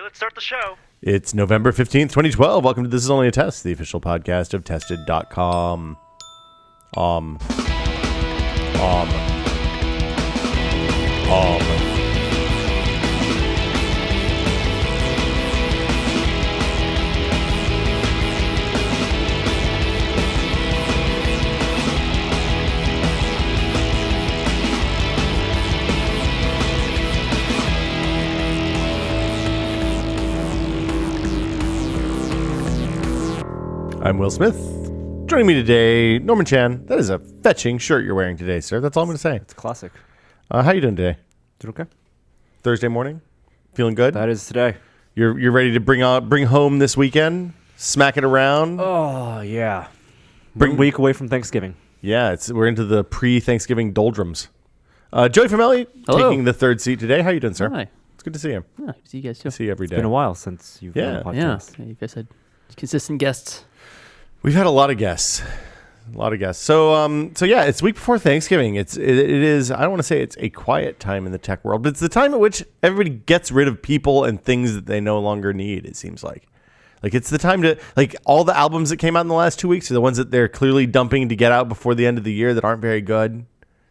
Okay, let's start the show. It's November 15th, 2012. Welcome to This Is Only a Test, the official podcast of Tested.com. I'm Will Smith. Joining me today, Norman Chan. That is a fetching shirt you're wearing today, sir. That's all I'm going to say. It's classic. How you doing today? Doing okay. Thursday morning? Feeling good? That is today. You're ready to bring home this weekend? Smack it around? Oh, yeah. Bring 1 week away from Thanksgiving. Yeah, we're into the pre-Thanksgiving doldrums. Joey Famelli taking the third seat today. How you doing, sir? Hi. It's good to see you. Yeah, see you guys too. See you every day. It's been a while since you've done a podcast. Yeah, you guys had consistent guests. We've had a lot of guests. So yeah, it's week before Thanksgiving. It is, I don't want to say it's a quiet time in the tech world, but it's the time at which everybody gets rid of people and things that they no longer need, it seems like. Like, it's the time to, like, all the albums that came out in the last 2 weeks are the ones that they're clearly dumping to get out before the end of the year that aren't very good.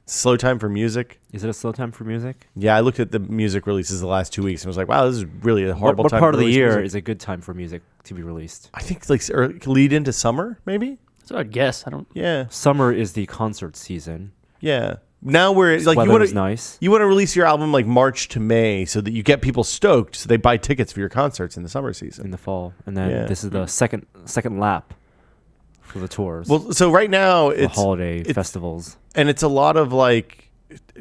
Slow time for music. Is it a slow time for music? Yeah, I looked at the music releases the last 2 weeks and was like, wow, this is really a horrible what time. What part of the year music. is a good time for music to be released? I think like lead into summer, maybe? That's what I'd guess. I don't. Yeah. Summer is the concert season. Yeah. Now we're like, weather is nice. You want to release your album like March to May so that you get people stoked so they buy tickets for your concerts in the summer season. In the fall. And then this is the second lap for the tours. Well, so right now it's holiday festivals. And it's a lot of like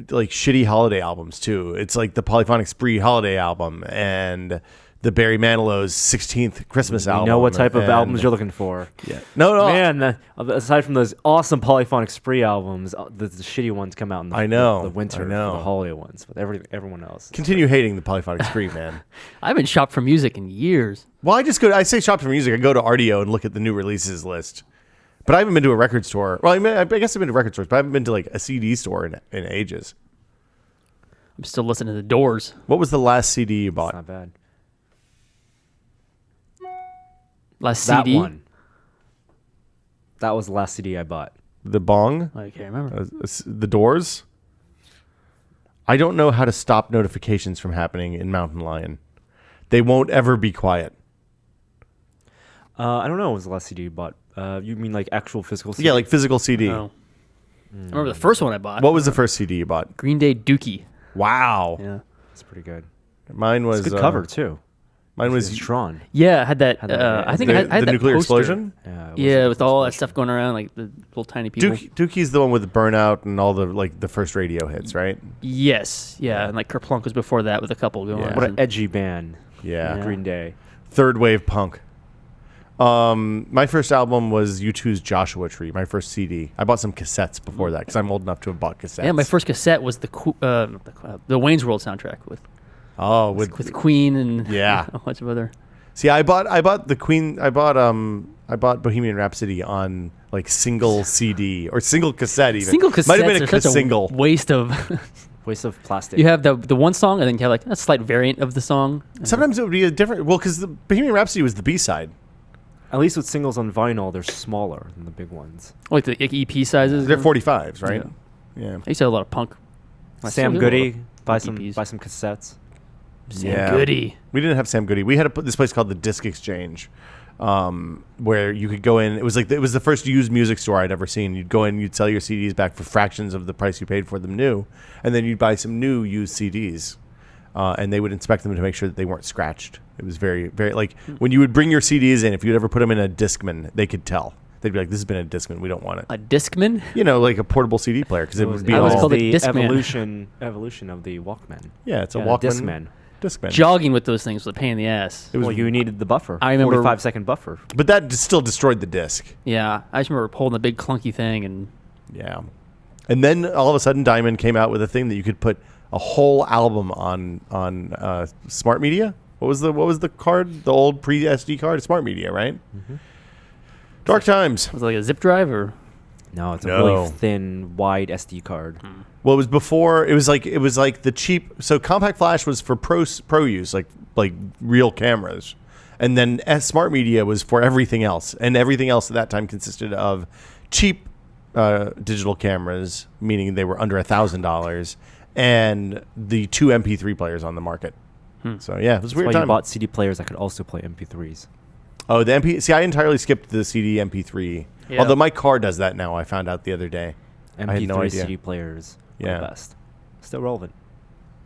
shitty holiday albums too. It's like the Polyphonic Spree holiday album and the Barry Manilow's 16th Christmas album. You know what type of albums you're looking for. Yeah. No. Man, aside from those awesome Polyphonic Spree albums, the shitty ones come out in the winter, for the holiday ones, with everyone else. Continue hating the Polyphonic Spree, man. I haven't shopped for music in years. Well, I say shop for music. I go to RDO and look at the new releases list. But I haven't been to a record store. Well, I guess I've been to record stores, but I haven't been to like a CD store in ages. I'm still listening to The Doors. What was the last CD you bought? It's not bad. Last that CD? One. That was the last CD I bought. The Bong? I can't remember. The Doors? I don't know how to stop notifications from happening in Mountain Lion. They won't ever be quiet. I don't know what was the last CD you bought. You mean like actual physical CD? Yeah, like physical CD. Oh. I remember the first one I bought. What was the first CD you bought? Green Day Dookie. Wow. Yeah. It's pretty good. Mine was... It's a good cover, too. Mine was... Tron. Yeah, I had that... I think I had the that nuclear poster. explosion? Yeah, with all that stuff going around, like the little tiny people. Dookie's the one with Burnout and all the first radio hits, right? Yes. Yeah, and like Kerplunk was before that with a couple going on. What an edgy band. Yeah. Green Day. Third wave punk. My first album was U2's Joshua Tree, my first CD. I bought some cassettes before that because I'm old enough to have bought cassettes. Yeah, my first cassette was the Wayne's World soundtrack with Queen and a bunch of other. See, I bought the Queen. I bought Bohemian Rhapsody on like single CD or single cassette even. Single cassettes might have been are such single a waste of plastic. You have the one song and then you have like a slight variant of the song. Sometimes it would be a different. Well, because the Bohemian Rhapsody was the B-side. At least with singles on vinyl, they're smaller than the big ones. Like the EP sizes? They're 45s, right? Yeah. I used to have a lot of punk. Sam Goody, buy some cassettes. Sam Goody. We didn't have Sam Goody. We had this place called the Disc Exchange, where you could go in. It was the first used music store I'd ever seen. You'd go in, you'd sell your CDs back for fractions of the price you paid for them new, and then you'd buy some new used CDs. And they would inspect them to make sure that they weren't scratched. It was very, very, like, when you would bring your CDs in, if you'd ever put them in a Discman, they could tell. They'd be like, this has been a Discman, we don't want it. A Discman? You know, like a portable CD player, because it would be all... called the evolution of the Walkman. Yeah, it's a Walkman. Discman. Jogging with those things was a pain in the ass. Well, you needed the buffer. I remember 45-second buffer. But that still destroyed the disc. Yeah, I just remember pulling the big clunky thing and... Yeah. And then all of a sudden Diamond came out with a thing that you could put a whole album on Smart Media. What was the card? The old pre-SD card? Smart Media, right? Mm-hmm. Dark times. Was it like a zip drive or? No, it's a really thin, wide SD card. Well, it was before. It was like the cheap. So compact flash was for pro use, like real cameras, and then smart media was for everything else, and everything else at that time consisted of cheap digital cameras, meaning they were under $1,000, and the 2 MP3 players on the market. So yeah, it was weird. That's why time. you bought CD players that could also play MP3s. Oh, the MP. See, I entirely skipped the CD MP3. Yeah. Although my car does that now. I found out the other day. MP3 I had no idea. CD players are the best. Still relevant.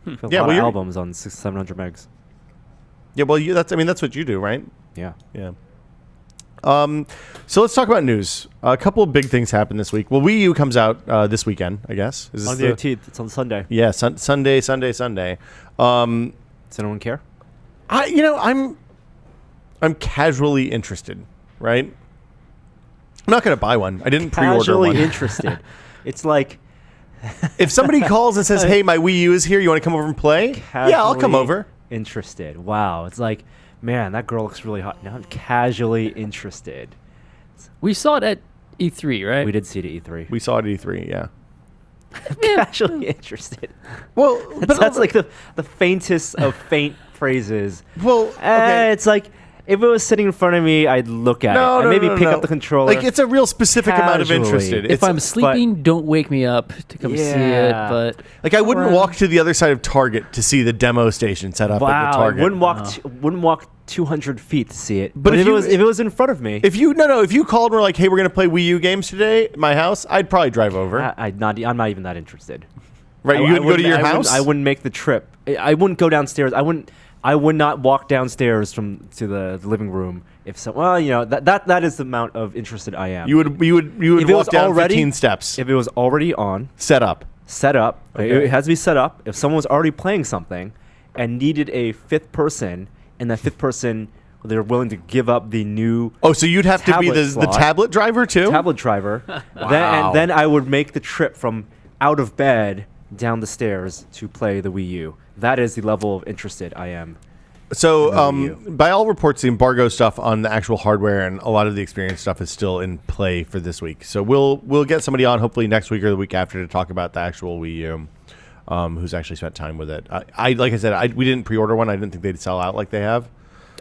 A lot of albums on 700 megs. Yeah, well, that's what you do, right? Yeah. Yeah. So let's talk about news. A couple of big things happened this week. Well, Wii U comes out this weekend, I guess. Is on the 18th. It's on Sunday. Yeah, Sunday. Does anyone care? I'm casually interested, right? I'm not going to buy one. I didn't pre-order one. Casually interested. It's like... if somebody calls and says, hey, my Wii U is here, you want to come over and play? Yeah, I'll come over. Interested. Wow. It's like, man, that girl looks really hot. Now I'm casually interested. We saw it at E3, right? We did see it at E3. We saw it at E3, yeah. Casually interested. Well, but that's like the faintest of faint phrases. Well, okay. It's like... If it was sitting in front of me, I'd look at it and maybe pick up the controller. Like, it's a real specific amount of interested. If I'm sleeping, don't wake me up to come see it. But like, I wouldn't walk to the other side of Target to see the demo station set up at the Target. Wouldn't walk 200 feet to see it. But if it was in front of me, if you called and were like, hey, we're gonna play Wii U games today at my house, I'd probably drive over. I'm not even that interested. Right, you wouldn't go to your house. I wouldn't make the trip. I wouldn't go downstairs. I would not walk downstairs to the living room if so. Well, that is the amount of interested I am. You would walk down 15 steps if it was already on. Set up. Okay. It has to be set up. If someone was already playing something and needed a fifth person, and that fifth person they're willing to give up the new. Oh, so you'd have to be the tablet driver too. Tablet driver. Wow. Then I would make the trip from out of bed down the stairs to play the Wii U. That is the level of interested I am. So, by all reports, the embargo stuff on the actual hardware and a lot of the experience stuff is still in play for this week. So we'll get somebody on hopefully next week or the week after to talk about the actual Wii U, who's actually spent time with it. We didn't pre-order one. I didn't think they'd sell out like they have.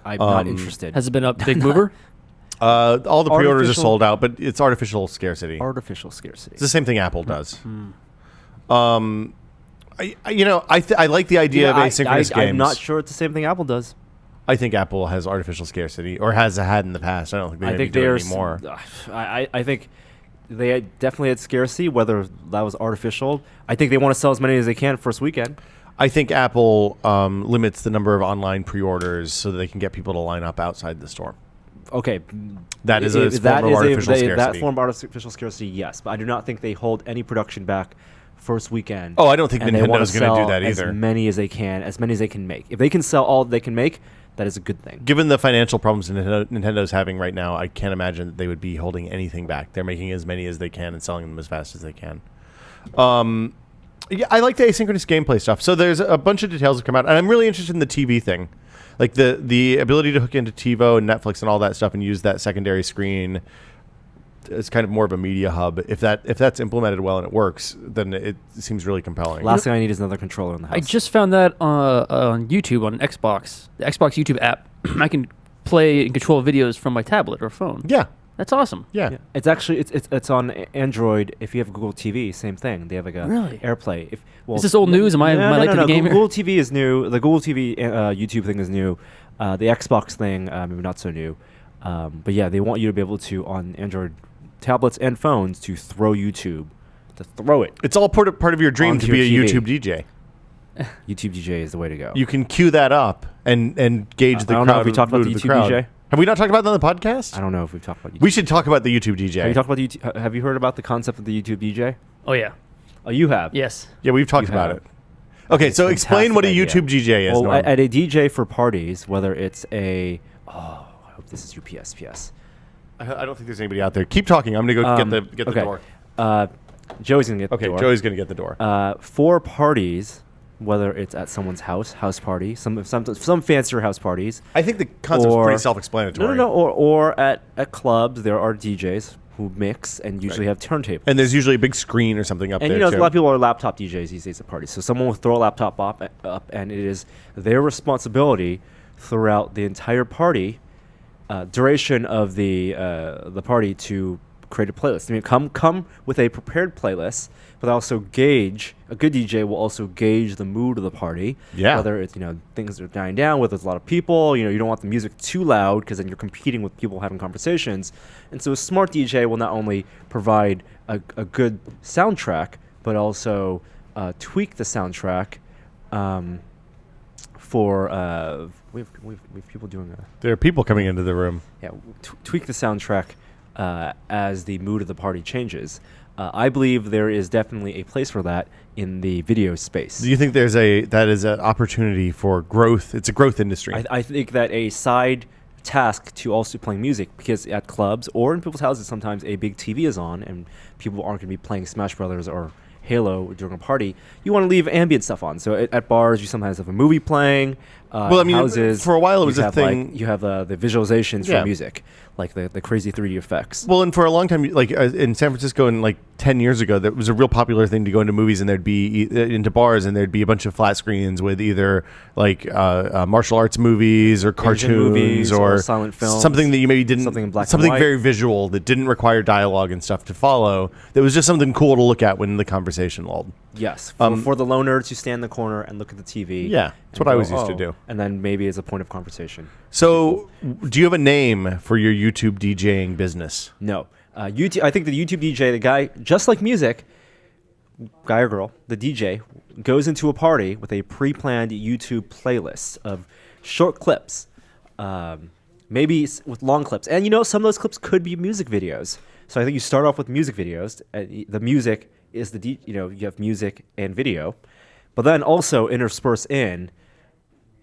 I'm not interested. Has it been a big mover? All the pre-orders are sold out, but it's artificial scarcity. It's the same thing Apple does. I like the idea of asynchronous games. I'm not sure it's the same thing Apple does. I think Apple has artificial scarcity, or has had in the past. I don't think they do it anymore. I think they definitely had scarcity, whether that was artificial. I think they want to sell as many as they can first weekend. I think Apple limits the number of online pre-orders so that they can get people to line up outside the store. Okay. That is a form of artificial scarcity. That form of artificial scarcity, yes. But I do not think they hold any production back first weekend. Oh, I don't think Nintendo's going to do that either. As many as they can make. If they can sell all they can make, that is a good thing. Given the financial problems Nintendo's having right now, I can't imagine that they would be holding anything back. They're making as many as they can and selling them as fast as they can. Yeah, I like the asynchronous gameplay stuff. So there's a bunch of details that come out, and I'm really interested in the TV thing. Like the ability to hook into TiVo and Netflix and all that stuff and use that secondary screen as kind of more of a media hub. If that's implemented well and it works, then it seems really compelling. Last thing I need is another controller in the house. I just found that on YouTube, on Xbox, the Xbox YouTube app. I can play and control videos from my tablet or phone. Yeah. That's awesome. Yeah. It's actually it's on Android. If you have Google TV, same thing. They have like a AirPlay. Is this old news? Am I late to the game? Google TV is new. The Google TV YouTube thing is new. The Xbox thing maybe not so new. But yeah, they want you to be able to on Android tablets and phones to throw YouTube, to throw it. It's all part of your dream to be a YouTube DJ. YouTube DJ is the way to go. You can queue that up and gauge the crowd. I don't know if we talked about the YouTube DJ. Have we not talked about that on the podcast? I don't know if we've talked about YouTube. We should talk about the YouTube DJ. Have you heard about the concept of the YouTube DJ? Oh, yeah. Oh, you have? Yes. Yeah, we've talked about it. Okay, so explain what a YouTube DJ is. Well, at a DJ for parties, whether it's I hope this is UPS. I don't think there's anybody out there. Keep talking. I'm going to go get the door. Joey's going to get the door. Okay, Joey's going to get the door. For parties, whether it's at someone's house party, some fancier house parties. I think the concept's pretty self-explanatory. No. Or at clubs, there are DJs who mix and usually have turntables. And there's usually a big screen or something up And there, you know, too. a lot of people are laptop DJs these days at parties. So someone will throw a laptop up, and it is their responsibility throughout the entire party, duration of the party, to create a playlist. I mean, come with a prepared playlist, but also gauge. A good DJ will also gauge the mood of the party. Yeah. Whether it's, you know, things are dying down, whether there's a lot of people. You know, you don't want the music too loud because then you're competing with people having conversations. And so a smart DJ will not only provide a good soundtrack, but also tweak the soundtrack for we have people doing There are people coming into the room. tweak the soundtrack as the mood of the party changes. I believe there is definitely a place for that in the video space. Do you think that is an opportunity for growth? It's a growth industry. I think that a side task to also playing music, because at clubs or in people's houses sometimes a big TV is on and people aren't going to be playing Smash Brothers or Halo during a party. You want to leave ambient stuff on. So at bars, you sometimes have a movie playing. Well, I mean, houses, for a while it was you a have, thing. Like, you have the visualizations Yeah. for music, like the crazy 3D effects. Well, and for a long time, like in San Francisco, and like 10 years ago, that was a real popular thing to go into movies, and there'd be into bars, and there'd be a bunch of flat screens with either like martial arts movies or Asian cartoons movies or silent films, something that you maybe didn't, something in black and something white. very visual that didn't require dialogue and stuff to follow. That was just something cool to look at when the conversation lulled. Yes, for the loner to stand in the corner and look at the TV. Yeah, that's what I always used to do. And then maybe as a point of conversation. So, do you have a name for your YouTube DJing business? No. YouTube. I think the YouTube DJ, the guy, just like music, guy or girl, the DJ, goes into a party with a pre-planned YouTube playlist of short clips, maybe with long clips. And, you know, some of those clips could be music videos. So I think you start off with music videos. The music is you have music and video. But then also intersperse in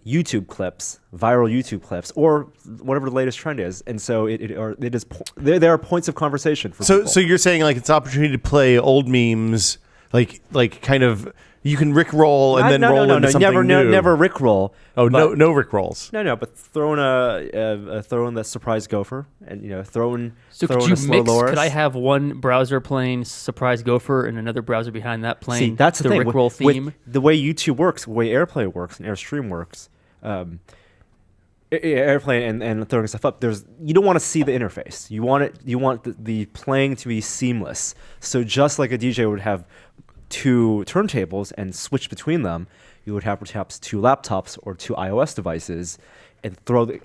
YouTube clips, viral YouTube clips, or whatever the latest trend is, and so there are points of conversation for people. So you're saying like it's an opportunity to play old memes, like kind of you can rickroll and then roll into something new. Never rickroll. Oh, no rickrolls. No, but throw in the surprise gopher, and throw in So throw could in you a slow mix? Loris. Could I have one browser playing Surprise Gopher and another browser behind that playing See, that's the thing. Rickroll theme? With the way YouTube works, the way AirPlay works, and AirStream works, AirPlay and throwing stuff up. You don't want to see the interface. You want the playing to be seamless. So just like a DJ would have two turntables and switch between them, you would have perhaps two laptops or two iOS devices and throw the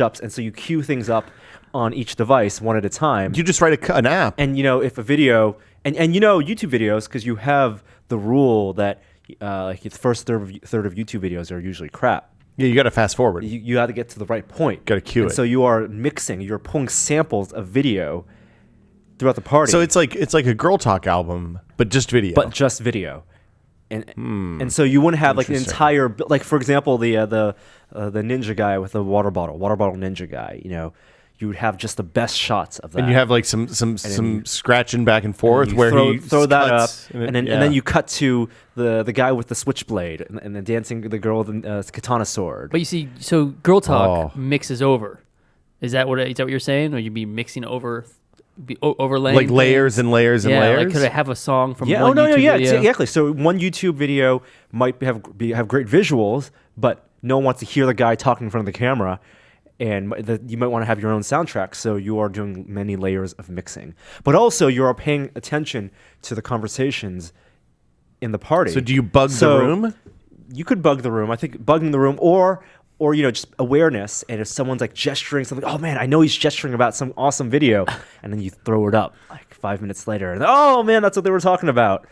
ups, and so you queue things up on each device one at a time. You just write an app. And if a video and YouTube videos, because you have the rule that like the first third of YouTube videos are usually crap. Yeah, you got to fast forward. You have to get to the right point. Got to cue and it. So you are mixing. You're pulling samples of video throughout the party. So it's like a girl talk album, but just video. But just video. And so you wouldn't have like an entire, like for example the ninja guy with the water bottle ninja guy. You would have just the best shots of that. And you have like some scratching back and forth where he throw that up, cuts, and then you cut to the guy with the switchblade and then dancing the girl with the katana sword. But you see, so girl talk mixes over. Is that what you're saying? Or you'd be mixing over, overlaying like layers and layers and layers? Like could I have a song from Yeah, one YouTube video? exactly. So one YouTube video might have great visuals, but no one wants to hear the guy talking in front of the camera. And you might want to have your own soundtrack, so you are doing many layers of mixing. But also, you are paying attention to the conversations in the party. So do you bug the room? You could bug the room. I think bugging the room, or just awareness. And if someone's like gesturing something, oh man, I know he's gesturing about some awesome video, and then you throw it up like 5 minutes later, and oh man, that's what they were talking about.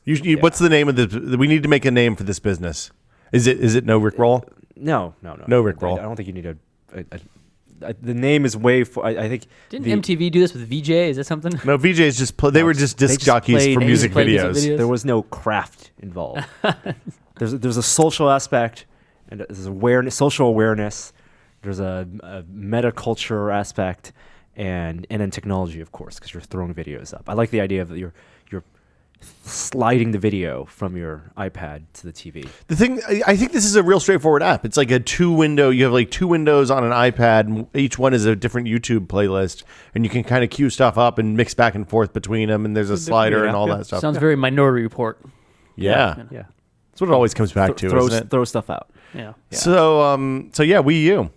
What's the name of this? We need to make a name for this business. Is it No Rickroll? No. No Rickroll. I don't think you need a the name is way for. I think didn't MTV do this with VJ? Is that something? No, VJs just they were just disc jockeys for music videos. There was no craft involved. There's a social aspect, and there's awareness, social awareness. There's a meta culture aspect, and then technology, of course, because you're throwing videos up. I like the idea of you're sliding the video from your iPad to the TV. The thing, I think this is a real straightforward app. It's like a 2-window. You have like 2 windows on an iPad, and each one is a different YouTube playlist, and you can kind of queue stuff up and mix back and forth between them. And there's a slider and all that stuff. Sounds very Minority Report. Yeah. That's what it always comes back to, isn't it? Throw stuff out. Yeah. So yeah, Wii U.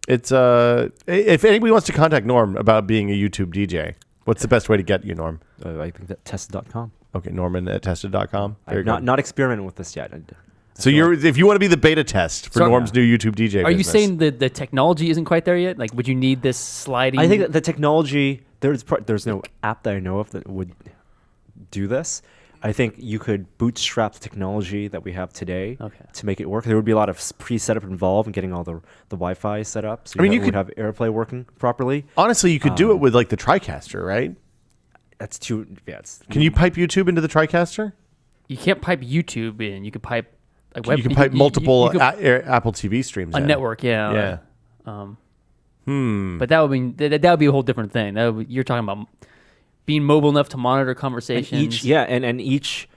It's if anybody wants to contact Norm about being a YouTube DJ, what's the best way to get you, Norm? I think that tested.com. Okay, Norman at tested.com. I'm not experimenting with this yet. So if you want to be the beta test for Norm's new YouTube DJ Are business. you saying that the technology isn't quite there yet? Like, would you need this sliding? I think that the technology, there's no app that I know of that would do this. I think you could bootstrap the technology that we have today to make it work. There would be a lot of pre-setup involved in getting all the Wi-Fi set up. So you could have AirPlay working properly. Honestly, you could do it with like the TriCaster, right? That's too. Yeah. Can you pipe YouTube into the TriCaster? You can't pipe YouTube in. You could pipe like you can pipe multiple Apple TV streams. A network, yeah. But that would be a whole different thing. You're talking about being mobile enough to monitor conversations. And each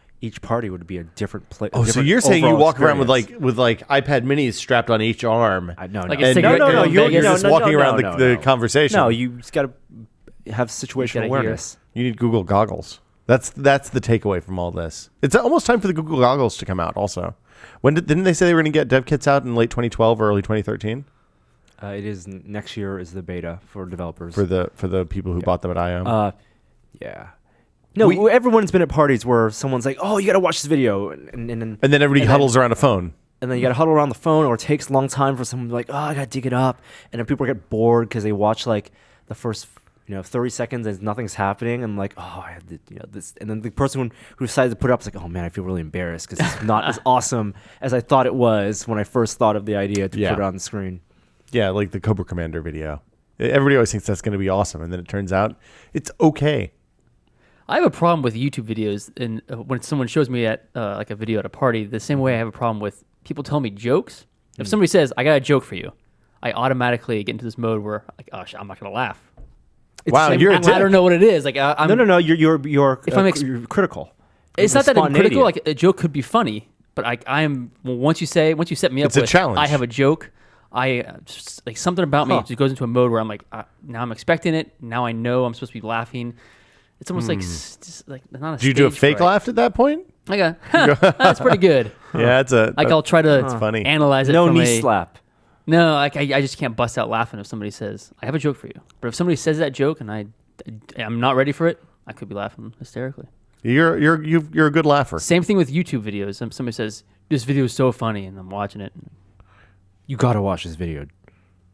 party would be a different place. Oh, so you're saying you walk around with iPad Minis strapped on each arm? No. Like you're just walking around the conversation. No, you just got to have situational awareness. You need Google goggles. That's the takeaway from all this. It's almost time for the Google goggles to come out. Also, didn't they say they were going to get dev kits out in late 2012 or early 2013? It is next year is the beta for developers for the people who bought them at IO. Yeah. No, everyone's been at parties where someone's like, "Oh, you got to watch this video," and then everybody huddles around a phone. And then you got to huddle around the phone, or it takes a long time for someone to be like, "Oh, I got to dig it up," and then people get bored because they watch like the first 30 seconds and nothing's happening, and like, "Oh, I had this," and then the person who decided to put it up is like, "Oh man, I feel really embarrassed because it's not as awesome as I thought it was when I first thought of the idea to put it on the screen." Yeah, like the Cobra Commander video. Everybody always thinks that's going to be awesome, and then it turns out it's okay. I have a problem with YouTube videos, and when someone shows me like a video at a party, the same way I have a problem with people telling me jokes. If somebody says, "I got a joke for you," I automatically get into this mode where, like, "Gosh, I'm not going to laugh." Wow, you're a dick. I don't know what it is. Like, I'm, no. You're critical. It's not that I'm critical. Like, a joke could be funny, but I am. Well, once you set me up, it's a challenge. I have a joke. Like something about me just goes into a mode where I'm like, now I'm expecting it. Now I know I'm supposed to be laughing. It's almost like just like not a. Do you do a fake laugh at that point? I go, that's pretty good. Yeah, it's a. Like I'll try to it's funny. Analyze it. No knee slap. No, like I just can't bust out laughing if somebody says, "I have a joke for you." But if somebody says that joke and I'm not ready for it, I could be laughing hysterically. You're a good laugher. Same thing with YouTube videos. Somebody says, "This video is so funny," and I'm watching it. You gotta watch this video.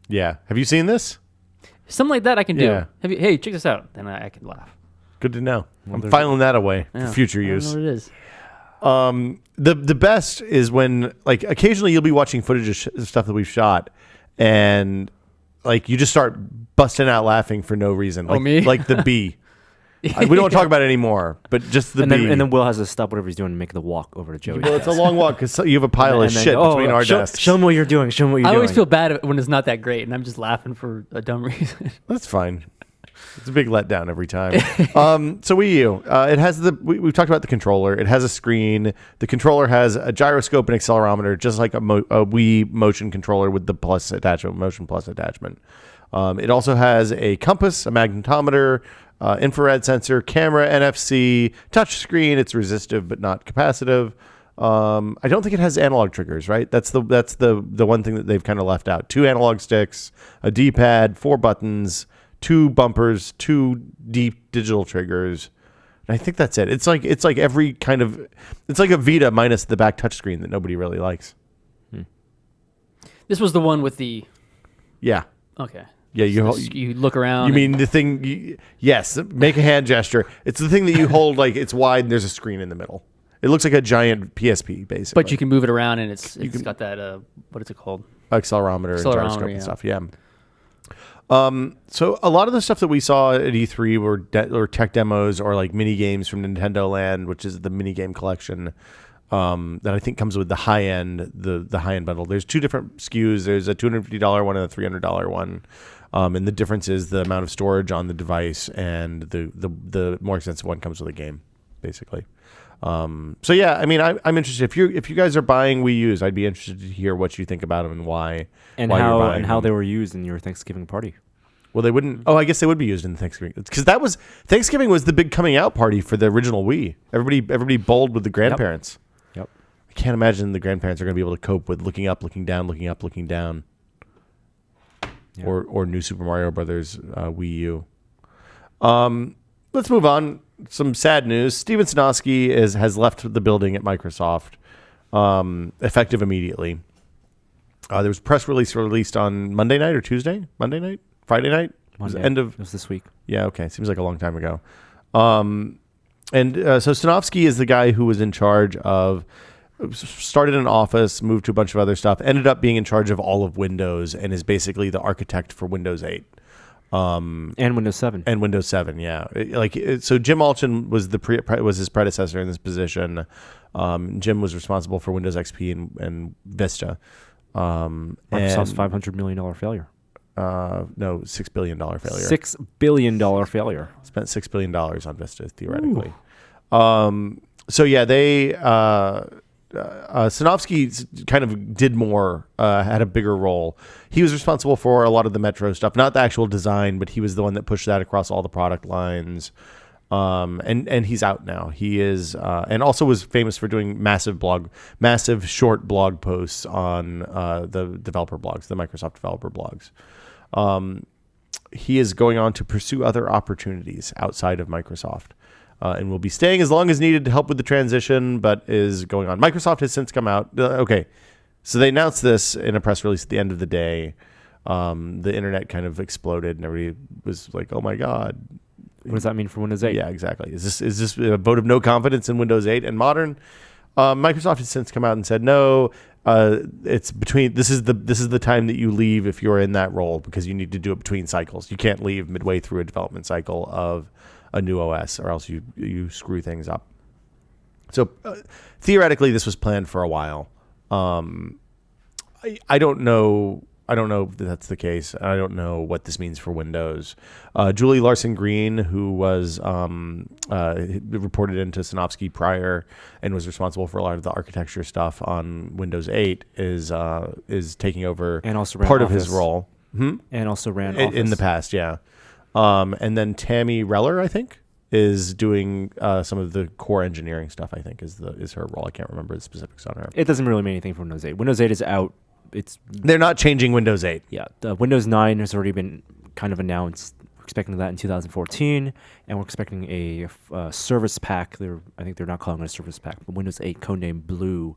Yeah. Have you seen this? Something like that I can do. Yeah. Hey, check this out. Then I can laugh. Good to know. I'm filing that away for future use. I don't know what it is. The best is when, like, occasionally you'll be watching footage of stuff that we've shot, and like you just start busting out laughing for no reason. Like, me? Like the bee. We don't want to talk about it anymore, but just the bee. And then Will has to stop whatever he's doing and make the walk over to Joey. Well, it's a long walk because you have a pile of shit between our desks. Show them what you're doing. I always feel bad when it's not that great, and I'm just laughing for a dumb reason. That's fine. It's a big letdown every time. So Wii U, it has we've talked about the controller. It has a screen. The controller has a gyroscope and accelerometer, just like a Wii motion controller with the plus attachment, motion plus attachment. It also has a compass, a magnetometer, infrared sensor, camera, NFC, touch screen. It's resistive but not capacitive. I don't think it has analog triggers, right? That's the one thing that they've kind of left out. 2 analog sticks, a D-pad, 4 buttons, 2 bumpers, 2 deep digital triggers. And I think that's it. It's like every kind of, it's like a Vita minus the back touchscreen that nobody really likes. This was the one with the. Yeah. Okay. Yeah, you look around. You mean the thing? Yes, make a hand gesture. It's the thing that you hold, like it's wide and there's a screen in the middle. It looks like a giant PSP, basically. But you can move it around, and it's got that what is it called? Accelerometer and gyroscope and stuff. Yeah. So a lot of the stuff that we saw at E3 were tech demos or like mini games from Nintendo Land, which is the mini game collection that I think comes with the high end bundle. There's 2 different SKUs. There's a $250 one and a $300 one. And the difference is the amount of storage on the device, and the more expensive one comes with a game. basically. So yeah, I mean, I'm interested. If you guys are buying Wii U's, I'd be interested to hear what you think about them and why. And why you're how buying and how them. they were used in your Thanksgiving party. Well, they wouldn't. Oh, I guess they would be used in Thanksgiving because Thanksgiving was the big coming out party for the original Wii. Everybody bowled with the grandparents. Yep. I can't imagine the grandparents are going to be able to cope with looking up, looking down, looking up, looking down. Yeah. Or New Super Mario Brothers Wii U. Let's move on. Some sad news. Stephen Sinofsky has left the building at Microsoft, effective immediately. There was a press release released on Monday night or Tuesday? Monday night? Friday night? Monday. It was this week. Yeah, okay. Seems like a long time ago. So Sinofsky is the guy who was in charge of, started an office, moved to a bunch of other stuff, ended up being in charge of all of Windows, and is basically the architect for Windows 8. And Windows 7. And Windows 7, yeah. So Jim Alchin was his predecessor in this position. Jim was responsible for Windows XP and Vista. Microsoft's $500 million failure. No, $6 billion failure. $6 billion failure. Spent $6 billion on Vista, theoretically. So yeah, they... Sinofsky kind of did more, had a bigger role. He was responsible for a lot of the Metro stuff, not the actual design, but he was the one that pushed that across all the product lines. And he's out now. He is, and also was famous for doing massive short blog posts on the developer blogs, the Microsoft developer blogs. He is going on to pursue other opportunities outside of Microsoft. And will be staying as long as needed to help with the transition, but is going on. Microsoft has since come out. Okay, so they announced this in a press release at the end of the day. The internet kind of exploded, and everybody was like, "Oh my god!" What does that mean for Windows 8? Yeah, exactly. Is this a vote of no confidence in Windows 8 and modern? Microsoft has since come out and said no. It's between. This is the time that you leave if you're in that role, because you need to do it between cycles. You can't leave midway through a development cycle of a new OS, or else you screw things up. So theoretically, this was planned for a while. I don't know. I don't know if that's the case. I don't know what this means for Windows. Julie Larson-Green, who was reported into Sinofsky prior and was responsible for a lot of the architecture stuff on Windows 8, is taking over and also ran part Office. of his role. And also ran Office. In the past, yeah. And then Tammy Reller, I think, is doing some of the core engineering stuff. I think is her role. I can't remember the specifics on her. It doesn't really mean anything for Windows 8. Windows 8 is out. They're not changing Windows 8. Yeah, the Windows 9 has already been kind of announced. We're expecting that in 2014, and we're expecting a service pack. I think they're not calling it a service pack, but Windows 8 codename Blue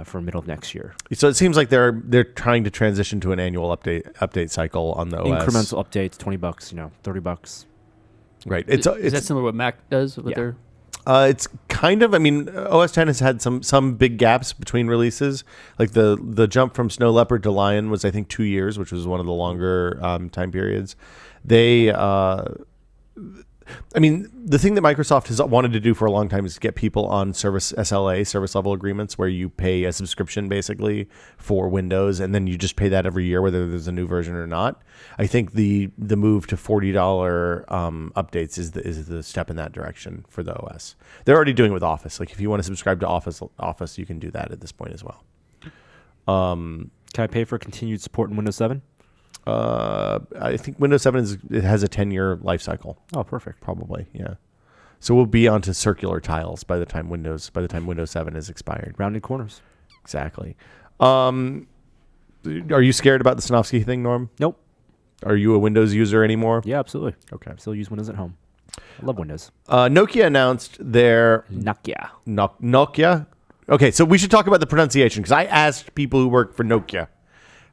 for middle of next year. So it seems like they're trying to transition to an annual update cycle on the OS. Incremental updates, $20, $30. Right. Is that similar to what Mac does with their? It's kind of. I mean, OS X has had some big gaps between releases. Like the jump from Snow Leopard to Lion was, I think, 2 years, which was one of the longer time periods. I mean, the thing that Microsoft has wanted to do for a long time is to get people on service level agreements, where you pay a subscription basically for Windows, and then you just pay that every year, whether there's a new version or not. I think the move to $40 updates is the step in that direction for the OS. They're already doing it with Office. Like if you want to subscribe to Office, you can do that at this point as well. Can I pay for continued support in Windows 7? I think Windows 7 has a 10-year life cycle. Oh, perfect. Probably, yeah. So we'll be onto circular tiles by the time Windows 7 is expired. Rounded corners. Exactly. Are you scared about the Sinofsky thing, Norm? Nope. Are you a Windows user anymore? Yeah, absolutely. Okay. I still use Windows at home. I love Windows. Nokia announced their Nokia. Nokia. Okay, so we should talk about the pronunciation, because I asked people who work for Nokia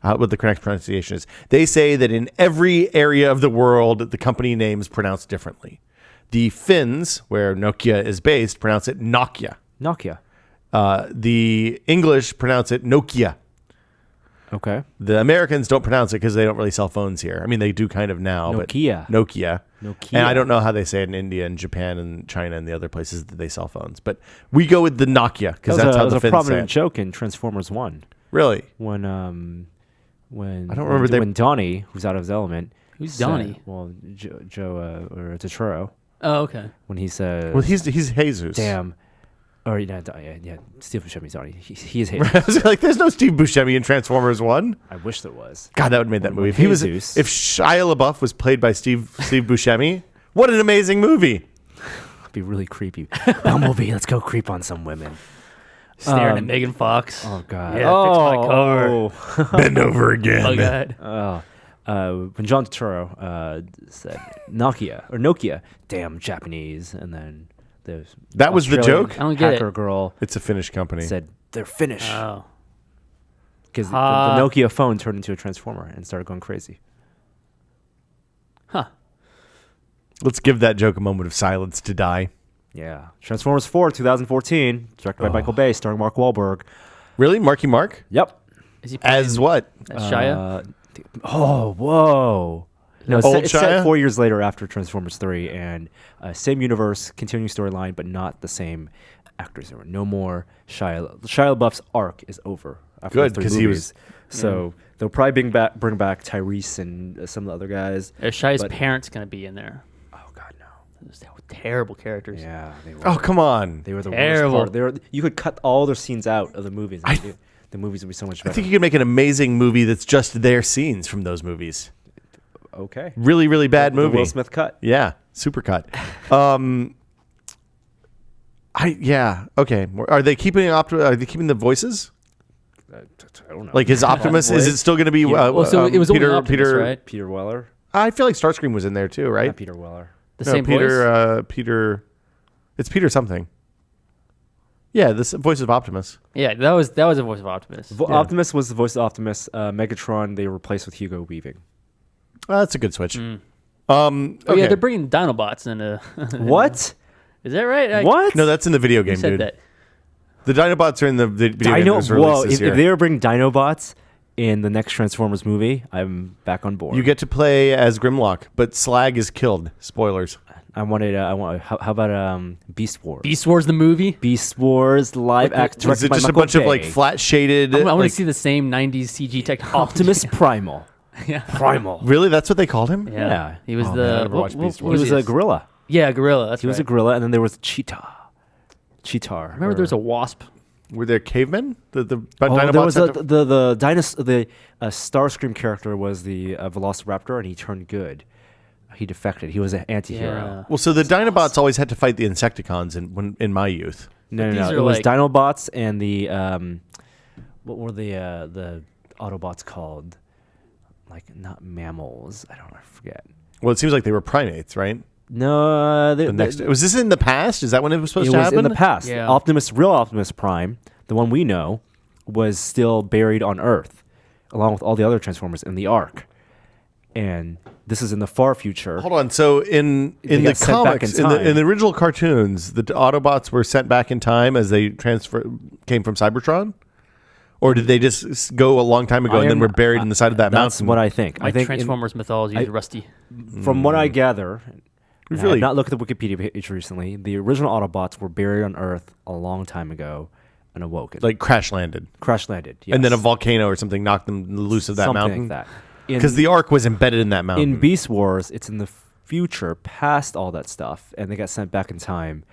what the correct pronunciation is. They say that in every area of the world, the company name is pronounced differently. The Finns, where Nokia is based, pronounce it Nokia. Nokia. The English pronounce it Nokia. Okay. The Americans don't pronounce it because they don't really sell phones here. I mean, they do kind of now. Nokia. But Nokia. Nokia. And I don't know how they say it in India and Japan and China and the other places that they sell phones. But we go with the Nokia because that's how the Finns say it. That was a prominent joke in Transformers 1. Really? When I don't remember when Donnie, who's out of his element. Who's Donnie? Well, Joe or Totoro. Oh, okay. when he says, Well, he's Jesus. damn. Or yeah, Steve Buscemi's already. He is I Jesus. was like, there's no Steve Buscemi in Transformers 1. I wish there was. God, that would have made that When movie. If Shia LaBeouf was played by Steve Buscemi, what an amazing movie. It'd be really creepy. Bumblebee, let's go creep on some women. Staring at Megan Fox. Oh God. Yeah, fix my car. Bend over again. Oh, God. When John Turturro said Nokia, damn Japanese, and then That was the Australian joke? I don't get hacker it. girl It's a Finnish company. said they're Finnish Oh. because the Nokia phone turned into a transformer and started going crazy. Huh. Let's give that joke a moment of silence to die. Yeah, Transformers 4, 2014, directed by Michael Bay, starring Mark Wahlberg. Really? Marky Mark? Yep. Is he playing As what? Shia? Whoa. No, Old it's set Shia? 4 years later after Transformers 3, and same universe, continuing storyline, but not the same actors. There were no more Shia LaBeouf's arc is over after Good, the 'cause three he movies. So they'll probably bring back Tyrese and some of the other guys. Are Shia's but- parents going to be in there? Oh God, no. Those terrible characters. Yeah, they were. Oh, come on. They were the Terrible. worst part. You could cut all their scenes out of the movies. And the movies would be so much I better. think you could make an amazing movie that's just their scenes from those movies. Okay. Really, really bad The movie. Will Smith cut. Yeah, super cut. Okay. Are they keeping Are they keeping the voices? I don't know. Like, is Optimus? Is it still going to be? Well, so it was only Peter. Optimus, Peter. right? Peter Weller. I feel like Starscream was in there too, right? Not Peter Weller. The No, same Peter. voice? Peter. It's Peter something. Yeah, this voice of Optimus. Yeah, that was a voice of Optimus. Yeah. Optimus was the voice of Optimus. Megatron they replaced with Hugo Weaving. That's a good switch. Oh Okay. yeah, they're bringing Dinobots into. What? Is that right? What? No, that's in the video Who game, said dude. that? The Dinobots are in the video game that Dino. was released Whoa! this If year. they were bringing Dinobots in the next Transformers movie, I'm back on board. You get to play as Grimlock, but Slag is killed. Spoilers. I wanted. How about Beast Wars? Beast Wars the movie. Beast Wars live act. Is it directed by just a Michael bunch of like Bay. flat shaded? I want like, to see the same '90s CG technology. Optimus Primal? Yeah. Primal. Really? That's what they called him? Yeah. He was Oh, the. man, I never what- watched what- Beast what He was a his- gorilla. Yeah, gorilla. That's He was a right. gorilla, and then there was Cheetah. Cheetar. I remember there was a wasp. Were there cavemen? The there Dinobots was had to- the Starscream character was the Velociraptor, and he turned good. He defected. He was an anti-hero. Yeah. Well, so the Dinobots always had to fight the Insecticons in my youth. No, These no, are it was like- Dinobots and the what were the Autobots called? Like not mammals. I forget. Well, it seems like they were primates, right? No, Was this in the past? Is that when it was supposed it to was happen? in the past. Yeah. Real Optimus Prime, the one we know, was still buried on Earth, along with all the other Transformers in the Ark. And this is in the far future. Hold on. So in They the got sent back comics, in time. in the original cartoons, the Autobots were sent back in time as they came from Cybertron, or did they just go a long time ago and then were buried in the side of that That's mountain? what I think. My I think Transformers mythology is rusty. from what I gather, and I Really- have not looked at the Wikipedia page recently. The original Autobots were buried on Earth a long time ago and awoken, like crash landed, crash landed, yes. and then a volcano or something knocked them loose of that Something mountain. like that. Because the Ark was embedded in that mountain. In Beast Wars, it's in the future, past all that stuff, and they got sent back in time,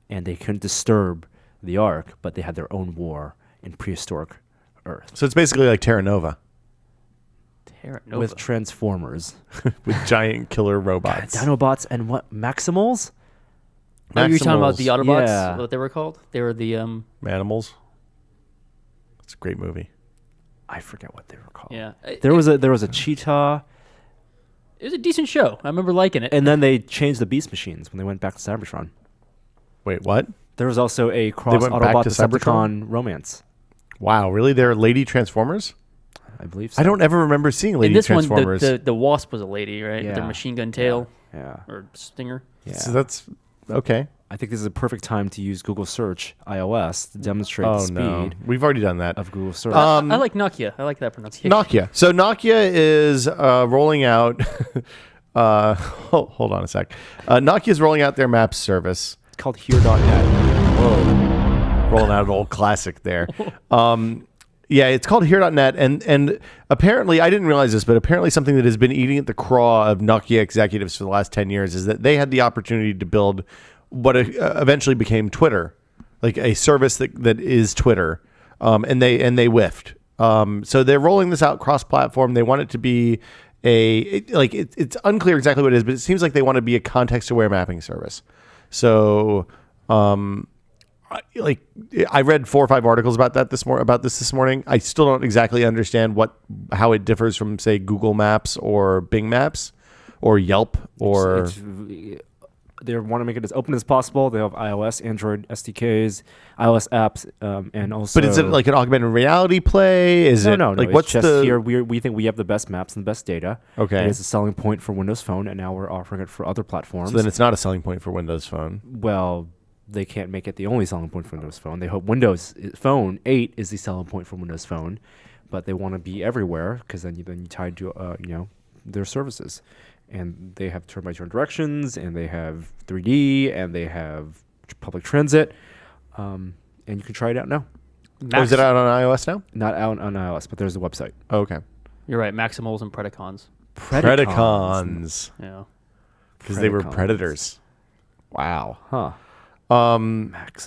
and they couldn't disturb the Ark, but they had their own war in prehistoric Earth So it's basically like Terra Nova Terra Nova. with Transformers, with giant killer robots. Dinobots, and what Maximals? Oh, you were talking about the Maximals. Autobots? Yeah. What they were called? They were the Animals. It's a great movie. I forget what they were called. yeah. There was a cheetah, It was a decent show. I remember liking it. and then they changed the Beast Machines when they went back to Cybertron. Wait, what? There was also a cross went back Autobot to Decepticon romance. Wow, really? They're lady Transformers? I believe so. I don't ever remember seeing In lady this one, Transformers. the wasp was a lady, right? With their Yeah. machine gun tail Yeah. or stinger. Yeah. So that's okay. I think this is a perfect time to use Google Search iOS to demonstrate the Oh speed no, we've already done that. of Google Search. I like Nokia. I like that pronunciation. Nokia. So Nokia is rolling out. Hold on a sec. Nokia is rolling out their Maps service. It's called Here.net. Rolling out an old classic there. Yeah, it's called Here.net, and apparently, I didn't realize this, but apparently something that has been eating at the craw of Nokia executives for the last 10 years is that they had the opportunity to build what eventually became Twitter, like a service that is Twitter, and they whiffed. So they're rolling this out cross-platform. They want it to be it's unclear exactly what it is, but it seems like they want to be a context-aware mapping service. So, I read 4 or 5 articles about that this morning. I still don't exactly understand how it differs from, say, Google Maps or Bing Maps or Yelp or. They want to make it as open as possible. They have iOS, Android SDKs, iOS apps, and also. But is it like an augmented reality play? No. Like, it's what's just the here? We think we have the best maps and the best data. Okay. It is a selling point for Windows Phone, and now we're offering it for other platforms. So then it's not a selling point for Windows Phone. Well, they can't make it the only selling point for Windows Phone. They hope Windows Phone 8 is the selling point for Windows Phone, but they want to be everywhere because then you tie to their services. And they have turn-by-turn directions, and they have 3D, and they have public transit, and you can try it out now. Is it out on iOS now? Not out on iOS, but there's a website. Oh, okay. You're right. Maximals and Predacons. Predacons. Yeah. Because they were predators. Wow. Huh.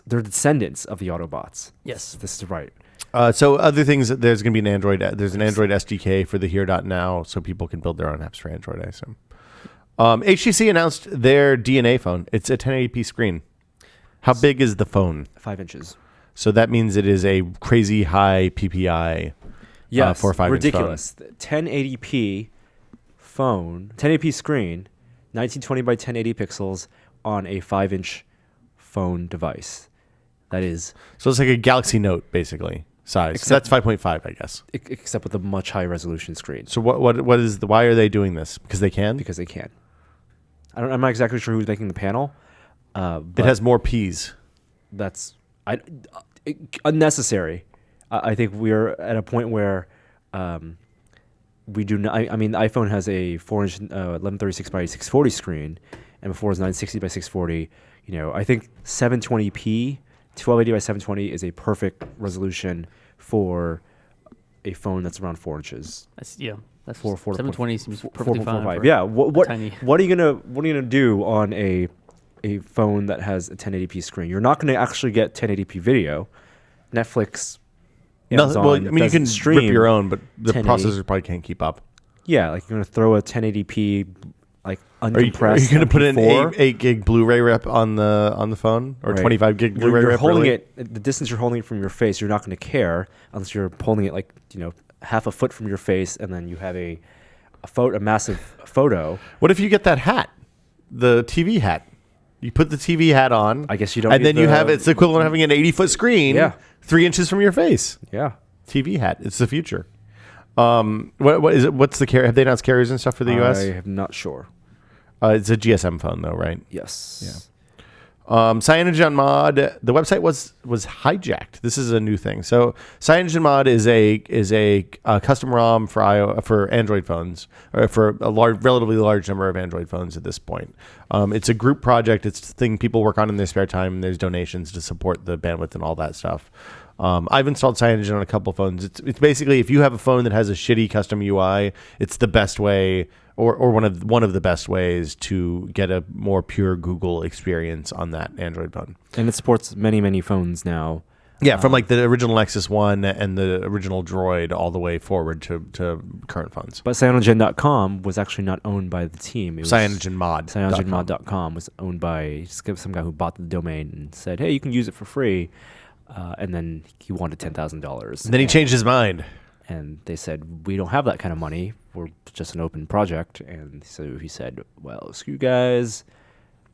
They're descendants of the Autobots. Yes. This is right. So other things, there's going to be there's an Android SDK for the Here.now, so people can build their own apps for Android, I assume. HTC announced their DNA phone. It's a 1080p screen. How big is the phone? 5 inches. So that means it is a crazy high PPI. Yes, for a 5-inch ridiculous. 1080p phone, 1080p screen, 1920 by 1080 pixels on a 5-inch phone device. That is. So it's like a Galaxy Note, basically, size. So that's 5.5, I guess. Except with a much higher resolution screen. So why are they doing this? Because they can? Because they can. I'm not exactly sure who's making the panel. It has more P's. That's unnecessary. I think we're at a point where we do not. I mean, the iPhone has a 4-inch 1136 by 640 screen, and before it was 960 by 640. I think 720p, 1280 by 720 is a perfect resolution for a phone that's around 4 inches. That's 4 720 seems perfectly fine. 4.5. Yeah. What are you gonna do on a phone that has a 1080p screen? You're not gonna actually get 1080p video. Netflix, Amazon, you can stream rip your own, but the 1080. processor probably can't keep up. Yeah, like you're gonna throw a 1080p uncompressed. Are you going to put an MP4? 8 gig Blu-ray rep on the phone or Right. 25 gig Blu-ray You're rep? holding really? it the distance you're holding it from your face. You're not going to care unless you're holding it half a foot from your face, and then you have a massive photo. What if you get that hat, the TV hat? You put the TV hat on. I guess you don't. And then you have it's the equivalent of having an 80-foot screen. Yeah. 3 inches from your face. Yeah. TV hat. It's the future. What is it? What's the carrier? Have they announced carriers and stuff for the US? I am not sure. It's a GSM phone though, right? Yes. Yeah. CyanogenMod. The website was hijacked. This is a new thing. So CyanogenMod is a custom ROM for Android phones, or for a relatively large number of Android phones at this point. It's a group project. It's a thing people work on in their spare time. And there's donations to support the bandwidth and all that stuff. I've installed Cyanogen on a couple phones. It's basically, if you have a phone that has a shitty custom UI, it's the best way, or one of the best ways to get a more pure Google experience on that Android phone. And it supports many phones now. Yeah, from like the original Nexus 1 and the original Droid all the way forward to current phones. But Cyanogen.com was actually not owned by the team. It was CyanogenMod. CyanogenMod.com was owned by some guy who bought the domain and said, hey, you can use it for free. And then he wanted $10,000. And then he changed his mind. And they said, we don't have that kind of money. We're just an open project. And so he said, well, screw you guys.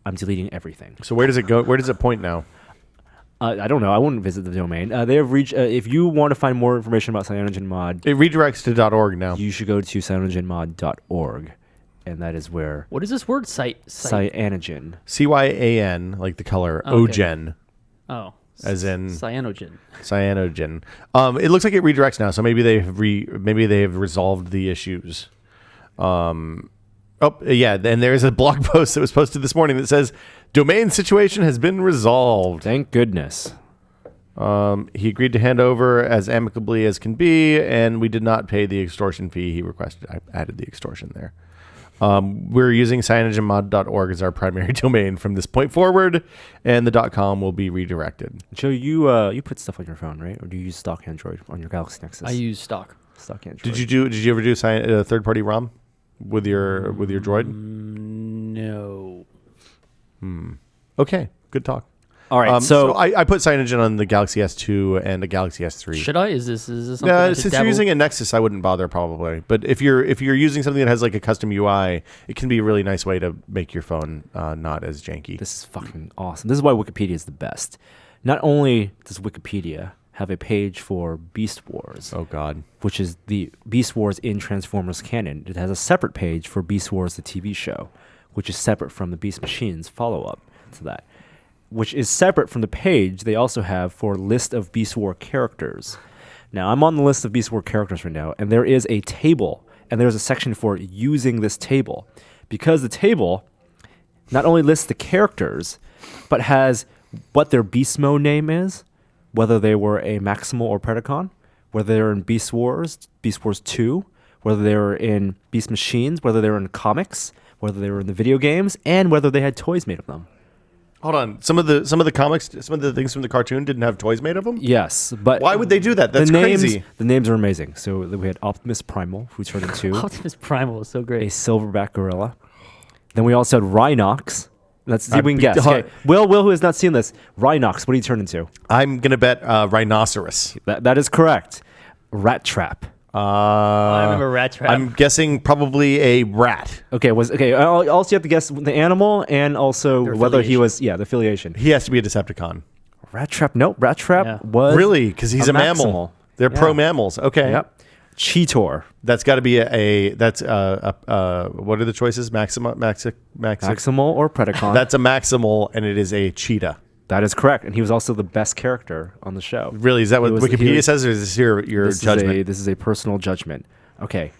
I'm deleting everything. So where does it go? Where does it point now? I don't know. I wouldn't visit the domain. They have reached. If you want to find more information about CyanogenMod, It redirects to .org now. you should go to cyanogenmod.org. And that is where What is this word? Cyanogen. CYAN, like the color, Okay. Ogen, Oh. as in Cyanogen. cyanogen. It looks like it redirects now, so maybe they have resolved the issues. Yeah, and there is a blog post that was posted this morning that says domain situation has been resolved. Thank goodness. He agreed to hand over as amicably as can be, and we did not pay the extortion fee he requested. I added the extortion there. We're using CyanogenMod.org as our primary domain from this point forward, and the .com will be redirected. Joe, you put stuff on your phone, right? Or do you use stock Android on your Galaxy Nexus? I use stock Android. Did you ever do third-party ROM with your Droid? No. Okay, good talk. All right, so I put Cyanogen on the Galaxy S2 and the Galaxy S3. Should I? Is this something I should Since dabble? you're using a Nexus, I wouldn't bother probably. But if you're using something that has like a custom UI, it can be a really nice way to make your phone not as janky. This is fucking awesome. This is why Wikipedia is the best. Not only does Wikipedia have a page for Beast Wars, Oh God. which is the Beast Wars in Transformers canon, it has a separate page for Beast Wars, the TV show, which is separate from the Beast Machines follow-up to that, which is separate from the page they also have for list of Beast War characters. Now, I'm on the list of Beast War characters right now, and there is a table, and there's a section for using this table, because the table not only lists the characters, but has what their Beast Mode name is, whether they were a Maximal or Predacon, whether they're in Beast Wars 2, whether they were in Beast Machines, whether they were in comics, whether they were in the video games, and whether they had toys made of them. Hold on. Some of the comics, some of the things from the cartoon didn't have toys made of them? Yes, but Why would they do that? That's crazy. The names are amazing. So we had Optimus Primal, who turned into Optimus Primal is so a great. silverback gorilla. Then we also had Rhinox. Let's see if we can guess. uh, Okay. Will, who has not seen this, Rhinox, what did he turn into? I'm going to bet rhinoceros. That is correct. Rat Trap. I remember Rat Trap. I'm guessing probably a rat. Okay, also you have to guess the animal and also Their whether he affiliation. was, the affiliation. He has to be a Decepticon. Rat Trap, nope. Rat Trap Yeah. was Really? Because he's a mammal. Maximal. They're Yeah. pro mammals. Okay. Yep. Cheetor. That's got to be that's what are the choices? Maximal or Predacon. That's a maximal, and it is a cheetah. That is correct. And he was also the best character on the show. Really? Is that what He was- Wikipedia he was- says, or is this your judgment? This is a personal judgment. Okay.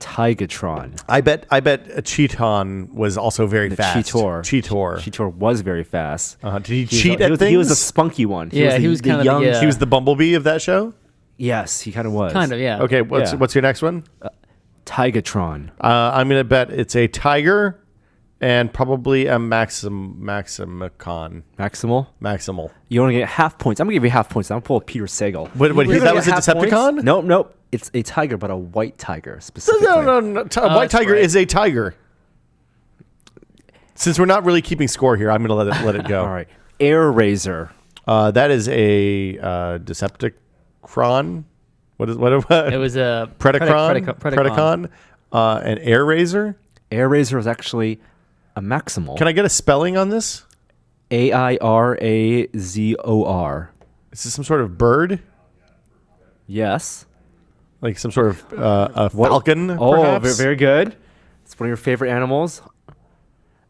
Tigatron. I bet a Cheeton was also very fast. Cheetor. Cheetor. Cheetor was very fast. Did he was- cheat at was, things? He was a spunky one. Yeah, he was the kind of the, young. yeah. He was the Bumblebee of that show? Yes, he kind of was. kind of, yeah. Okay, what's Yeah. what's your next one? Tigatron. I'm going to bet it's a tiger and probably a maximicon. Maximal. You want to get half points. I'm going to give you half points. I'm going to pull Peter Sagal. What, You're that gonna was a get half points? Decepticon? Nope. It's a tiger, but a white tiger specifically. No. White that's tiger right. is a tiger. Since we're not really keeping score here, I'm going to let it go. All right. Air Razor. That is a Decepticon. What? It was a Predacon. An Air Razor. Air Razor is actually a Maximal. Can I get a spelling on this? Airazor. Is this some sort of bird? Yes. Like some sort of a falcon, Oh, perhaps? very good. It's one of your favorite animals.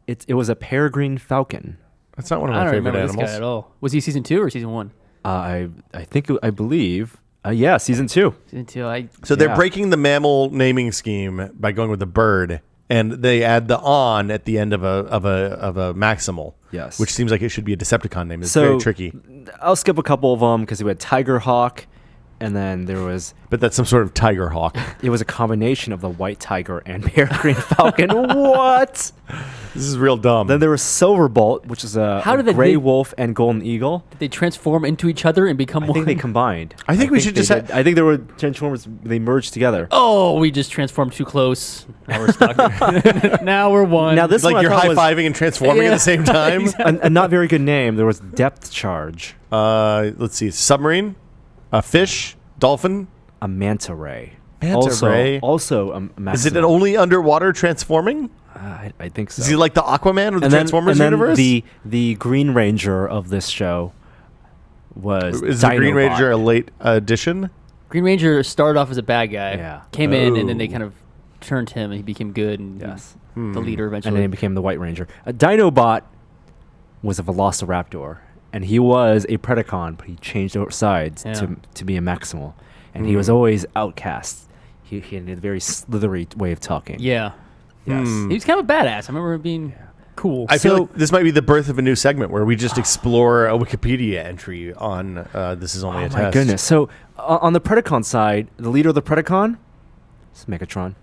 It was a peregrine falcon. That's not one of I my don't favorite remember animals. this guy at all. Was he season 2 or season 1? I believe. Season 2. Season 2. So they're Yeah. breaking the mammal naming scheme by going with the bird, and they add the "on" at the end of a maximal. Yes. which seems like it should be a Decepticon name. It's So very tricky, I'll skip a couple of them because we had Tiger Hawk, and then there was but that's some sort of tiger hawk. it was a combination of the white tiger and peregrine falcon. What? This is real dumb. Then there was Silverbolt, which is a How did they- gray wolf and golden eagle. Did they transform into each other and become I one? think they combined. I think we should they just did. I think there were Transformers. They merged together. Oh, we just transformed too close. Now we're stuck. Now we're one. Now this like one I you're thought high was fiving and transforming at Yeah, the same time. a not very good name. There was Depth Charge, Let's see, submarine, a fish, dolphin. a manta ray. Manta ray? Also a Is it Maximal. an only underwater transforming? I think so. Is he like the Aquaman of the and Transformers then universe? the Green Ranger of this show was Is the Green Dinobot. Ranger a late addition? Green Ranger started off as a bad guy. Yeah. Came in and then Oh. they kind of turned him and he became good and Yes. the leader And eventually. then he became the White Ranger. A Dinobot was a Velociraptor, and he was a Predacon, but he changed over sides Yeah. to be a Maximal, and he was always outcast. He had a very slithery way of talking. yeah. Yes. He was kind of a badass. I remember him being. cool. I feel like this might be the birth of a new segment where we just explore a Wikipedia entry on this is only a test. My goodness. So on the Predacon side, the leader of the Predacon is Megatron.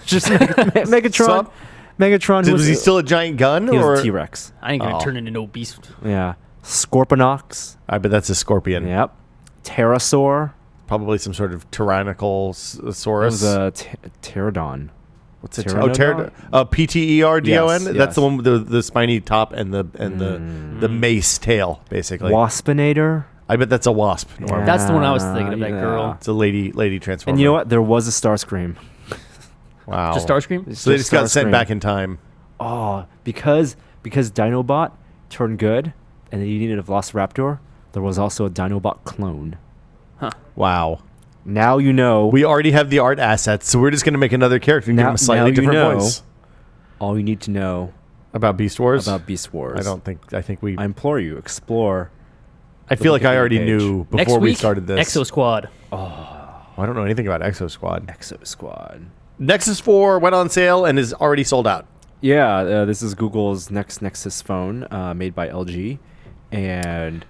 Just Megatron. Sup? Megatron. Was he still a giant gun? He or was a T-Rex. I ain't gonna turn into no beast. Yeah. Scorponok. I bet that's a scorpion. Yep. Pterosaur. Probably some sort of tyrannical It saurus. was a pterodon. What's it? Pteranodon? Pterdon. Yes, That's yes. the one with the spiny top and the mace tail, basically. Waspinator. I bet that's a wasp. Norm. That's the one I was thinking of, that girl. It's a lady transformer. And you know what? There was a Starscream. Wow. Just Starscream? So they just got sent Starscream. back in time. Oh, because Dinobot turned good and you needed a Velociraptor, there was also a Dinobot clone. Wow. Now you know. We already have the art assets, so we're just going to make another character and give him a slightly you different know voice. all you need to know About Beast Wars? about Beast Wars. I think we... I implore you, explore. I feel like I Wikipedia already page. knew Next before we week, started this. Exo Squad. I don't know anything about Exo Squad. Exo Squad. Nexus 4 went on sale and is already sold out. Yeah, this is Google's next Nexus phone made by LG. And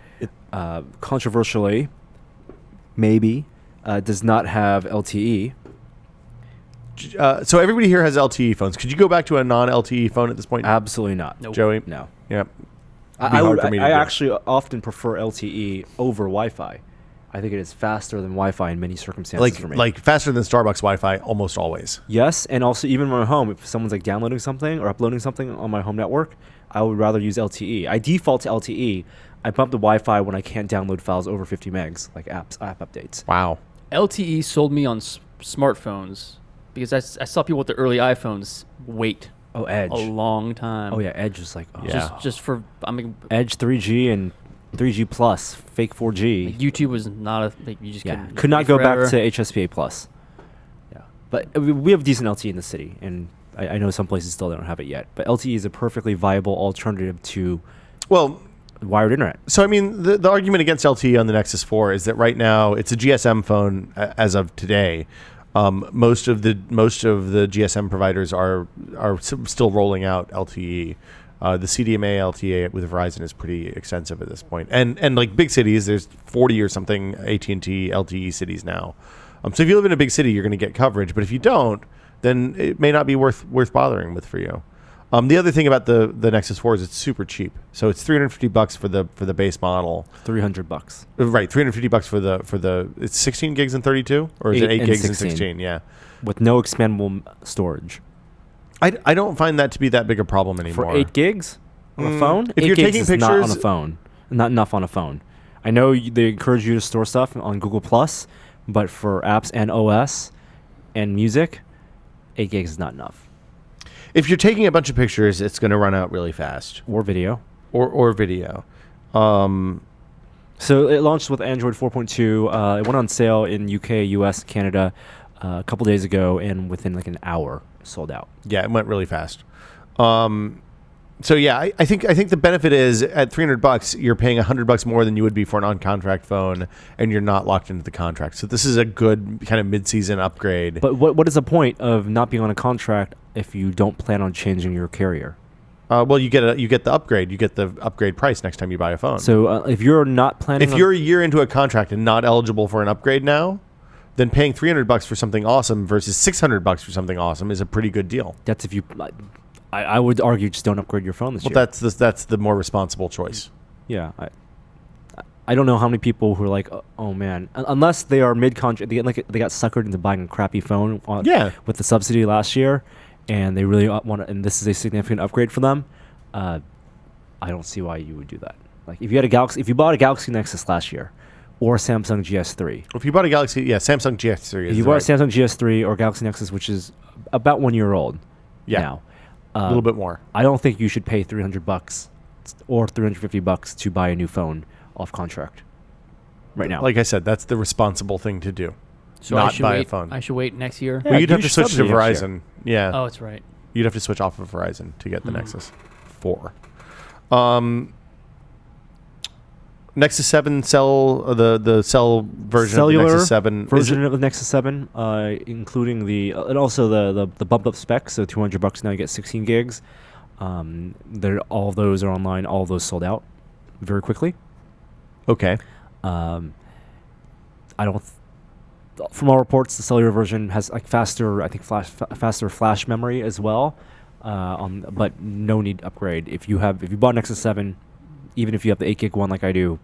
controversially, maybe, does not have LTE. So everybody here has LTE phones. Could you go back to a non-LTE phone at this point? Absolutely not. Nope. Joey? No. Yep. I actually often prefer LTE over Wi-Fi. I think it is faster than Wi-Fi in many circumstances for me. Like faster than Starbucks Wi-Fi almost always. Yes, and also even when I'm home, if someone's like downloading something or uploading something on my home network, I would rather use LTE. I default to LTE. I bump the Wi-Fi when I can't download files over 50 megs, like app updates. Wow. LTE sold me on smartphones because I saw people with the early iPhones wait Oh, Edge. a long time. Oh yeah, Edge is like Yeah. Just for, I mean, Edge 3G and 3G plus, fake 4G. YouTube was not a, like, you just Yeah, couldn't could not wait go forever. back to HSPA plus. Yeah, but we have decent LTE in the city, and I know some places still don't have it yet. But LTE is a perfectly viable alternative to Well, wired internet. so I mean, the argument against LTE on the Nexus 4 is that right now it's a GSM phone as of today. Most of the GSM providers are still rolling out LTE. The CDMA LTE with Verizon is pretty extensive at this point. And like big cities, there's 40 or something AT&T LTE cities now. So if you live in a big city, you're going to get coverage. But if you don't, then it may not be worth bothering with for you. The other thing about the Nexus 4 is it's super cheap. So it's $350 for the base model. $300. Right, $350 for the it's 16 gigs and 32, or is it 8 and gigs and 16? 16? Yeah. With no expandable storage. I don't find that to be that big a problem anymore. For 8 gigs on a phone? If 8 you're gigs taking is not on pictures- a phone. Not enough on a phone. I know they encourage you to store stuff on Google Plus, but for apps and OS and music, 8 gigs is not enough. If you're taking a bunch of pictures, it's going to run out really fast. Or video. Or video. So it launched with Android 4.2. It went on sale in UK, US, Canada a couple days ago, and within like an hour, sold out. Yeah, it went really fast. So yeah, I think the benefit is at $300, you're paying $100 more than you would be for an on-contract phone, and you're not locked into the contract. So this is a good kind of mid-season upgrade. But what is the point of not being on a contract if you don't plan on changing your carrier? Well, you get the upgrade. You get the upgrade price next time you buy a phone. So if you're not planning, if you're a year into a contract and not eligible for an upgrade now, then paying $300 for something awesome versus $600 for something awesome is a pretty good deal. that's if you. I would argue just don't upgrade your phone this year. That's the more responsible choice. Yeah, I don't know how many people who are like, oh man, unless they are mid-contract, they got suckered into buying a crappy phone with the subsidy last year, and they really want to, and this is a significant upgrade for them. I don't see why you would do that. Like if you bought a Galaxy Nexus last year, or Samsung GS3. If you bought a Galaxy, Samsung GS3 is If you bought a Samsung GS3 or Galaxy Nexus, which is about 1 year old now. A little bit more. I don't think you should pay $300 or $350 to buy a new phone off contract right now. Like I said, that's the responsible thing to do. So not I should buy wait, a phone. I should wait next year. Yeah, Well, you'd have to use switch to subsidy next year. Verizon. Yeah. Oh, that's right. You'd have to switch off of Verizon to get the Nexus 4. Nexus 7 the cell version Cellular of the Nexus 7 version of the Nexus 7, including and also the bump up specs. So $200 now you get 16 gigs. All of those are online. All of those sold out very quickly. Okay. I don't. From all reports, the cellular version has like faster, I think, faster flash memory as well. But no need to upgrade. If you bought Nexus 7, even if you have the 8 gig one like I do,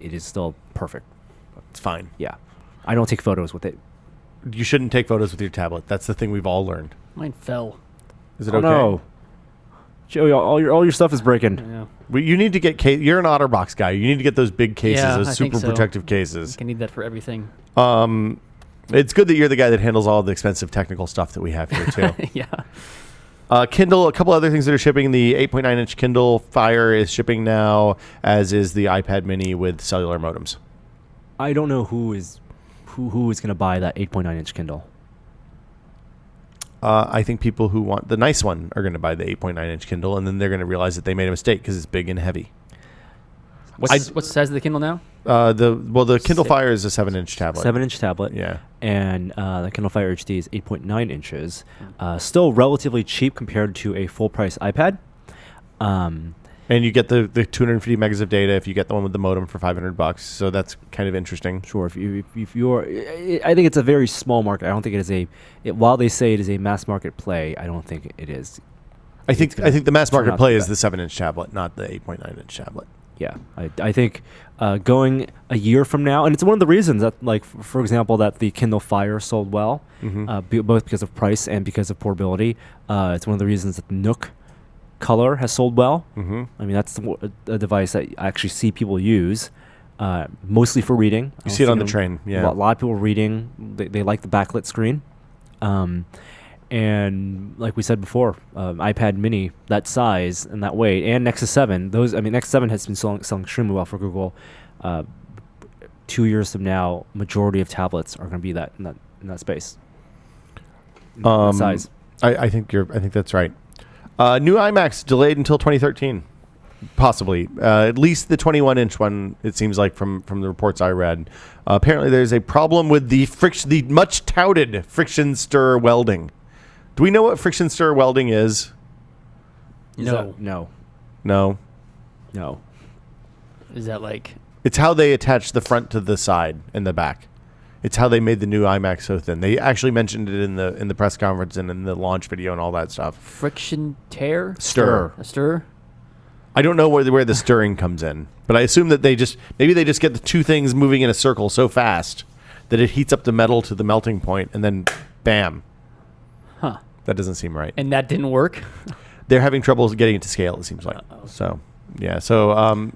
it is still perfect. It's fine. Yeah, I don't take photos with it. You shouldn't take photos with your tablet. That's the thing we've all learned. Mine fell. Is it Oh okay? no, Joey, all your stuff is breaking. Yeah. You need to get You're an OtterBox guy. You need to get those big cases, Yeah, those I think super so. protective cases. I need that for everything. It's good that you're the guy that handles all the expensive technical stuff that we have here too. Yeah. Kindle, a couple other things that are shipping. The 8.9-inch Kindle Fire is shipping now, as is the iPad Mini with cellular modems. I don't know who is going to buy that 8.9-inch Kindle. I think people who want the nice one are going to buy the 8.9-inch Kindle, and then they're going to realize that they made a mistake because it's big and heavy. What's the size of the Kindle now? The Kindle Fire is a 7-inch tablet. 7-inch tablet. Yeah. And the Kindle Fire HD is 8.9 inches. Still relatively cheap compared to a full-price iPad. And you get the 250 megas of data if you get the one with the modem for $500. So that's kind of interesting. Sure. If you're, I think it's a very small market. I don't think it is while they say it is a mass market play, I don't think it is. I think the mass turn market out play to is be the 7-inch tablet, not the 8.9-inch tablet. Yeah, I think going a year from now, and it's one of the reasons that, like, for example, that the Kindle Fire sold well, both because of price and because of portability. It's one of the reasons that the Nook color has sold well. Mm-hmm. I mean, that's a device that I actually see people use, mostly for reading. You see it on the train, yeah. A lot of people reading. They like the backlit screen. And like we said before, iPad Mini, that size and that weight, and Nexus 7. Nexus 7 has been selling extremely well for Google. 2 years from now, majority of tablets are going to be in that space. That size. I think that's right. New iMacs delayed until 2013, possibly. At least the 21-inch one. It seems like from the reports I read. Apparently, there's a problem with the much touted friction stir welding. Do we know what friction stir welding is? No. Is that like? It's how they attach the front to the side and the back. It's how they made the new iMac so thin. They actually mentioned it in the press conference and in the launch video and all that stuff. Friction tear? Stir. A stir? I don't know where the stirring comes in, but I assume that they just get the two things moving in a circle so fast that it heats up the metal to the melting point, and then bam. Huh. That doesn't seem right. And that didn't work? They're having trouble getting it to scale, it seems like. So, yeah. So,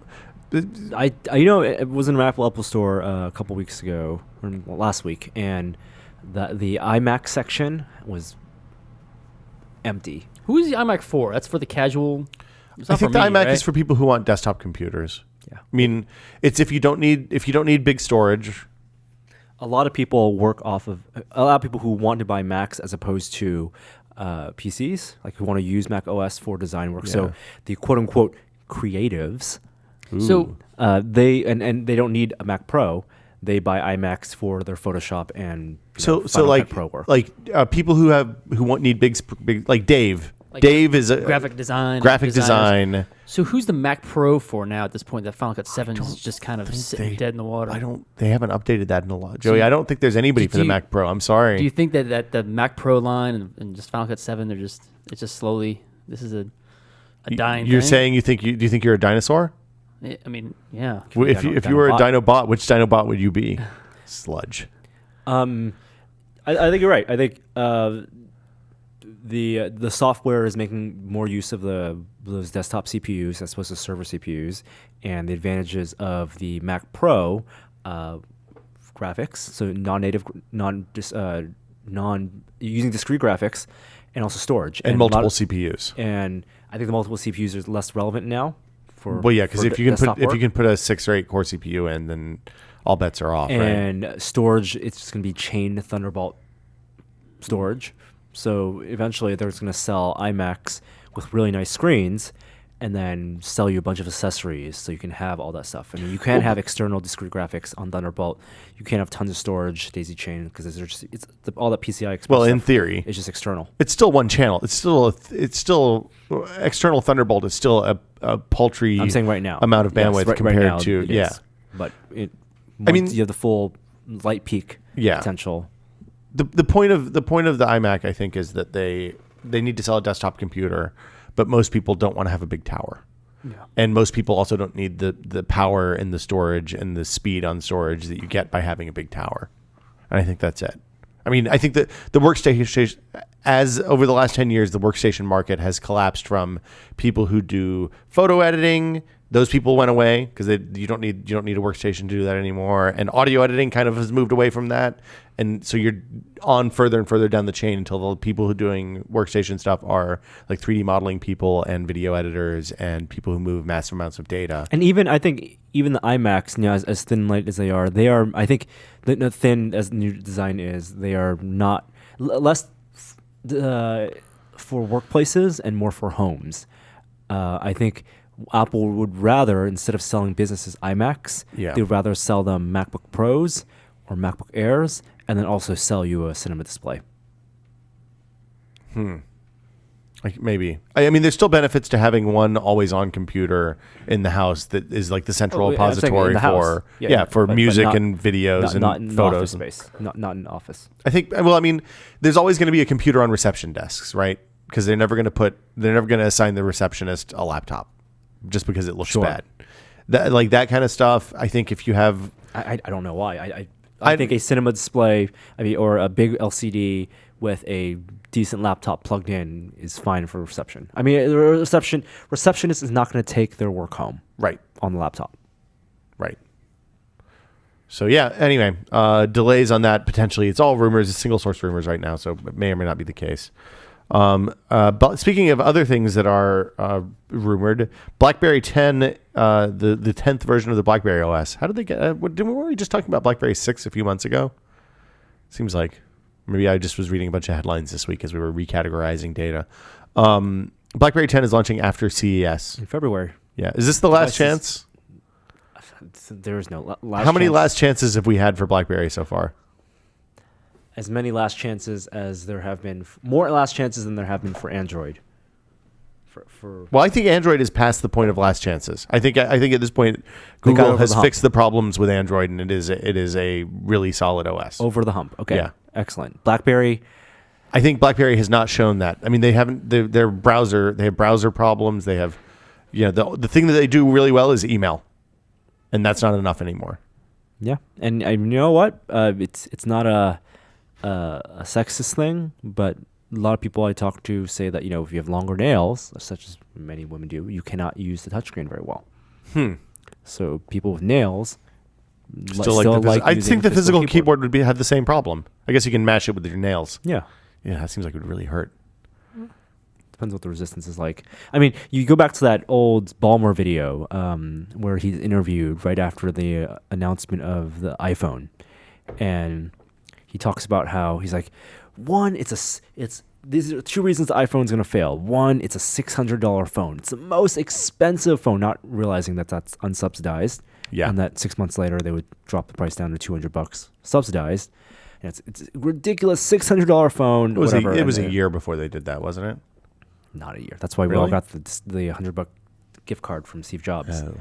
it was in an Apple Store a couple weeks ago, or last week, and the iMac section was empty. Who is the iMac for? That's for the casual. I think the iMac is for people who want desktop computers. Yeah. I mean, it's if you don't need big storage. A lot of people who want to buy Macs as opposed to PCs, like who want to use Mac OS for design work. Yeah. So the quote unquote creatives. So they don't need a Mac Pro. They buy iMacs for their Photoshop and So Final like Cut Pro work. People who need big like Dave. Like Dave is a graphic design. Graphic designers. design. So who's the Mac Pro for now at this point? That Final Cut 7 is just kind of sitting dead in the water. They haven't updated that in a lot. Joey, I don't think there's anybody for the Mac Pro. I'm sorry. Do you think that the Mac Pro line and just Final Cut 7, it's just slowly, this is a dying You're thing? saying do you think you're a dinosaur? I mean, yeah. If you were a Dinobot, which Dinobot would you be? Sludge. I think you're right. I think the software is making more use of those desktop CPUs as opposed to server CPUs, and the advantages of the Mac Pro graphics, so non-native, using discrete graphics, and also storage And multiple CPUs. And I think the multiple CPUs are less relevant now. Because if you can put a 6 or 8 core CPU in, then all bets are off. And storage, it's just going to be chain Thunderbolt storage. So eventually they're just going to sell iMacs with really nice screens, and then sell you a bunch of accessories so you can have all that stuff. I mean, you can have external discrete graphics on Thunderbolt. You can't have tons of storage, daisy chain, because all that PCI Express. Well, in theory, it's just external. It's still one channel. It's still external Thunderbolt is still a paltry. I'm saying right now amount of bandwidth right compared now to it is. But I mean, you have the full light peak potential. The point of the iMac, I think, is that they need to sell a desktop computer, but most people don't want to have a big tower. Yeah. And most people also don't need the power and the storage and the speed on storage that you get by having a big tower. And I think that's it. I mean, I think that the workstation, as over the last 10 years, the workstation market has collapsed from people who do photo editing. Those people went away because you don't need a workstation to do that anymore. And audio editing kind of has moved away from that. And so you're on further and further down the chain until the people who are doing workstation stuff are like 3D modeling people and video editors and people who move massive amounts of data. And I think even the iMacs, as thin light as they are, I think the thin as the new design is, they are not less for workplaces and more for homes. I think Apple would rather, instead of selling businesses iMacs, they'd rather sell them MacBook Pros or MacBook Airs, and then also sell you a cinema display. Like maybe. I mean, there's still benefits to having one always-on computer in the house that is like the central repository for music and videos not and in photos. Office space. Not in office. I think. Well, I mean, there's always going to be a computer on reception desks, right? Because they're never going to assign the receptionist a laptop just because it looks bad. That kind of stuff. I think if you have, I don't know why. I think a cinema display, or a big LCD with a decent laptop plugged in is fine for reception. I mean, the receptionist is not going to take their work home on the laptop. Right. So yeah. Anyway, delays on that potentially. It's all rumors. It's single source rumors right now, so it may or may not be the case. But speaking of other things that are rumored, BlackBerry 10, the 10th version of the BlackBerry OS. How did they get? Were we just talking about BlackBerry 6 a few months ago? Seems like maybe I just was reading a bunch of headlines this week as we were recategorizing data. BlackBerry 10 is launching after CES in February. Yeah, is this the last chance? There is no last. How many last chances have we had for BlackBerry so far? As many last chances as there have been, more last chances than there have been for Android. Well, I think Android is past the point of last chances. I think at this point, Google has fixed the problems with Android, and it is a really solid OS. Over the hump. Okay. Yeah. Excellent. BlackBerry. I think BlackBerry has not shown that. I mean, they haven't. Their browser. They have browser problems. They have, the thing that they do really well is email, and that's not enough anymore. Yeah, and you know what? It's not a sexist thing, but a lot of people I talk to say that, if you have longer nails, such as many women do, you cannot use the touchscreen very well. So people with nails I think the physical keyboard would have the same problem. I guess you can mash it with your nails. Yeah, that seems like it would really hurt. Depends what the resistance is like. I mean, you go back to that old Ballmer video where he's interviewed right after the announcement of the iPhone, and he talks about how he's like, these are two reasons the iPhone's going to fail. One, it's a $600 phone. It's the most expensive phone, not realizing that that's unsubsidized. Yeah. And that 6 months later, they would drop the price down to $200 subsidized. And it's a ridiculous $600 phone. It was a year before they did that, wasn't it? Not a year. That's why we all got the $100 gift card from Steve Jobs. Oh.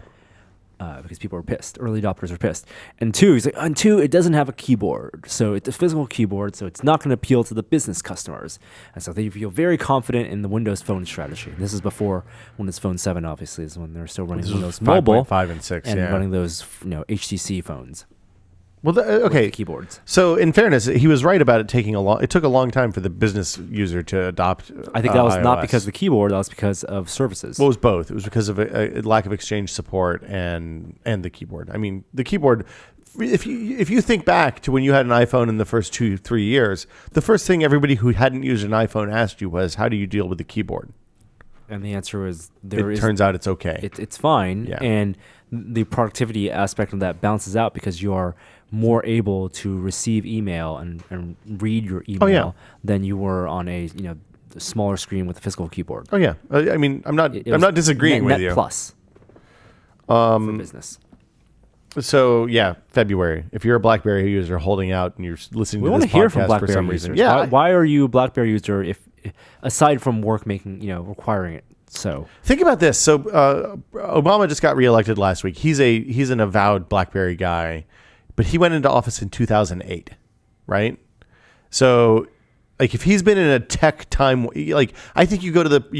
Because people were pissed. Early adopters were pissed. And he's like, it doesn't have a keyboard. So it's a physical keyboard, so it's not going to appeal to the business customers. And so they feel very confident in the Windows Phone strategy. This is before Windows Phone 7, obviously, is when they're still running Windows Mobile. 5 and 6, and running those HTC phones. Well, okay. Keyboards. So, in fairness, he was right about it taking It took a long time for the business user to adopt. I think that was not because of the keyboard. That was because of services. Well, it was both. It was because of a lack of Exchange support and the keyboard. I mean, the keyboard. If you think back to when you had an iPhone in the first 2-3 years, the first thing everybody who hadn't used an iPhone asked you was, "How do you deal with the keyboard?" And the answer was, turns out it's okay. It's fine, and the productivity aspect of that balances out because you are more able to receive email and read your email than you were on a smaller screen with a physical keyboard. Oh yeah, I mean, I'm not It was disagreeing with Net you. Plus for business. So yeah, February. If you're a BlackBerry user holding out and you're listening We to want this to hear podcast from for BlackBerry some users. reason, yeah. Why are you a BlackBerry user if aside from work making, requiring it? So Think about this. So Obama just got reelected last week. He's an avowed BlackBerry guy, but he went into office in 2008, right? So like if he's been in a tech time, like I think you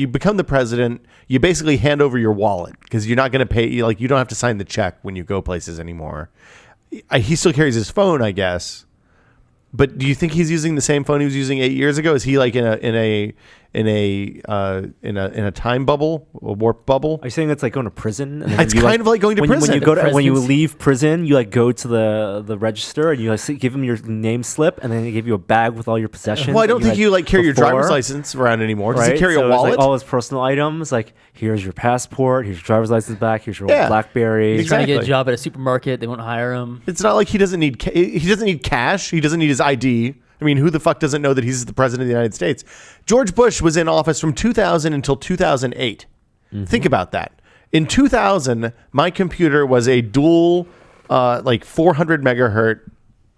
become the president, you basically hand over your wallet because you're not going to pay. You don't have to sign the check when you go places anymore. He still carries his phone, I guess. But do you think he's using the same phone he was using 8 years ago? Is he like in a time bubble, a warp bubble? are you saying it's like going to prison? And then It's kind of like going to prison. When you leave prison, you like go to the register and you like give them your name slip, and then they give you a bag with all your possessions. Well, I don't think you like carry your driver's before, license around anymore. Does right? he carry So a it's, wallet? like all his personal items. Like here's your passport, here's your driver's license back, here's your Yeah. old BlackBerry. He's trying to get a Exactly. job at a supermarket. They won't hire him. It's not like he doesn't need cash. He doesn't need his ID. I mean, who the fuck doesn't know that he's the president of the United States? George Bush was in office from 2000 until 2008. Think about that. In 2000, my computer was a dual, 400 megahertz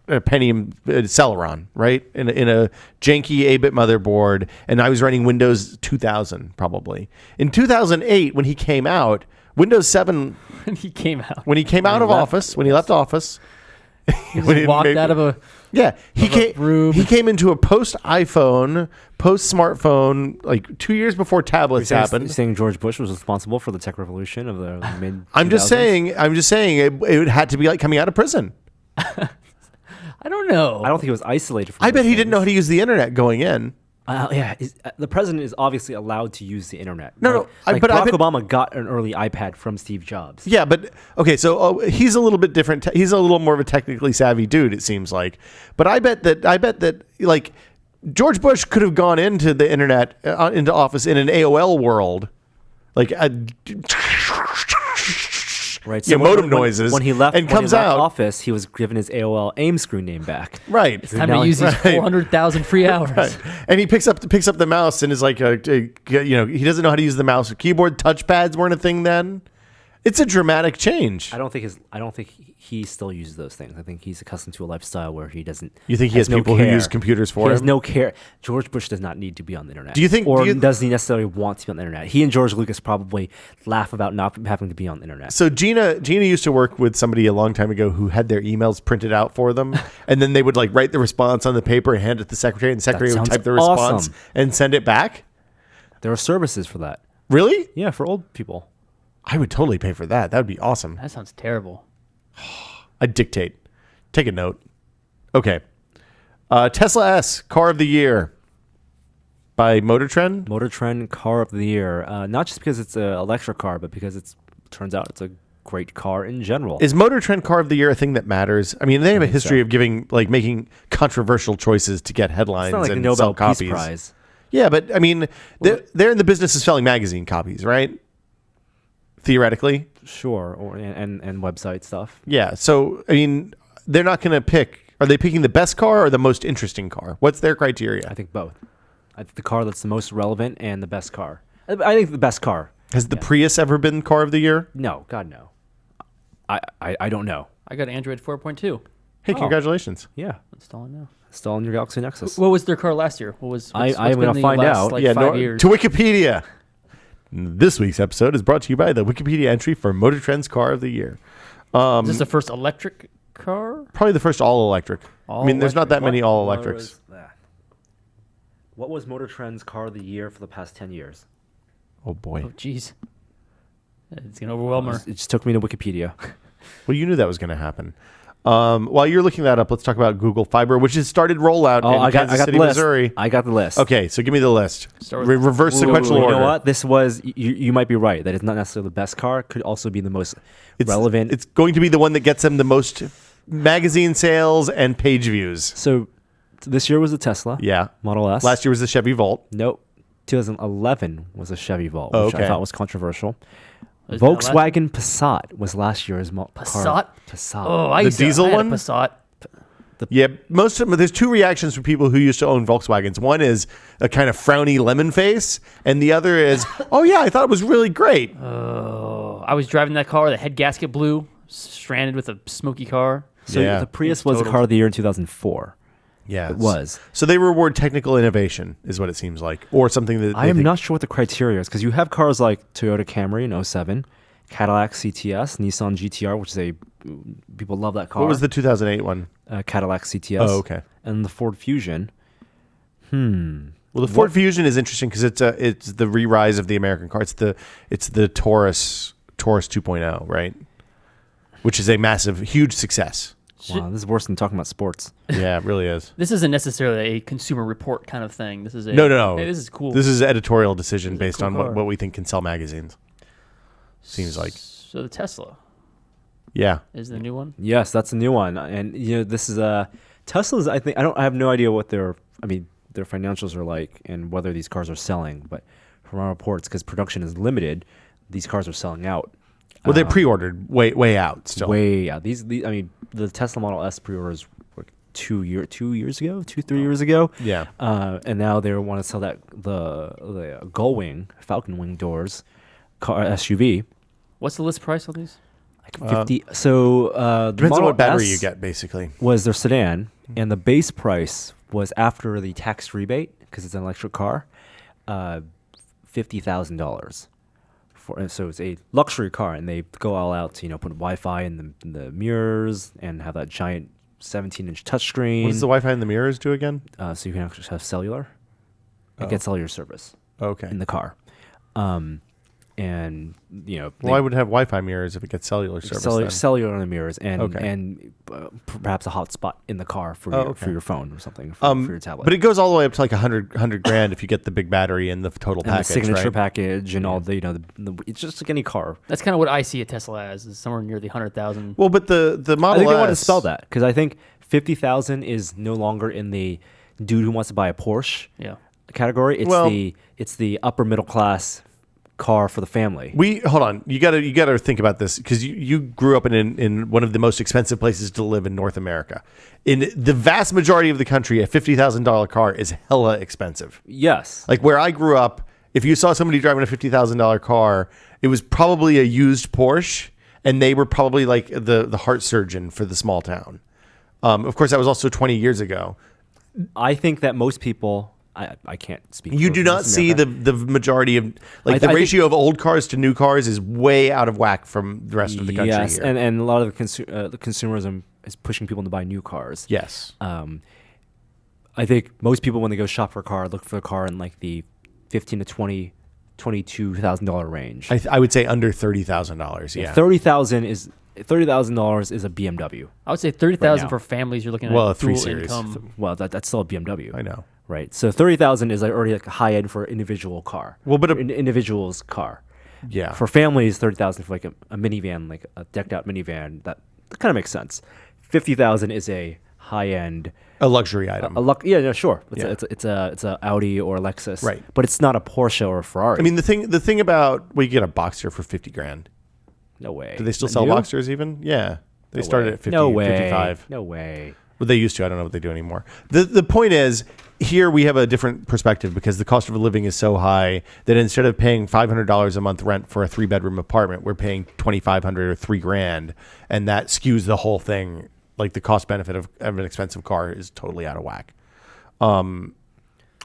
Pentium Celeron, right? In a janky 8-bit motherboard, and I was running Windows 2000 probably. In 2008, when he came out, Windows 7. And he came out. When he came out of office, when he left office, He just walked out of a. yeah, room. he came into a post iPhone, post smartphone, like 2 years before tablets You're happened. saying George Bush was responsible for the tech revolution of the mid. I'm just saying it had to be like coming out of prison. I don't know. I don't think it was isolated from I bet those he didn't know how things. to use the internet going in. The president is obviously allowed to use the internet. No, Like but I Barack bet- Obama got an early iPad from Steve Jobs. Yeah, but okay, so he's a little bit different. He's a little more of a technically savvy dude, it seems like. But I bet that like George Bush could have gone into the internet, into office in an AOL world, like Right. Yeah, when- modem when- noises, when he left and comes out. office, he was given his AOL AIM screen name back. right. Time Now to use these right. 400,000 free hours. Right. And he picks up the mouse and is like, he doesn't know how to use the mouse or keyboard. Touchpads weren't a thing then. It's a dramatic change. I don't think he still uses those things. I think he's accustomed to a lifestyle where he doesn't. You think he has no people care. who use computers for He has him? no care. George Bush does not need to be on the internet. Do you think- or do you- does he necessarily want to be on the internet? He and George Lucas probably laugh about not having to be on the internet. So Gina used to work with somebody a long time ago who had their emails printed out for them, and then they would like write the response on the paper and hand it to the secretary, and the secretary would sounds type the response awesome. and send it back. There are services for that. Really? Yeah, for old people. I would totally pay for that. That would be awesome. That sounds terrible. I'd dictate. Take a note. Okay. Tesla S, car of the year by Motor Trend. Motor Trend Car of the Year. Not just because it's an electric car, but because turns out it's a great car in general. Is Motor Trend car of the year a thing that matters? I mean, they have a think history so. of making controversial choices to get headlines It's not like the and Nobel sell Peace copies. Prize. Yeah, but I mean, they're in the business of selling magazine copies, right? Theoretically. Sure, and website stuff. Yeah. So, I mean, they're not going to pick. Are they picking the best car or the most interesting car? What's their criteria? I think both. I think the car that's the most relevant and the best car. I think the best car. Has the Prius ever been car of the year? No, God no. I don't know. I got Android 4.2. Hey, congratulations. Yeah, Installing now. install on your Galaxy Nexus. What was their car last year? What's I'm been gonna the find last, out. Like, Yeah, 5 years. to Wikipedia. This week's episode is brought to you by the Wikipedia entry for Motor Trend's car of the year. Is this the first electric car? Probably the first all electric. I mean, there's not that many all electrics. What was Motor Trend's car of the year for the past 10 years? Oh boy. Oh, jeez. It's going to overwhelm her. It just took me to Wikipedia. Well, you knew that was going to happen. While you're looking that up, let's talk about Google Fiber, which has started rollout in Kansas City, the list. Missouri. I got the list. Okay, so give me the list. Start with- Reverse sequential You order. know what? This was, you might be right, that it's not necessarily the best car. Could also be the most relevant. It's going to be the one that gets them the most magazine sales and page views. So this year was the Tesla Yeah. Model S. Last year was the Chevy Volt. Nope. 2011 was a Chevy Volt, Oh, which okay. I thought was controversial. Was that last- Volkswagen Passat was last year's car. Passat? Passat. Oh, I The used to, diesel I had one? a Passat. Yeah, most of them. There's two reactions from people who used to own Volkswagens. One is a kind of frowny lemon face, and the other is, oh yeah, I thought it was really great. I was driving that car. The head gasket blew. Stranded with a smoky car. So Yeah. the Prius was the car of the year in 2004. Yeah, It was. So they reward technical innovation, is what it seems like, or something that I am not sure what the criteria is because you have cars like Toyota Camry in 07, Cadillac CTS, Nissan GTR, which is people love that car. What was the 2008 one? Cadillac CTS? Oh, okay. And the Ford Fusion. Well, the Ford Fusion is interesting because it's the re-rise of the American car. It's the Taurus 2.0, right? Which is a massive, huge success. Wow, this is worse than talking about sports. Yeah, it really is. This isn't necessarily a consumer report kind of thing. This is No. Hey, this is cool. This is an editorial decision based cool on car. what we think can sell magazines. Seems like. So the Tesla Yeah. is the new one. Yes, that's a new one, and this is Tesla's. I think I have no idea what their financials are like and whether these cars are selling. But from our reports, because production is limited, these cars are selling out. Well, they're pre-ordered way out still. Way out. These the Tesla Model S pre-orders were 3 years ago. Yeah. And now they want to sell that the Gullwing Falcon Wing doors car SUV. What's the list price on these? Like 50. So the Depends on Model what battery S you get, basically. was their sedan, and the base price was after the tax rebate because it's an electric car, $50,000. So it's a luxury car, and they go all out to put Wi-Fi in the mirrors and have that giant 17-inch touchscreen. What does the Wi-Fi in the mirrors do again? So you can actually have cellular and get cellular service Okay. in the car. And Well, I would have Wi-Fi mirrors if it gets cellular service. then. cellular on the mirrors and Okay. and perhaps a hotspot in the car for okay. your phone or something for your tablet. But it goes all the way up to like 100 grand if you get the big battery and the total and package, the signature right? package and all the it's just like any car. That's kind of what I see a Tesla as, is somewhere near the 100,000. Well, but the Model I think they want to S- spell that because I think 50,000 is no longer in the dude who wants to buy a Porsche Yeah. category. It's the upper middle class car for the family. Hold on. You gotta think about this because you grew up in one of the most expensive places to live in North America. In the vast majority of the country, a $50,000 car is hella expensive. Yes. Like where I grew up, if you saw somebody driving a $50,000 car, it was probably a used Porsche, and they were probably like the heart surgeon for the small town. Of course, that was also 20 years ago. I think that most people. I can't speak. You for do not North see America. the majority of I the think- ratio of old cars to new cars is way out of whack from the rest of the country. Yes, here. and a lot of the consumerism is pushing people to buy new cars. Yes. I think most people when they go shop for a car look for a car in like the $15,000 to $22,000 range. I would say under $30,000. Yeah. $30,000 is a BMW. I would say 30,000 now. for families. You're looking Well, at a 3 dual Series. income. Well, that's still a BMW. I know. Right. So 30,000 is already like a high end for an individual car. Well, but an individual's car. Yeah. For families, 30,000 for like a minivan, like a decked out minivan. That kind of makes sense. 50,000 is a high end. A luxury item. Sure. Yeah. It's a Audi or a Lexus. Right. But it's not a Porsche or a Ferrari. I mean, the thing about you get a Boxster for 50 grand. no way. Do they still sell New? Boxsters even? Yeah. They No started way. at 50, No way. 55. No way. Well, they used to. I don't know what they do anymore. The point is, here we have a different perspective because the cost of living is so high that instead of paying $500 a month rent for a 3-bedroom apartment, we're paying $2,500 or $3,000, and that skews the whole thing. Like the cost benefit of an expensive car is totally out of whack.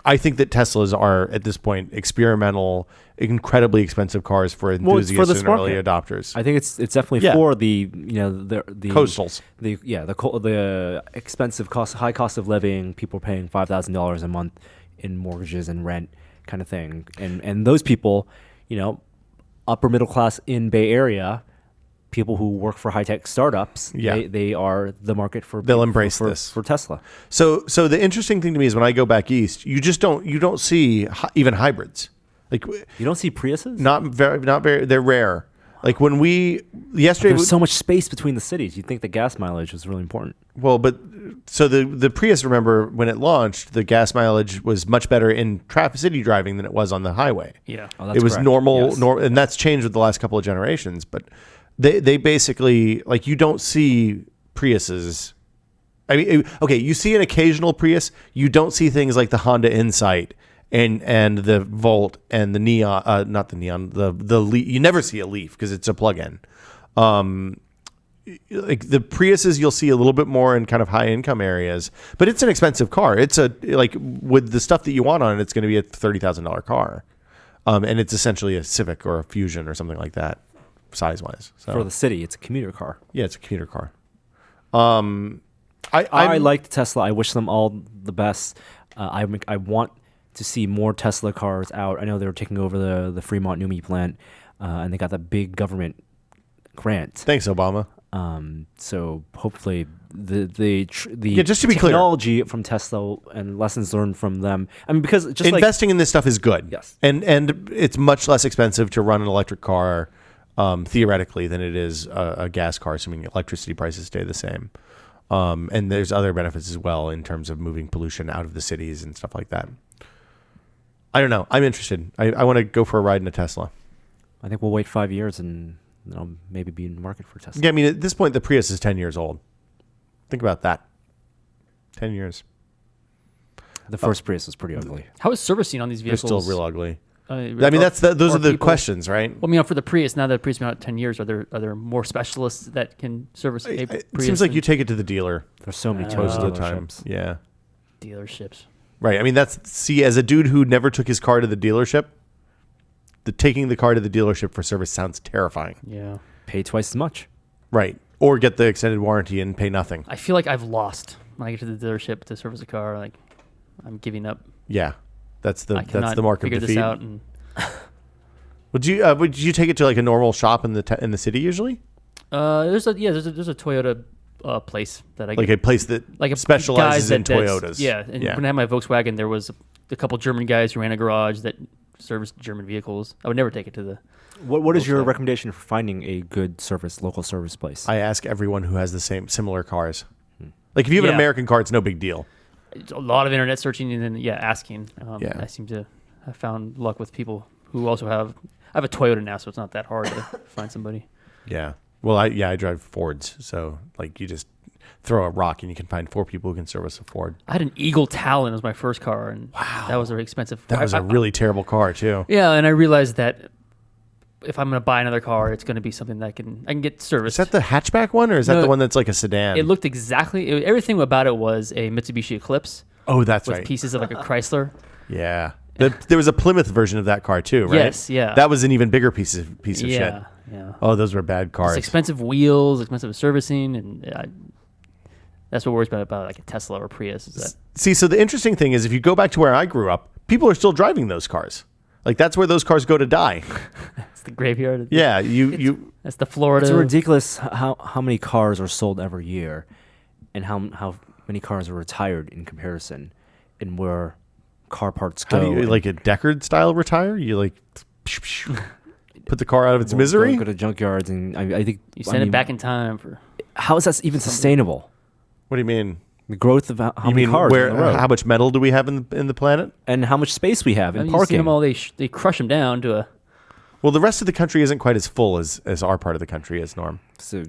I think that Teslas are at this point experimental, incredibly expensive cars for enthusiasts for this and early market. adopters. I think it's definitely Yeah. for the Coastals. the expensive high cost of living. People paying $5,000 a month in mortgages and rent, kind of thing, and those people, upper middle class in Bay Area, people who work for high tech startups. Yeah. they are the market for. They'll embrace this for Tesla. So the interesting thing to me is when I go back east, you don't see even hybrids. Like You don't see Priuses. not very. They're rare. Like when yesterday. There's so much space between the cities. You'd think the gas mileage was really important. Well, but so the Prius, remember when it launched, the gas mileage was much better in city driving than it was on the highway. Yeah. Oh, that's It was correct. normal, Yes. and that's changed with the last couple of generations. But they basically, like, you don't see Priuses I mean, okay, you see an occasional Prius. You don't see things like the Honda Insight and the Volt and the Neon, not the Neon, the Leaf. You never see a Leaf because it's a plug-in. Like the Priuses, you'll see a little bit more in kind of high income areas, but it's an expensive car. It's like with the stuff that you want on it, it's going to be a $30,000 car, and it's essentially a Civic or a Fusion or something like that, size wise. So For the city, it's a commuter car. yeah, it's a commuter car. I like Tesla. I wish them all the best. I want to see more Tesla cars out. I know they were taking over the Fremont NUMMI plant, and they got that big government grant. Thanks, Obama. So hopefully the just to be clear, technology from Tesla and lessons learned from them. I mean, because just investing in this stuff is good. Yes. And it's much less expensive to run an electric car, theoretically, than it is a gas car, assuming electricity prices stay the same. And there's other benefits as well in terms of moving pollution out of the cities and stuff like that. I don't know. I'm interested. I want to go for a ride in a Tesla. I think we'll wait 5 years and maybe be in the market for Tesla. Yeah, I mean, at this point, the Prius is 10 years old. Think about that. 10 years. The first Prius was pretty ugly. How is servicing on these They're vehicles? still real ugly. I mean, those are the questions, right? Well, I mean, for the Prius, now that the Prius has been out 10 years, are there more specialists that can service a Prius? It seems like you take it to the dealer There's so many most of the Tesla time. Yeah. dealerships. Right. I mean, as a dude who never took his car to the dealership, taking the car to the dealership for service sounds terrifying. Yeah. Pay twice as much. Right. Or get the extended warranty and pay nothing. I feel like I've lost when I get to the dealership to service a car. Like, I'm giving up. Yeah. That's the I cannot mark of figure defeat. this out. And Would you take it to like a normal shop in the city usually? there's a Toyota place that I Like a place that like a specializes guys in that's- Toyotas. Yeah, and when I had my Volkswagen, there was a couple German guys who ran a garage that serviced German vehicles. I would never take it to the. What is your Volkswagen. recommendation for finding a good local service place? I ask everyone who has the similar cars. Like if you have an Yeah. American car, it's no big deal. It's a lot of internet searching and then asking. Yeah. I seem to have found luck with people who also have. I have a Toyota now, so it's not that hard to find somebody. Yeah. Well, I drive Fords, so like you just throw a rock and you can find 4 people who can service a Ford. I had an Eagle Talon as my first car, and that was very expensive. That was a really terrible car too. Yeah, and I realized that if I'm going to buy another car, it's going to be something that I can get Is serviced. that the hatchback one, or is that No, the one that's like a sedan? It looked exactly everything about it was a Mitsubishi Eclipse Oh, that's with right. pieces of like a Chrysler. Yeah. There was a Plymouth version of that car too, right? Yes, yeah. That was an even bigger piece of shit. Yeah. Oh, those were bad It's cars. expensive wheels, expensive servicing, and that's what worries me about like a Tesla or Prius. Is that See, so the interesting thing is if you go back to where I grew up, people are still driving those cars. Like that's where those cars go to die. it's the graveyard? Yeah, you That's the Florida. It's ridiculous how many cars are sold every year, and how many cars are retired in comparison, and where car parts go. how do you like a Deckard style retire? You like put the car out of its misery? Go to junkyards, and I think You send it back in time for. How is that even sustainable? What do you mean? The growth of how You many mean cars where on the road, how much metal do we have in the planet? and how much space we have in You see parking. them all. They crush them down to a. Well, the rest of the country isn't quite as full as our part of the country is, Norm. So,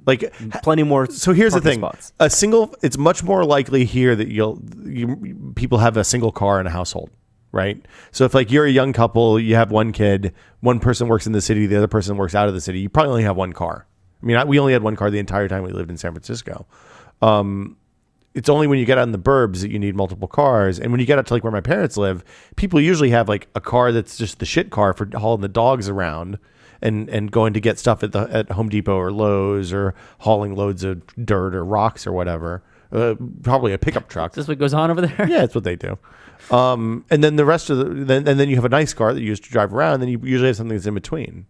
Like plenty more. So here's the parking thing: spots. it's much more likely here that people have a single car in a household, right? So if like you're a young couple, you have one kid, one person works in the city, the other person works out of the city, you probably only have one car. I mean, we only had one car the entire time we lived in San Francisco. It's only when you get out in the burbs that you need multiple cars, and when you get out to like where my parents live, people usually have like a car that's just the shit car for hauling the dogs around. And going to get stuff at Home Depot or Lowe's or hauling loads of dirt or rocks or whatever. Probably a pickup truck. Is this what goes on over there? Yeah, that's what they do. And then the rest of then you have a nice car that you use to drive around. And then you usually have something that's in between.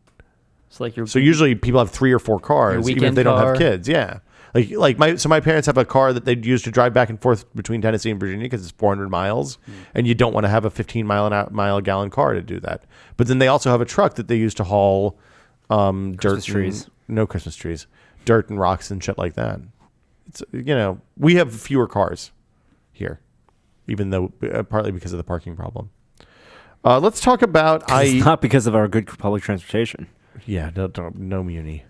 It's like your. So usually people have 3 or 4 cars, even if weekend they don't have car. kids. Yeah, my parents have a car that they'd use to drive back and forth between Tennessee and Virginia because it's 400 miles, and you don't want to have a 15 mile a gallon car to do that. But then they also have a truck that they use to haul dirt, trees. no Christmas trees, dirt and rocks and shit like that. It's we have fewer cars here, even though partly because of the parking problem. Let's talk about It's not because of our good public transportation. no muni.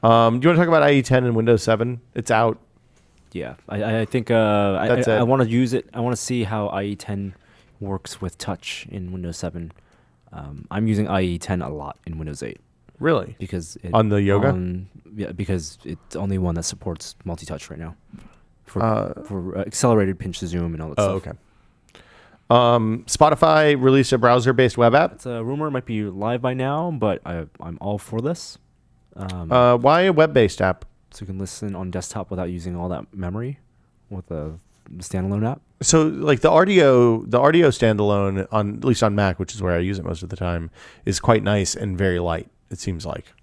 Do you want to talk about IE10 and Windows 7? It's out. Yeah, I think That's I it. want to use it. I want to see how IE 10 works with touch in Windows 7. I'm using IE 10 a lot in Windows 8 Really? because On the Yoga? Yeah, because it's the only one that supports multi-touch right now for accelerated pinch to zoom and all that stuff. Okay. Spotify released a browser-based web app. It's a rumor. It might be live by now, but I'm all for this. Why a web-based app? So you can listen on desktop without using all that memory with a standalone app. So like the audio standalone on at least on Mac, which is where I use it most of the time, is quite nice and very light. It seems like.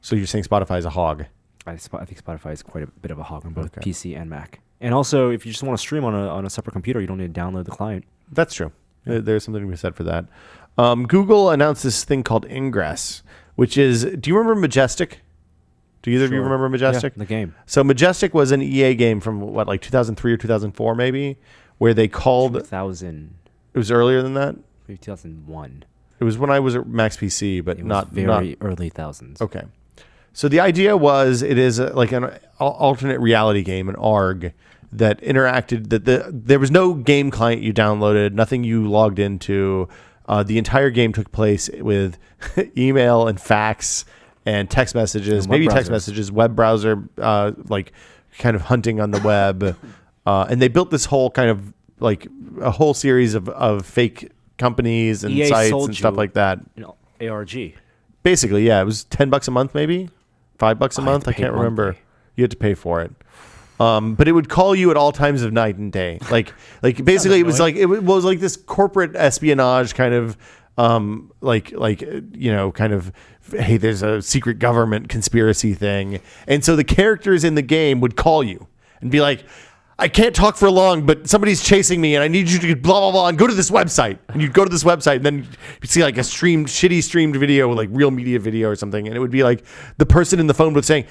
So you're saying Spotify is a hog? I think Spotify is quite a bit of a hog on both PC and Mac. And also, if you just want to stream on a separate computer, you don't need to download the client. That's true. There's something to be said for that. Google announced this thing called Ingress, which is. Do you remember Majestic? Do either of you remember Majestic? Yeah, the game. So Majestic was an EA game from what, like 2003 or 2004 maybe, where they called. 2000. It was earlier than that. 2001. It was when I was at Max PC, but It not was very early thousands. Okay. So the idea was it is like an alternate reality game, an ARG, that interacted, there was no game client you downloaded, nothing you logged into. The entire game took place with email and fax and text messages, And maybe web text browsers. messages, web browser, like kind of hunting on the web. And they built this whole kind of like a whole series of fake companies and EA sites sold and stuff you- like that. ARG. Basically, yeah, it was $10 a month, maybe $5 a I month. had I to pay can't remember. monthly. You had to pay for it, but it would call you at all times of night and day. Like basically, it was like this corporate espionage kind of, kind of. Hey, there's a secret government conspiracy thing, and so the characters in the game would call you and be like, I can't talk for long, but somebody's chasing me and I need you to blah, blah, blah, and go to this website. And you'd go to this website and then you'd see like a shitty streamed video with like real media video or something. And it would be like the person in the phone would saying,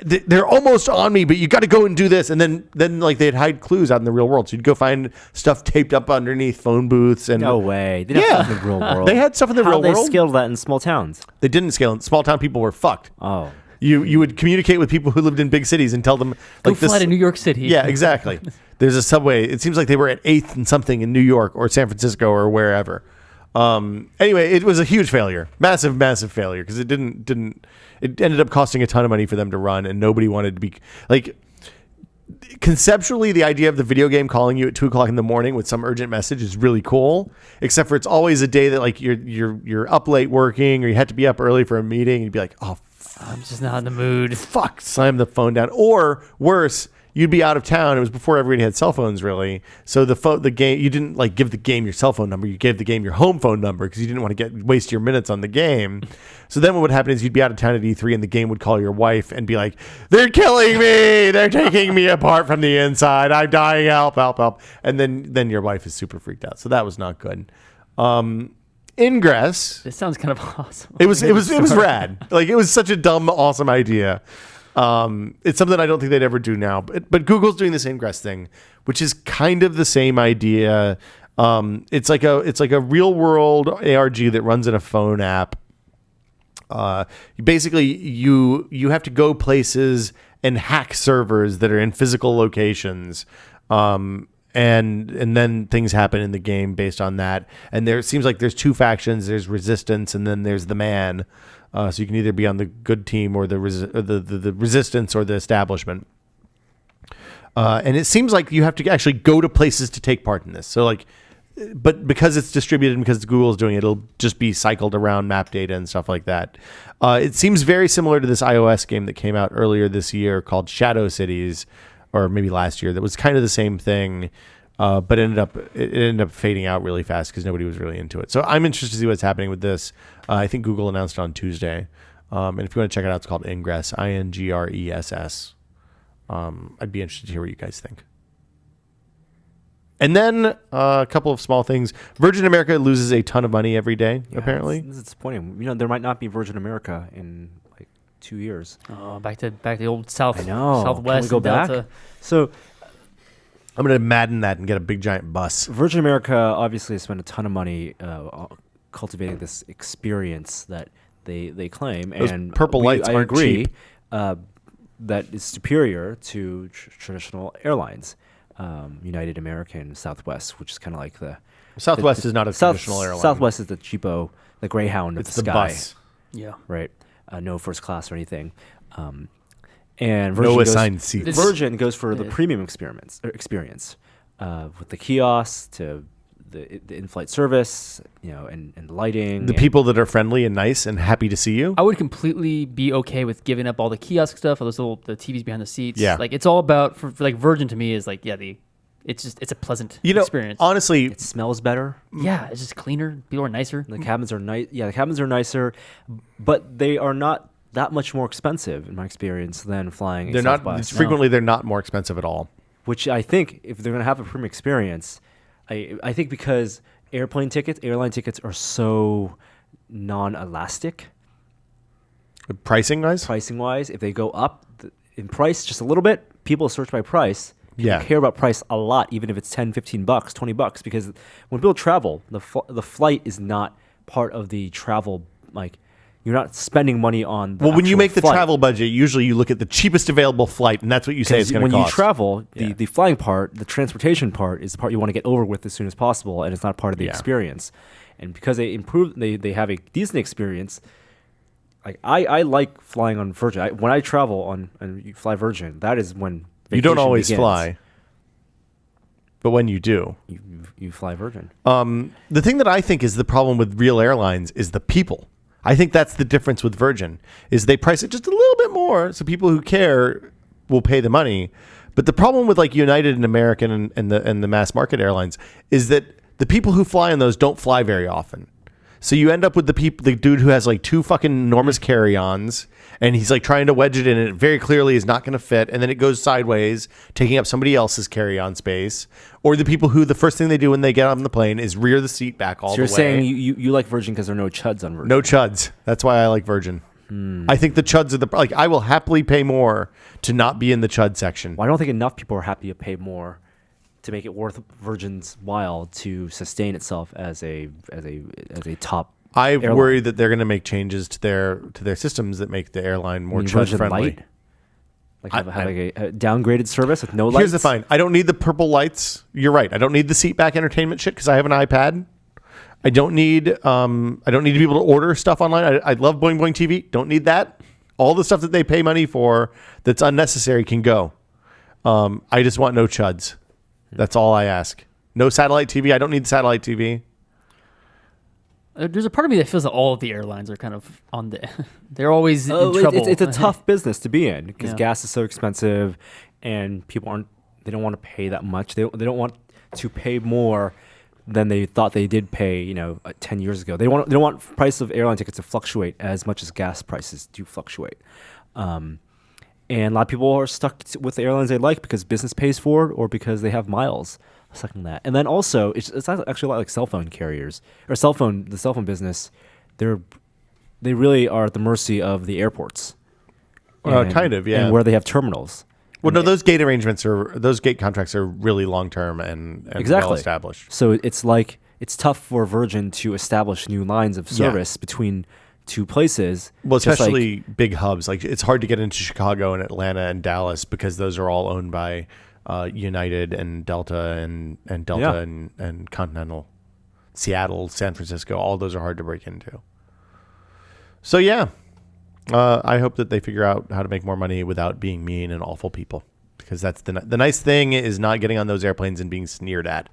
they're almost on me, but you got to go and do this. And then like they'd hide clues out in the real world. So you'd go find stuff taped up underneath phone booths. And No way. They didn't have stuff in the real world. They had stuff in the How real they world. scaled that in small towns? They didn't scale. Small town people were fucked. Oh. You would communicate with people who lived in big cities and tell them Go fly to New York City. Yeah, exactly. There's a subway. It seems like they were at 8th and something in New York or San Francisco or wherever. Anyway, it was a huge failure, massive failure because it ended up costing a ton of money for them to run, and nobody wanted to be like. Conceptually, the idea of the video game calling you at 2:00 in the morning with some urgent message is really cool. Except for it's always a day that like you're up late working or you had to be up early for a meeting, and you'd be like, oh. I'm just not in the mood. Fuck, slam the phone down. Or worse, you'd be out of town. It was before everybody had cell phones, really. So the game, you didn't like give the game your cell phone number. You gave the game your home phone number because you didn't want to waste your minutes on the game. So then what would happen is you'd be out of town at E3 and the game would call your wife and be like, they're killing me. They're taking me apart from the inside. I'm dying. Help, help, help. And then your wife is super freaked out. So that was not good. Ingress. This sounds kind of awesome. It was rad. Like it was such a dumb, awesome idea. It's something I don't think they'd ever do now. But Google's doing this Ingress thing, which is kind of the same idea. It's like a real world ARG that runs in a phone app. Basically, you have to go places and hack servers that are in physical locations. And then things happen in the game based on that. And there seems like there's two factions. There's resistance, and then there's the man. So you can either be on the good team or the resistance or the establishment. And it seems like you have to actually go to places to take part in this. So like, but because it's distributed and because Google's doing it, it'll just be cycled around map data and stuff like that. It seems very similar to this iOS game that came out earlier this year called Shadow Cities, or maybe last year, that was kind of the same thing, but it ended up fading out really fast because nobody was really into it. So I'm interested to see what's happening with this. I think Google announced it on Tuesday. And if you want to check it out, it's called Ingress, Ingress. I'd be interested to hear what you guys think. And then a couple of small things. Virgin America loses a ton of money every day, apparently. It's disappointing. There might not be Virgin America in like 2 years. Oh, back to the old South. I know. Southwest. Can we go and back? Delta. So I'm going to Madden that and get a big giant bus. Virgin America obviously spent a ton of money cultivating this experience that they claim. Those and purple lights I aren't agree. cheap. that is superior to traditional airlines, United, American, Southwest, which is kind of like the Southwest is not a traditional airline. Southwest is the cheapo, the Greyhound of It's the the sky, bus. Yeah. right? No first class or anything. And No assigned seats. Virgin goes for the Yeah. premium experience with the kiosks to the in-flight service, and lighting. The people that are friendly and nice and happy to see you. I would completely be okay with giving up all the kiosk stuff, all those the TVs behind the seats. Yeah. Like it's all about for like Virgin to me is like it's a pleasant experience. Honestly, It smells better. Yeah, it's just cleaner. People are nicer. The cabins are nice. Yeah, the cabins are nicer, but they are not that much more expensive in my experience than flying. they're not frequently. They're not more expensive at all. Which I think if they're going to have a premium experience, I think because airline tickets are so non-elastic Pricing wise, pricing-wise. If they go up in price just a little bit, people search by price. People Yeah. care about price a lot, even if it's $10, $15, $20, because when people travel, the flight is not part of the travel. Like, you're not spending money on the well, when you actual make the flight. travel budget, usually you look at the cheapest available flight, and that's what you say it's going to When cost. you travel, Yeah. the flying part, the transportation part, is the part you want to get over with as soon as possible, and it's not part of the Yeah. experience. And because they have a decent experience. Like I like flying on Virgin. When I travel and you fly Virgin, that is when you don't vacation always begins. fly, but when you do, You fly Virgin. the thing that I think is the problem with real airlines is the people. I think that's the difference with Virgin is they price it just a little bit more, so people who care will pay the money. But the problem with like United and American and the mass market airlines is that the people who fly on those don't fly very often. So you end up with the dude who has like 2 fucking enormous carry-ons, and he's like trying to wedge it in, and it very clearly is not going to fit, and then it goes sideways, taking up somebody else's carry-on space. Or the people who the first thing they do when they get on the plane is rear the seat back all So the way. you're saying you like Virgin because there are no chuds on Virgin? No chuds. That's why I like Virgin. I think the chuds are I will happily pay more to not be in the chud section. Well, I don't think enough people are happy to pay more to make it worth Virgin's while to sustain itself as a top. I airline. worry that they're going to make changes to their systems that make the airline more I mean, chud Virgin friendly. Light? Like have like a downgraded service with no lights? Here's the fine. I don't need the purple lights. You're right. I don't need the seat back entertainment shit because I have an iPad. I don't need to be able to order stuff online. I love Boing Boing TV. Don't need that. All the stuff that they pay money for that's unnecessary can go. I just want no chuds. That's all I ask. No satellite TV. I don't need satellite TV. There's a part of me that feels that all of the airlines are kind of on the. They're always in trouble. It's a tough business to be in because Yeah. gas is so expensive, and people they don't want to pay that much. They don't want to pay more than they thought they did pay. 10 years ago. They don't want price of airline tickets to fluctuate as much as gas prices do fluctuate. And a lot of people are stuck with the airlines they like because business pays for it or because they have miles stuck in that. And then also, it's actually a lot like cell phone carriers or the cell phone business. They really are at the mercy of the airports. Kind of, yeah. And where they have terminals. Well, no, those gate contracts are really long term and Exactly. well established. So it's tough for Virgin to establish new lines of service between two places. Well, just especially big hubs. Like it's hard to get into Chicago and Atlanta and Dallas because those are all owned by United and Delta and Delta and Continental. Seattle, San Francisco, all those are hard to break into. So yeah, I hope that they figure out how to make more money without being mean and awful people, because that's the nice thing is not getting on those airplanes and being sneered at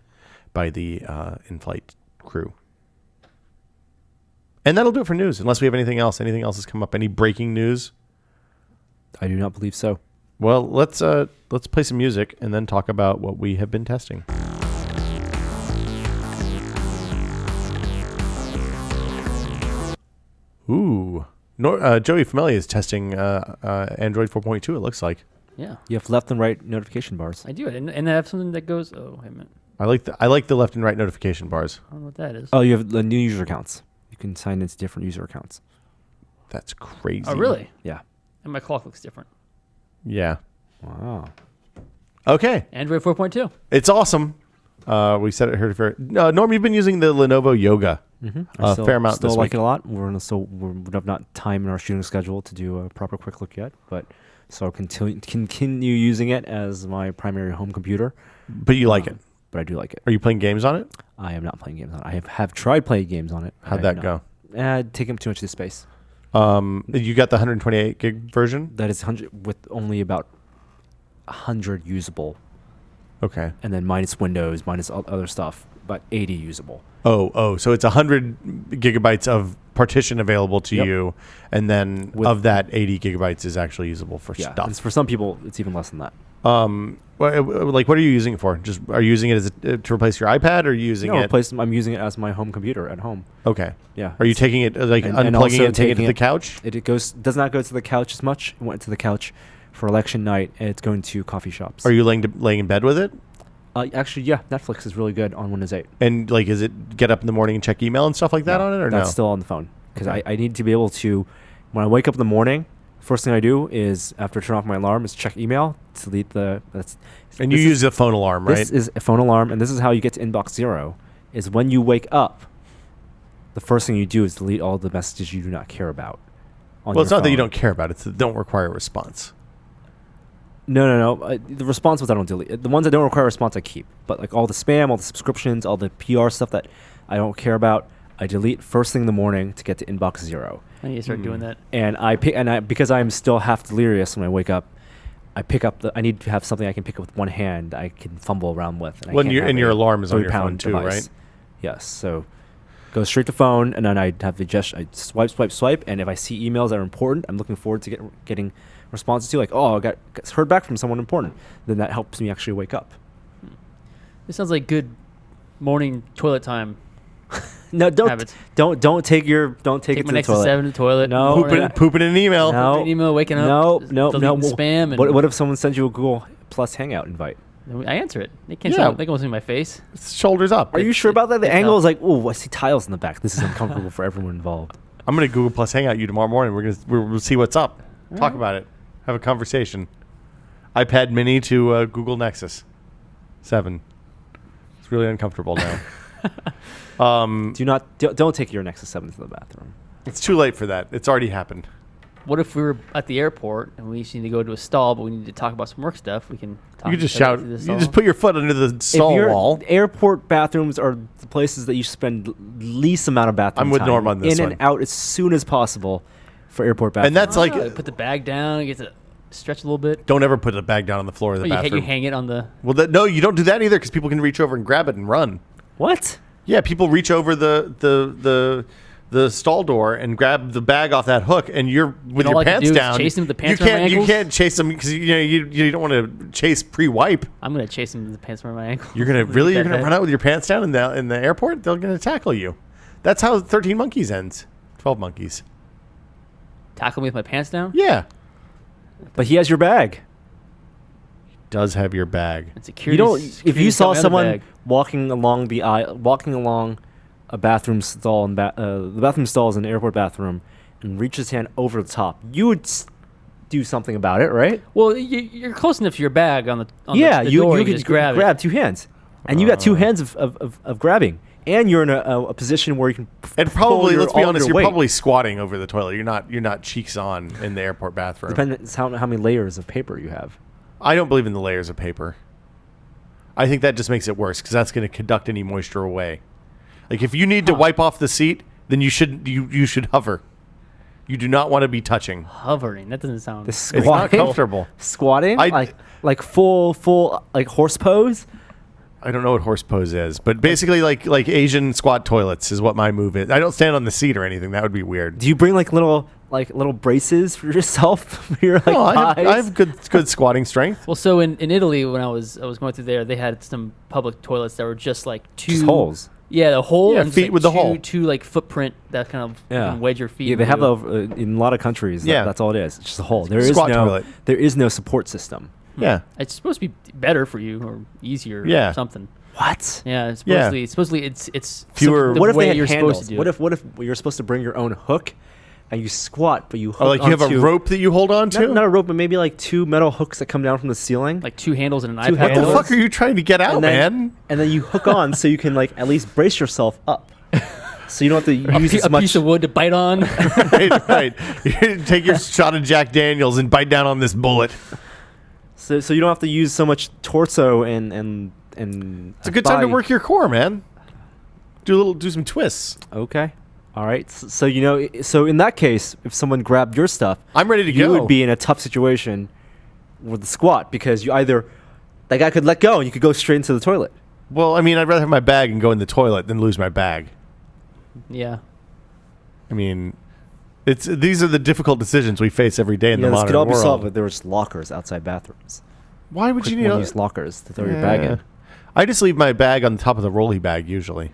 by the in-flight crew. And that'll do it for news, unless we have anything else. Anything else has come up? Any breaking news? I do not believe so. Well, let's play some music and then talk about what we have been testing. Ooh. Joey Familia is testing Android 4.2, it looks like. Yeah, You have left and right notification bars. I do it, and I have something that goes. Oh, wait a minute. I like the left and right notification bars. I don't know what that is. Oh, you have the new user accounts. You can sign into different user accounts. That's crazy. Oh, really? Yeah. And my clock looks different. Yeah. Wow. Okay. Android 4.2. It's awesome. We said it here. Norm, you've been using the Lenovo Yoga a fair amount Still this like week. it a lot. We have not time in our shooting schedule to do a proper quick look yet, but so I'll continue using it as my primary home computer. But you like it? But I do like it. Are you playing games on it? I am not playing games on it. I have tried playing games on it. How'd that go? Taking up too much of the space. You got the 128 gig version? That is 100 with only about 100 usable. Okay. And then minus Windows, minus other stuff, about 80 usable. Oh, so it's 100 gigabytes of partition available to you, and then of that, 80 gigabytes is actually usable for stuff. And for some people, it's even less than that. What are you using it for? Just are you using it to replace your iPad, or are you using it? I'm using it as my home computer at home. Okay. Yeah. Are you taking it unplugging it and taking it to the couch? It does not go to the couch as much. It went to the couch for election night, and it's going to coffee shops. Are you laying in bed with it? Actually, yeah. Netflix is really good on Windows 8. And is it get up in the morning and check email and stuff like that on it, or that's no? still on the phone because I need to be able to. When I wake up in the morning, first thing I do is after I turn off my alarm is check email, delete the. And you use a phone alarm, right? This is a phone alarm, and this is how you get to inbox 0. Is when you wake up, the first thing you do is delete all the messages you do not care about. Well, it's not that you don't care about it; it's that don't require a response. No. The response ones I don't delete. The ones that don't require a response I keep. But all the spam, all the subscriptions, all the PR stuff that I don't care about, I delete first thing in the morning to get to inbox 0. I need to start doing that. And because I'm still half delirious when I wake up, I need to have something I can pick up with one hand I can fumble around with. And your alarm is on your phone too, device. right? Yes. So go straight to phone, and then I have the gesture. I swipe, and if I see emails that are important, I'm looking forward to getting responses to, I got heard back from someone important. Then that helps me actually wake up. This sounds like good morning toilet time. No, don't habits. Don't take it my to the Nexus toilet. 7 to the toilet. No, pooping in an email. No. Pooping in an email, waking up. No. deleting spam. And What if someone sends you a Google Plus Hangout invite? I answer it. They can't. Yeah. They can't see my face. It's shoulders up. Are you sure about that? The it's angle not- is like, oh, I see tiles in the back. This is uncomfortable for everyone involved. I'm gonna Google Plus Hangout you tomorrow morning. We'll see what's up. Talk right. about it. Have a conversation. iPad Mini to Google Nexus 7. It's really uncomfortable now. Don't take your Nexus 7 to the bathroom. It's too late for that. It's already happened. What if we were at the airport and we just need to go to a stall, but we need to talk about some work stuff? We can talk. You can just each other shout. through the You stall. just put your foot under the stall wall. Airport bathrooms are the places that you spend least amount of bathroom I'm with time Norm on this in one. and out as soon as possible for airport bathrooms. And that's like, Put the bag down. Get to stretch a little bit. don't ever put a bag down on the floor of the You bathroom. hang it on the. Well, no, you don't do that either because people can reach over and grab it and run. What? Yeah, people reach over the stall door and grab the bag off that hook, and you're with all your I can pants do is down. chase them with the pants you around my can't. You ankles? can't chase them because you don't want to chase pre-wipe. I'm gonna chase him with the pants around my ankle. You're gonna run out with your pants down in the airport. They're gonna tackle you. That's how 13 Monkeys ends. 12 Monkeys. Tackle me with my pants down. Yeah, But he has your bag. does have your bag. And You don't. If you saw someone bag. walking along the aisle, walking along a bathroom stall, and the bathroom stall is an airport bathroom, and reach his hand over the top, you would do something about it, right? Well, you're close enough to your bag on the door. you can could just grab it. grab 2 hands, and you got 2 hands of grabbing, and you're in a position where you can. And probably, let's be all honest, your you're weight. probably squatting over the toilet. You're not cheeks on in the airport bathroom. Depends how many layers of paper you have. I don't believe in the layers of paper. I think that just makes it worse because that's going to conduct any moisture away. Like if you need to wipe off the seat, then you should hover. You do not want to be touching. Hovering. That doesn't sound. It's not comfortable. Squatting, like full like horse pose. I don't know what horse pose is, but basically like Asian squat toilets is what my move is. I don't stand on the seat or anything. That would be weird. Do you bring like little braces for yourself? For your, No, I thighs? have good squatting strength. Well, so in Italy, when I was going through there, they had some public toilets that were just like two Just holes. Yeah, the hole. Yeah, and feet like with the two, hole. Two like footprint that kind of you can wedge your feet. Yeah, they have into. in a lot of countries. Yeah. That's all it is. It's just a hole. There is Squat toilet. There is no support system. Yeah. It's supposed to be better for you or easier. Yeah. Or something. What? Yeah, Yeah. supposedly it's Fewer- the What if way they had you're handles? supposed to do it. What if you're supposed to bring your own hook, and you squat, but you hook Oh, like you have a onto- rope that you hold on to? Not a rope, but maybe like 2 metal hooks that come down from the ceiling. like 2 handles and an Two iPad. What the handles. fuck are you trying to get out, and then, man? And then you hook on so you can like at least brace yourself up. So you don't have to use as a much. piece of wood to bite on. Right. You take your shot of Jack Daniels and bite down on this bullet. So you don't have to use so much torso and. It's a good time to work your core, man. Do some twists. Okay. All right. So in that case, if someone grabbed your stuff, I'm ready to you go. would be in a tough situation with the squat because you either that guy could let go and you could go straight into the toilet. Well, I mean, I'd rather have my bag and go in the toilet than lose my bag. Yeah. I mean, these are the difficult decisions we face every day in the modern world. This could all be solved if there was lockers outside bathrooms. Why would you need use lockers to throw your bag in? I just leave my bag on the top of the rolly bag usually.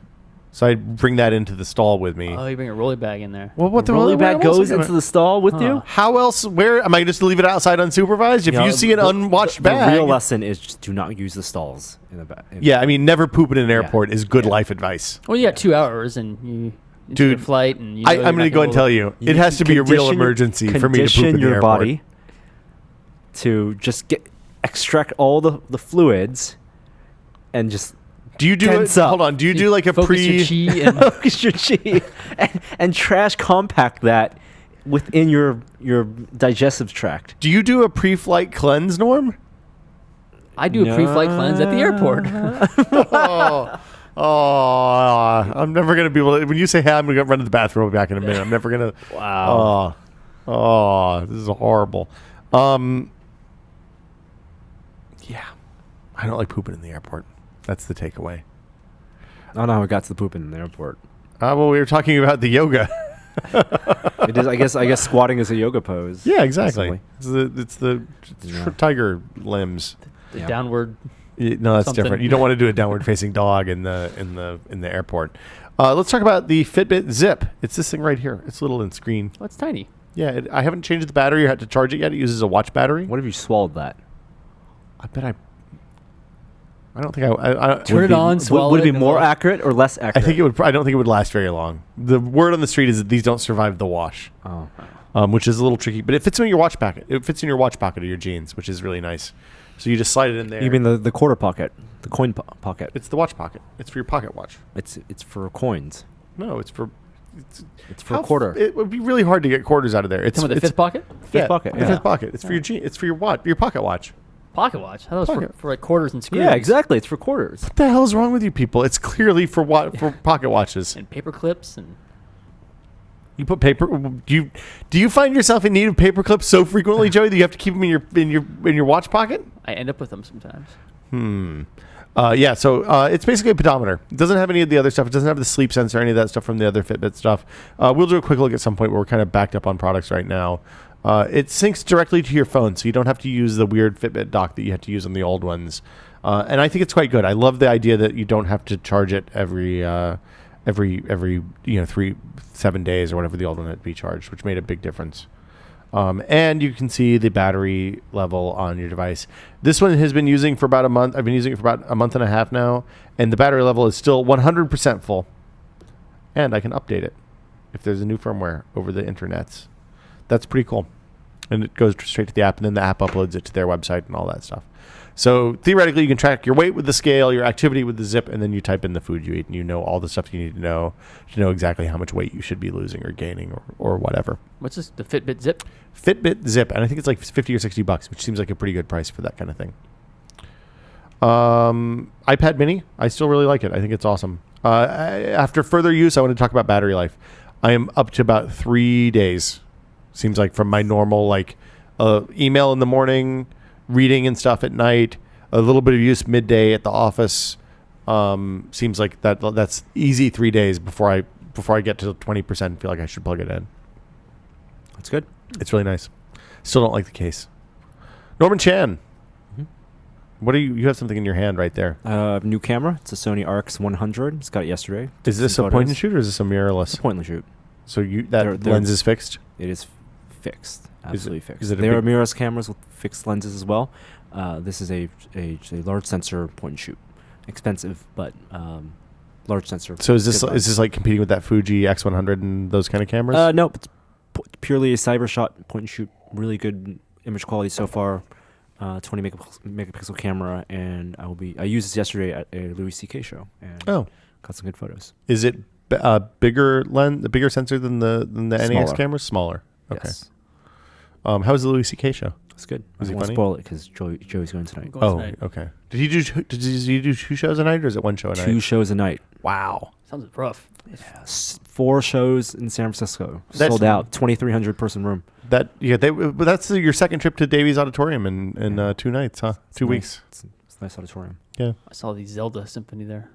So I bring that into the stall with me. Oh, you bring a rolly bag in there. Well, what The rolly bag goes into the stall with you? How else? Where am I just to leave it outside unsupervised? If you see an unwatched bag, the real lesson is just do not use the stalls in the bag. Yeah, I mean, never poop in an airport is good life advice. Well, you got 2 hours and you Dude, your flight and you I'm going to go and tell you, it has to be a real emergency for me to poop in the your airport. body to just extract all the fluids and just Do you do tense it? up. Hold on. Do you do like a focus your chi and focus your chi and trash compact that within your digestive tract? Do you do a pre-flight cleanse, Norm? I do a pre-flight cleanse at the airport. I'm never gonna be able to. When you say, "Hey, I'm gonna run to the bathroom, I'll be back in a minute," I'm never gonna. Wow. This is horrible. Yeah, I don't like pooping in the airport. That's the takeaway. I don't know how it got to the pooping in the airport. Well, we were talking about the yoga. It is. I guess squatting is a yoga pose. Yeah, exactly. basically. It's the tiger limbs. The Yeah. downward. No, that's Something. different. You don't want to do a downward facing dog in the airport. Let's talk about the Fitbit Zip. It's this thing right here. It's little and screen. Oh, it's tiny. Yeah, I haven't changed the battery or had to charge it yet. It uses a watch battery. What if you swallowed that? I bet I don't think I Turn would it be- on, swallow Would it be and more then- accurate or less accurate? I think it would. I don't think it would last very long. The word on the street is that these don't survive the wash, Oh. which is a little tricky. But it fits in your watch pocket. It fits in your watch pocket of your jeans, which is really nice. So you just slide it in there. You mean the quarter pocket, the coin pocket? It's the watch pocket. It's for your pocket watch. It's for coins. No, it's for. It's for a quarter. It would be really hard to get quarters out of there. It's Some of the fifth pocket? Fifth pocket, The yeah. fifth pocket. It's for your jean. It's for your watch. Your pocket watch. Pocket watch. I thought it was Pocket. for like quarters and screws. Yeah, exactly. It's for quarters. What the hell is wrong with you people? It's clearly for for pocket watches. And paper clips and You put paper. Do you find yourself in need of paper clips so frequently, Joey, that you have to keep them in your watch pocket? I end up with them sometimes. Yeah, so it's basically a pedometer. It doesn't have any of the other stuff. It doesn't have the sleep sensor, any of that stuff from the other Fitbit stuff. We'll do a quick look at some point where we're kind of backed up on products right now. It syncs directly to your phone, so you don't have to use the weird Fitbit dock that you had to use on the old ones. And I think it's quite good. I love the idea that you don't have to charge it every 7 days or whatever the old one had to be charged, which made a big difference. And you can see the battery level on your device. This one has been using for about a month. I've been using it for about a month and a half now, and the battery level is still 100% full. And I can update it if there's a new firmware over the internets. That's pretty cool. And it goes straight to the app, and then the app uploads it to their website and all that stuff. So theoretically, you can track your weight with the scale, your activity with the Zip, and then you type in the food you eat, and you know all the stuff you need to know exactly how much weight you should be losing or gaining or whatever. What's this? The Fitbit Zip? Fitbit Zip, and I think it's like $50 or $60, which seems like a pretty good price for that kind of thing. iPad Mini, I still really like it. I think it's awesome. After further use, I want to talk about battery life. I am up to about 3 days. Seems like from my normal email in the morning, reading and stuff at night, a little bit of use midday at the office. Seems like that's easy 3 days before I get to 20% and feel like I should plug it in. That's good. It's really nice. Still don't like the case. Norman Chan, what are you have something in your hand right there? New camera. It's a Sony RX 100. Just got it yesterday. Is this a point and shoot or is this a mirrorless? It's a point and shoot. So They're- lens is fixed? It is fixed. Absolutely fixed. is it a There are big- mirrorless cameras with fixed lenses as well. This is a large sensor point and shoot. Expensive, but large sensor. So is good this lens. like competing with that Fuji X100 and those kind of cameras? No, it's purely a cyber shot point and shoot. Really good image quality so far. 20 megapixel camera, and I used this yesterday at a Louis C.K. show and Oh. got some good photos. Is it bigger sensor than the NEX Smaller. camera? Smaller. Okay. Yes. How was the Louis C.K. show? It's good. Was I he don't want to funny? spoil it because Joey's going tonight. Going Oh, tonight. okay. Did he do 2 shows a night, or is it 1 show a night? 2 shows a night. Wow. Sounds rough. Yes. 4 shows in San Francisco. That's- Sold out. 2,300 person room. But that's your second trip to Davies Auditorium in 2 nights, huh? 2 weeks. It's a nice auditorium. Yeah. I saw the Zelda symphony there.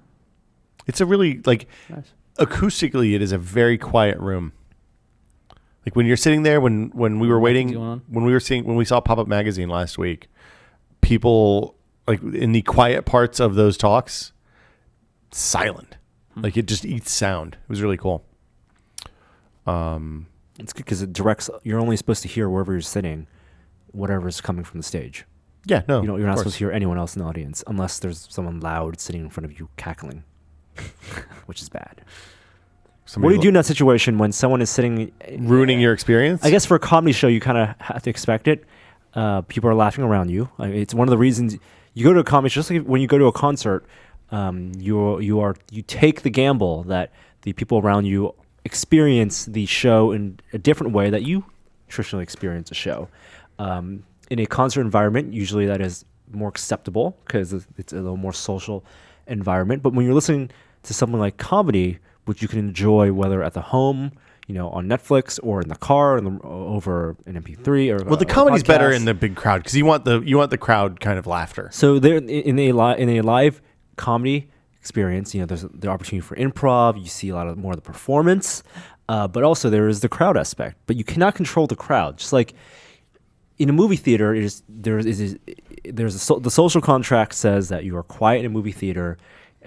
It's a really Nice. acoustically, it is a very quiet room. Like when you're sitting there, when we were waiting, Nothing's going on. when we saw Pop Up Magazine last week, people like in the quiet parts of those talks, silent. Like it just eats sound. It was really cool. It's good because it directs. You're only supposed to hear wherever you're sitting, whatever's coming from the stage. Yeah, no, You're of not course. supposed to hear anyone else in the audience unless there's someone loud sitting in front of you cackling, which is bad. What do you do in that situation when someone is sitting ruining your experience? I guess for a comedy show, you kind of have to expect it. People are laughing around you. It's one of the reasons you go to a comedy show. Just like when you go to a concert, you take the gamble that the people around you experience the show in a different way that you traditionally experience a show. In a concert environment, usually that is more acceptable because it's a little more social environment. But when you're listening to something like comedy, which you can enjoy whether at the home, on Netflix, or in the car, over an MP3, or well, the comedy's better in the big crowd because you want the crowd kind of laughter. So there in a live comedy experience, there's the opportunity for improv. You see a lot more of the performance, but also there is the crowd aspect. But you cannot control the crowd. Just like in a movie theater, the social contract says that you are quiet in a movie theater,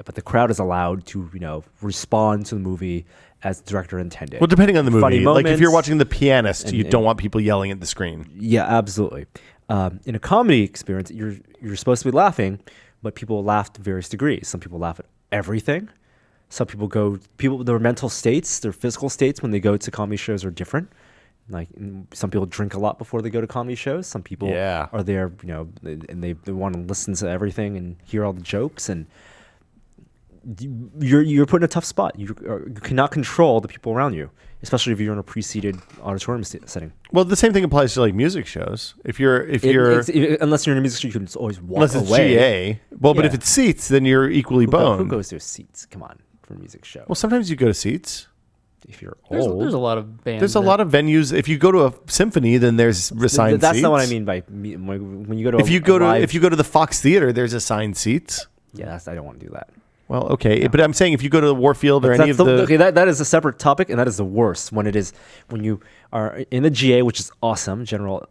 but the crowd is allowed to respond to the movie as the director intended. Well, depending on the Funny movie, like if you're moments, watching The Pianist, you and- don't want people yelling at the screen. Yeah, absolutely. In a comedy experience, you're supposed to be laughing, but people laugh to various degrees. Some people laugh at everything. Some their mental states, their physical states when they go to comedy shows are different. Like some people drink a lot before they go to comedy shows. Some people are there, and they want to listen to everything and hear all the jokes. And you're put in a tough spot. You cannot control the people around you, especially if you're in a pre-seated auditorium setting. Well, the same thing applies to like music shows. If you're unless you're in a music show, you can just always walk unless it's away. GA. Well, but Yeah. if it's seats, then you're equally Who boned. goes to seats? Come on, for a music show. Well, sometimes you go to seats. If you're There's old, a lot of bands. There's a lot of venues. If you go to a symphony, then there's assigned that's seats. not what I mean by when you go to. If you go to the Fox Theater, there's assigned seats. yeah, I don't want to do that. Well, okay, but I'm saying if you go to the Warfield or any of Okay, that is a separate topic, and that is the worst when you are in the GA, which is awesome, general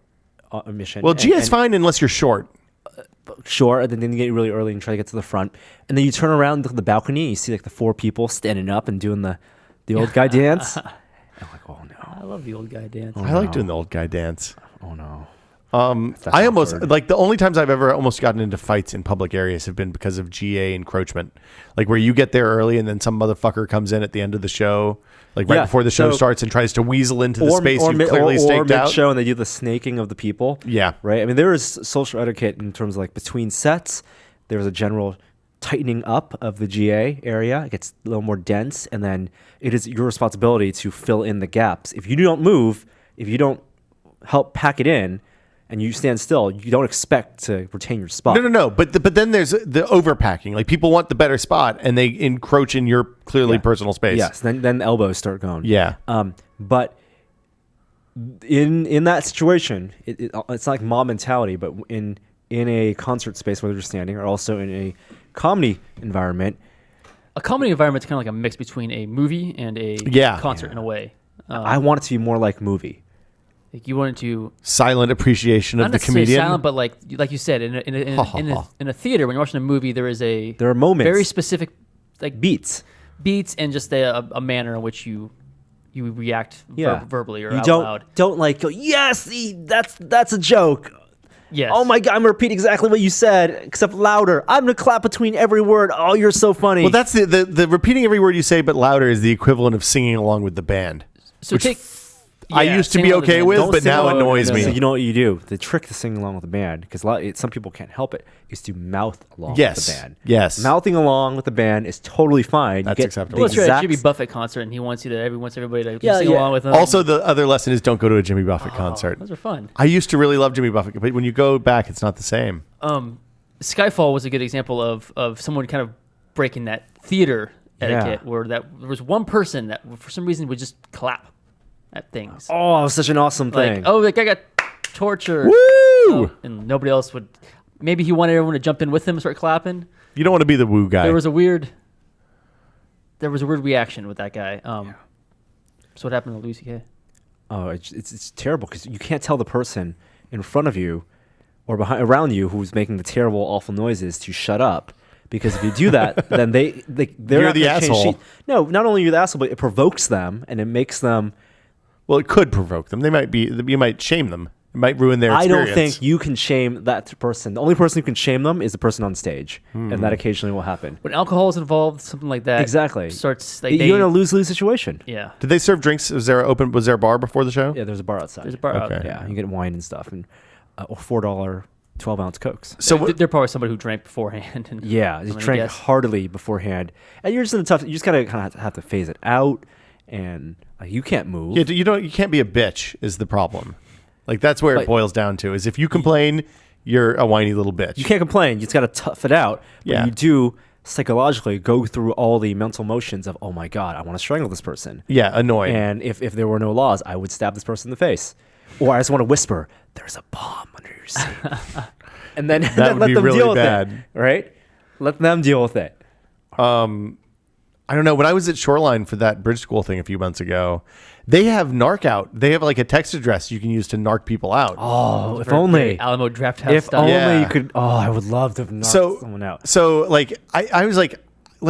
admission. well, GA is fine unless you're short. Sure, and then you get really early and try to get to the front, and then you turn around to the balcony and you see like the 4 people standing up and doing the old guy dance. I'm like, oh no, I love the old guy dance. I like doing the old guy dance. oh no. I almost like the only times I've ever almost gotten into fights in public areas have been because of GA encroachment, like where you get there early and then some motherfucker comes in at the end of the show, like right before the show starts and tries to weasel into the space you've clearly staked out. Show and they do the snaking of the people. Yeah, right. I mean, there is social etiquette in terms of like between sets. There's a general tightening up of the GA area. It gets a little more dense, and then it is your responsibility to fill in the gaps. If you don't move, if you don't help pack it in, and you stand still, you don't expect to retain your spot. No. But then there's the overpacking. Like people want the better spot, and they encroach in your clearly personal space. Yes. Then elbows start going. Yeah. But in that situation, it's not like mob mentality. But in a concert space, whether you're standing or also in a comedy environment, A comedy environment is kind of like a mix between a movie and a concert in a way. I want it to be more like movie. Like you wanted to Silent appreciation of not the necessarily comedian. silent, but like you said, in a theater when you're watching a movie, there are moments, very specific like beats, and just a manner in which you react verbally or you out don't loud. Don't like go, yes, that's a joke. Yes. Oh my God, I'm gonna repeat exactly what you said, except louder. I'm gonna clap between every word. Oh, you're so funny. Well, that's the repeating every word you say but louder is the equivalent of singing along with the band. So I Yeah, used to sing be along with the okay band. with, Don't but sing now along- annoys So me. you know what you do? The trick to sing along with the band, because some people can't help it, is to mouth along Yes. with the band. Yes. Mouthing along with the band is totally fine. That's you get acceptable. the Well, that's right. At exact- Jimmy Buffett concert, and he wants everybody to Yeah, sing yeah. along with him. Also, the other lesson is don't go to a Jimmy Buffett concert. those are fun. I used to really love Jimmy Buffett, but when you go back, it's not the same. Skyfall was a good example of someone kind of breaking that theater etiquette, Yeah. where there was one person that for some reason would just clap at things. Oh, it was such an awesome Like, thing. oh, that guy got tortured. Woo! Oh, and nobody else would. Maybe he wanted everyone to jump in with him and start clapping. You don't want to be the woo guy. There was a weird reaction with that guy. So what happened to Louis C.K.? Oh, it's terrible because you can't tell the person in front of you or around you who's making the terrible, awful noises to shut up. Because if you do that, then they're You're not the gonna change asshole. sheet. No, not only are you the asshole, but it provokes them and it makes them. Well, it could provoke them. You might shame them. It might ruin their I experience. don't think you can shame that person. The only person who can shame them is the person on stage, and Hmm. that occasionally will happen. When alcohol is involved, something like that Exactly. starts. Like, You're in a lose-lose situation. Yeah. Did they serve drinks? Was there a bar before the show? Yeah, there's a bar outside. There's a bar out Okay. there. Yeah, you get wine and stuff, and or $4 12-ounce Cokes. So They're probably somebody who drank beforehand. And Yeah, I'm you gonna drank guess. heartily beforehand, and you're just in a tough. You just gotta kind of have to phase it out, and you can't move. yeah, you can't be a bitch is the problem. Like that's where it Like- boils down to. Is if you complain, you're a whiny little bitch. You can't complain. You just gotta tough it out. But Yeah. you do psychologically go through all the mental motions of, oh my god, I want to strangle this person. Yeah, annoying. And if there were no laws, I would stab this person in the face, or I just want to whisper, "There's a bomb under your seat," and then, That would let be them really deal with bad. it. Right? Let them deal with it. I don't know. When I was at Shoreline for that bridge school thing a few months ago, they have narc out. They have like a text address you can use to narc people out. Oh, if Very only. Alamo Draft House If style. only Yeah. you could. Oh, I would love to have knocked someone out. So like I was like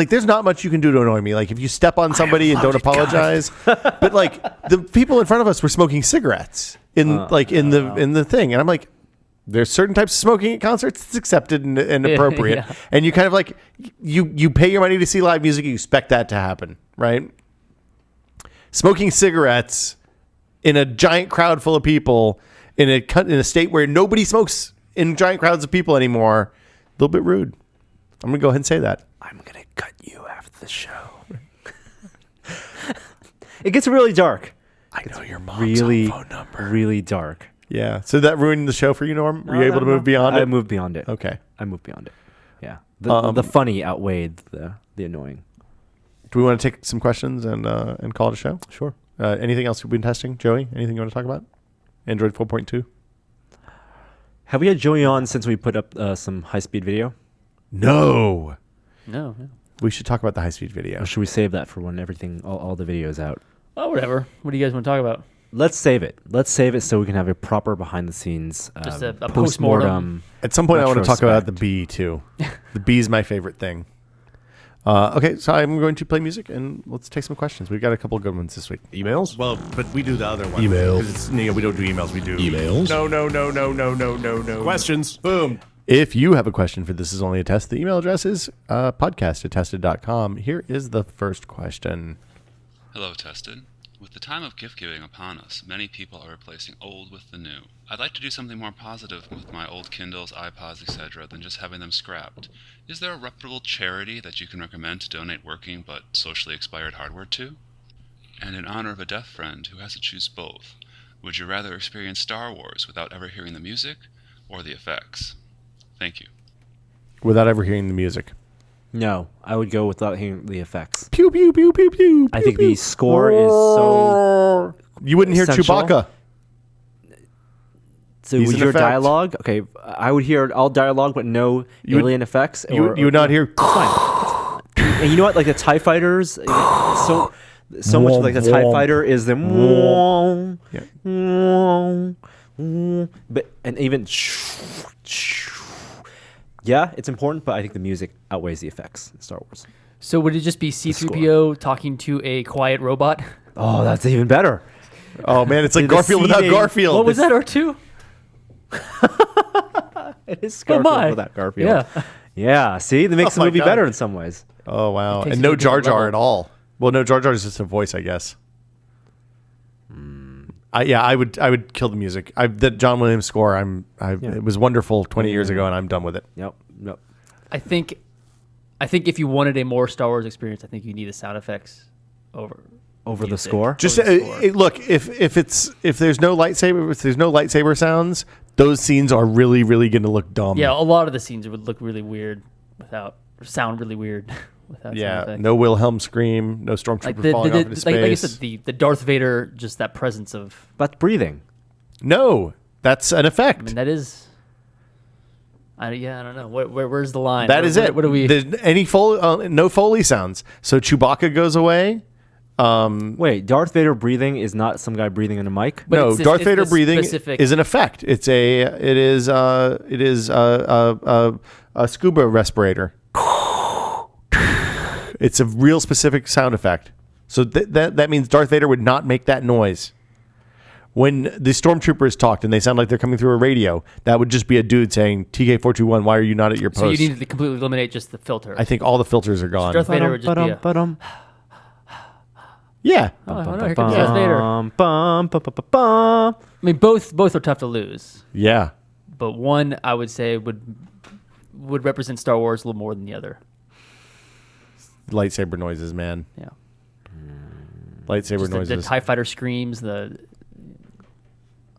there's not much you can do to annoy me. Like if you step on somebody and don't apologize, but like the people in front of us were smoking cigarettes in the thing, and I'm like, there's certain types of smoking at concerts it's accepted and appropriate, Yeah. and you kind of like you pay your money to see live music, you expect that to happen, right? Smoking cigarettes in a giant crowd full of people in a state where nobody smokes in giant crowds of people anymore, a little bit rude. I'm gonna go ahead and say that. I'm gonna cut you after the show. It gets really dark. I know your mom's Really, phone number. really dark. Yeah. So that ruined the show for you, Norm? Were you able to move beyond I it? moved beyond it. Okay. I moved beyond it. Yeah. The funny outweighed the annoying. Do we want to take some questions and call it a show? Sure. Anything else you've been testing, Joey? Anything you want to talk about? Android 4.2? Have we had Joey on since we put up some high-speed video? No. No. We should talk about the high-speed video. Or should we save that for when all the videos out? Oh, whatever. What do you guys want to talk about? Let's save it. Let's save it so we can have a proper behind-the-scenes Just a postmortem. postmortem. At some point, I want to talk about the Retrospect. bee, too. The bee is my favorite thing. Okay, so I'm going to play music, and let's take some questions. We've got a couple good ones this week. Emails? Well, but we do the other one. Emails. Because it's, we don't do emails, we do... Emails? No. Questions? Boom. If you have a question for This Is Only a Test, the email address is podcast@tested.com. Here is the first question. Hello, Tested. With the time of gift giving upon us, many people are replacing old with the new. I'd like to do something more positive with my old Kindles, iPods, etc. than just having them scrapped. Is there a reputable charity that you can recommend to donate working but socially expired hardware to? And in honor of a deaf friend who has to choose both, would you rather experience Star Wars without ever hearing the music or the effects? Thank you. Without ever hearing the music. No, I would go without hearing the effects. Pew, pew, pew, pew, pew. I think the score is so... You wouldn't hear essential. Chewbacca. So He's would an you hear effect. dialogue? Okay, I would hear all dialogue but no You would- alien effects. You would not hear... Fine. And you know what? Like the TIE fighters, so much of like the TIE fighter is the... But, and even... Yeah, it's important, but I think the music outweighs the effects in Star Wars. So would it just be C-3PO talking to a quiet robot? Oh, that's even better. Oh, man, it's like The Garfield without seeding- Garfield. What was that, R2? It is Oh, Garfield my. without Garfield. Yeah. Yeah, see? That makes Oh the my movie God. better in some ways. Oh, wow. It takes And it to no a Jar different Jar level. at all. Well, no, Jar Jar is just a voice, I guess. I would kill the music. That John Williams score. It was wonderful 20 years ago, and I'm done with it. Yep. I think if you wanted a more Star Wars experience, I think you need the sound effects over the music. score. Just look, if there's no lightsaber sounds, those scenes are really really going to look dumb. Yeah, a lot of the scenes would look really weird sound really weird without sound effects. No Wilhelm scream, no stormtrooper falling off into space. Like I said, the Darth Vader, just that presence of. But breathing. No, that's an effect. I mean, that is. I don't know. Where's the line? That is it. What do we? There's no Foley sounds. So Chewbacca goes away. Wait, Darth Vader breathing is not some guy breathing in a mic? But no, Darth Vader breathing specific... is an effect. It is a scuba respirator. It's a real specific sound effect. So that means Darth Vader would not make that noise. When the stormtroopers talked and they sound like they're coming through a radio, that would just be a dude saying, TK421, why are you not at your post? So you need to completely eliminate just the filter. I think all the filters are gone. Darth Vader would just be Yeah. Oh, no, here comes Darth Vader. I mean, both are tough to lose. Yeah. But one, I would say, would represent Star Wars a little more than the other. Lightsaber noises, man. Yeah. Lightsaber Just noises. The TIE fighter screams,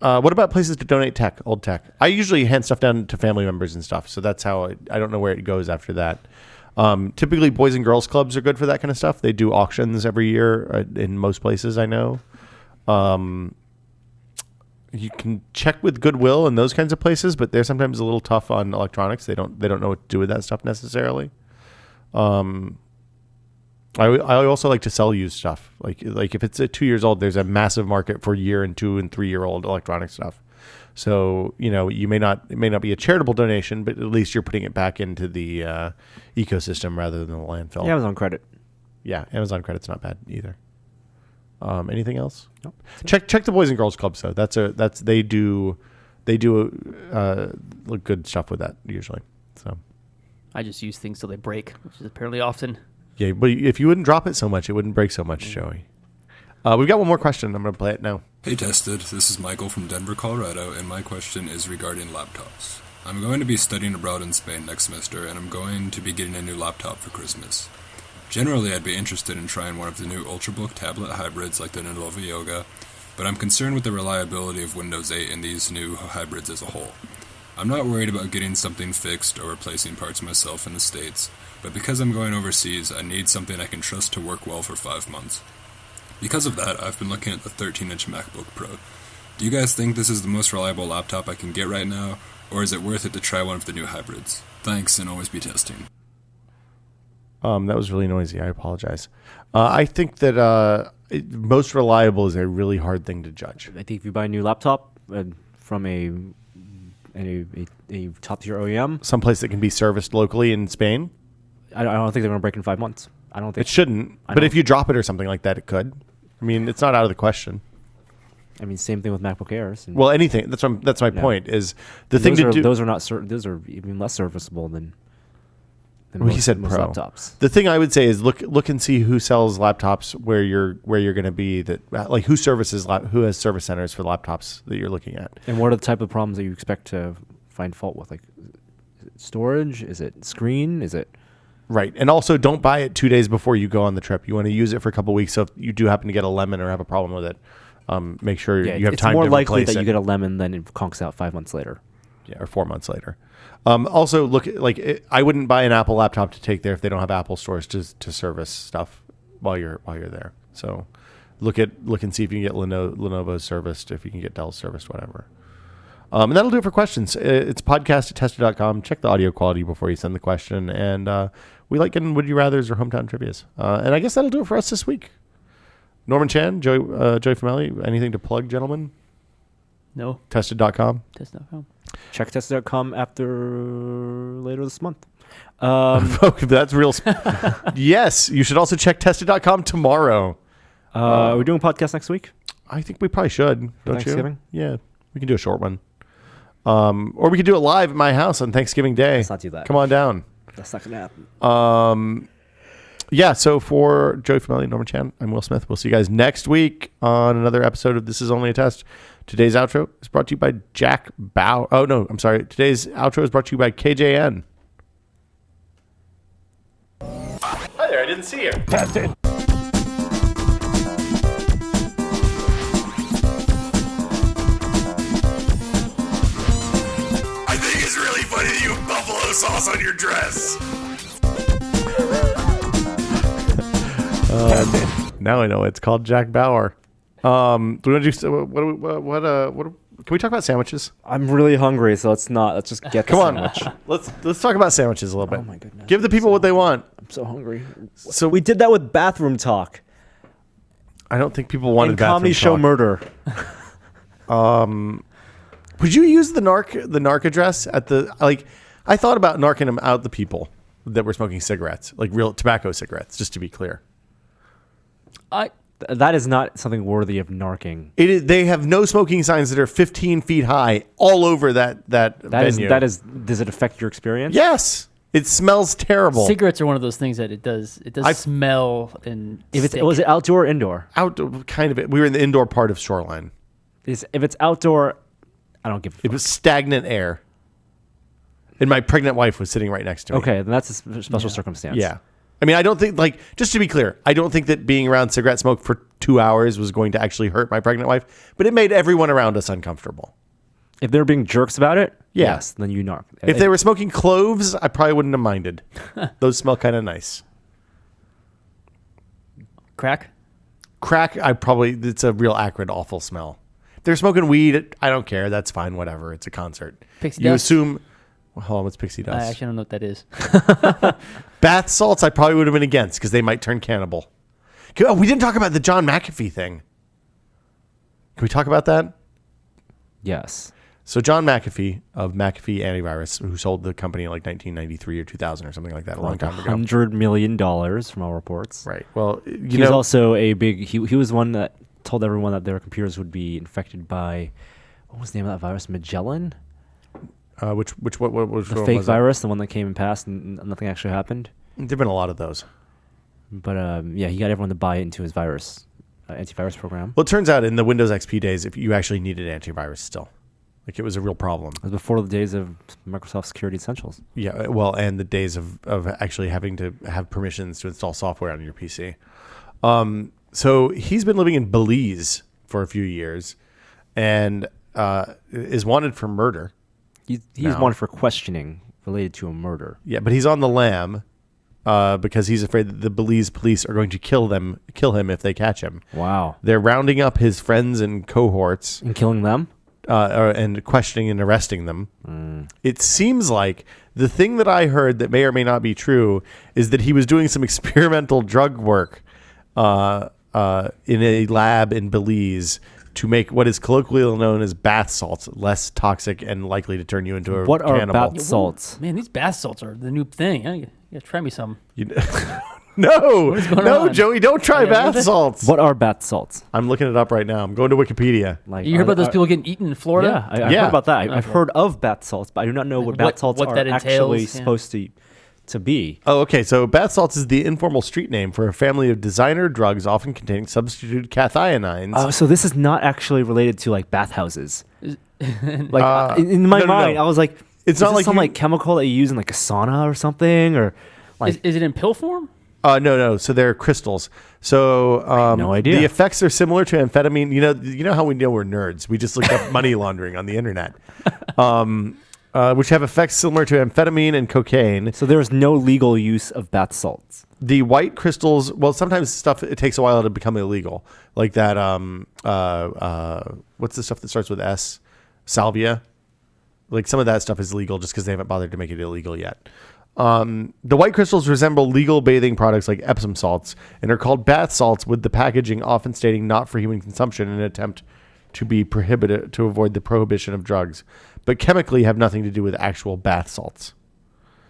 what about places to donate old tech? I usually hand stuff down to family members and stuff, so that's how I don't know where it goes after that. Typically, Boys and Girls Clubs are good for that kind of stuff. They do auctions every year in most places, I know. You can check with Goodwill and those kinds of places, but they're sometimes a little tough on electronics. They don't know what to do with that stuff necessarily. I also like to sell used stuff. Like if it's 2 years old, there's a massive market for 1 and 2 and 3 year old electronic stuff. So it may not be a charitable donation, but at least you're putting it back into the ecosystem rather than the landfill. Yeah, Amazon credit. Yeah, Amazon credit's not bad either. Anything else? Nope. Check the Boys and Girls Clubs though. They do good stuff with that usually. So I just use things till they break, which is apparently often. yeah, but if you wouldn't drop it so much, it wouldn't break so much, Joey. We've got one more question. I'm going to play it now. Hey Tested, this is Michael from Denver, Colorado, and my question is regarding laptops. I'm going to be studying abroad in Spain next semester, and I'm going to be getting a new laptop for Christmas. Generally, I'd be interested in trying one of the new Ultrabook tablet hybrids like the Lenovo Yoga, but I'm concerned with the reliability of Windows 8 and these new hybrids as a whole. I'm not worried about getting something fixed or replacing parts myself in the States, but because I'm going overseas, I need something I can trust to work well for 5 months. Because of that, I've been looking at the 13-inch MacBook Pro. Do you guys think this is the most reliable laptop I can get right now, or is it worth it to try one of the new hybrids? Thanks, and always be testing. That was really noisy. I apologize. I think that most reliable is a really hard thing to judge. I think if you buy a new laptop from a top-tier OEM, Someplace that can be serviced locally in Spain, I don't think they're going to break in 5 months. I don't think it shouldn't. But if you drop it or something like that, it could. I mean, it's not out of the question. I mean, same thing with MacBook Airs. Well, anything. That's my point. Is the thing to do? Those are not. Those are even less serviceable than. Well, he said most Pro. laptops. The thing I would say is look and see who sells laptops where you're going to be. That like who has service centers for laptops that you're looking at. And what are the type of problems that you expect to find fault with? Like, is it storage? Is it screen? Is it? Right. And also don't buy it 2 days before you go on the trip. You want to use it for a couple of weeks. So if you do happen to get a lemon or have a problem with it, make sure you have time to replace it. It's more likely that you get a lemon than it conks out 5 months later. Yeah, or 4 months later. Also, look, I wouldn't buy an Apple laptop to take there if they don't have Apple stores to service stuff while you're there. So look and see if you can get Lenovo serviced, if you can get Dell serviced, whatever. And that'll do it for questions. It's podcast@tested.com. Check the audio quality before you send the question. And we like getting Would You Rathers or Hometown Trivias. And I guess that'll do it for us this week. Norman Chan, Joey Famelli, anything to plug, gentlemen? No. Tested.com. Test.com. Check tested.com after later this month. That's real. Yes, you should also check tested.com tomorrow. Are we doing a podcast next week? I think we probably should. Don't Thanksgiving? you? Yeah, we can do a short one. Or we could do it live at my house on Thanksgiving Day. Let's not do that. Come on down. That's not going to happen. Yeah, so for Joey Fameli and Norman Chan, I'm Will Smith. We'll see you guys next week on another episode of This Is Only a Test. Today's outro is brought to you by Jack Bauer. Oh, no, I'm sorry. Today's outro is brought to you by KJN. Hi there, I didn't see you. Test it. I think it's really funny that you have buffalo sauce on your dress. Now I know it's called Jack Bauer. Do we want to do what? Can we talk about sandwiches? I'm really hungry, so let's just get the Come on, sandwich. let's talk about sandwiches a little bit. Oh my goodness. Give the people what they want. I'm so hungry. So We did that with bathroom talk I don't think people wanted and bathroom comedy show talk. murder. Would you use the narc address at the like? I thought about narking them out the people that were smoking cigarettes, like real tobacco cigarettes. Just to be clear, That is not something worthy of narking. they have no smoking signs that are 15 feet high all over that venue. Does it affect your experience? Yes, it smells terrible. Cigarettes are one of those things that it does smell and Was it outdoor or indoor? Outdoor, kind of it. We were in the indoor part of Shoreline. If it's outdoor, I don't give a fuck. It was stagnant air, and my pregnant wife was sitting right next to me. Okay, then that's a special circumstance. Yeah. I mean, I don't think, like, just to be clear, I don't think that being around cigarette smoke for 2 hours was going to actually hurt my pregnant wife, but it made everyone around us uncomfortable. If they're being jerks about it, Yeah. yes, then you narc. If they were smoking cloves, I probably wouldn't have minded. Those smell kind of nice. crack. Crack, it's a real acrid, awful smell. If they're smoking weed, I don't care. That's fine, whatever. It's a concert. Pixie You dust? assume, well, hold on, what's pixie I dust? actually don't know what that is. Bath salts, I probably would have been against because they might turn cannibal. Oh, we didn't talk about the John McAfee thing. Can we talk about that? Yes. So John McAfee of McAfee Antivirus, who sold the company in like 1993 or 2000 or something like that, a long time ago. $100 million from all reports. Right. Well, He was also a big. He was one that told everyone that their computers would be infected by, what was the name of that virus? Magellan? which The one fake was it? virus, the one that came and passed, and nothing actually happened. There've been a lot of those. But yeah, he got everyone to buy into his antivirus program. Well, it turns out in the Windows XP days, if you actually needed antivirus still, like it was a real problem. It was before the days of Microsoft Security Essentials. Yeah. Well, and the days of actually having to have permissions to install software on your PC. So he's been living in Belize for a few years, and is wanted for murder. He's No. wanted for questioning related to a murder. Yeah, but he's on the lam because he's afraid that the Belize police are going to kill him if they catch him. Wow. They're rounding up his friends and cohorts And killing them? and questioning and arresting them. It seems like the thing that I heard that may or may not be true is that he was doing some experimental drug work in a lab in Belize to make what is colloquially known as bath salts less toxic and likely to turn you into a What are cannibal. bath salts? Man, these bath salts are the new thing. You gotta try me some. No, What is going no, on? Joey, don't try Yeah, bath what is it? salts. What are bath salts? I'm looking it up right now. I'm going to Wikipedia. Like, You heard about those are- people getting eaten in Florida? Yeah, I've Yeah. heard about that. I've Okay. heard of bath salts, but I do not know what bath salts what are that actually entails, yeah. supposed to be. Oh, okay. So bath salts is the informal street name for a family of designer drugs often containing substituted cathionines. Oh, so this is not actually related to like bathhouses. Like Uh, in my no, no, mind, no. I was like, It's is not this like some you- like chemical that you use in like a sauna or something, or like Is it in pill form? No. So they're crystals. So no idea. The effects are similar to amphetamine. You know how we know we're nerds? We just looked up money laundering on the internet, which have effects similar to amphetamine and cocaine. so there is no legal use of bath salts. The white crystals. Well, sometimes stuff it takes a while to become illegal, like that. What's the stuff that starts with S? Salvia. Like some of that stuff is legal just because they haven't bothered to make it illegal yet. The white crystals resemble legal bathing products like Epsom salts and are called bath salts, with the packaging often stating not for human consumption in an attempt to be prohibited to avoid the prohibition of drugs, but chemically have nothing to do with actual bath salts.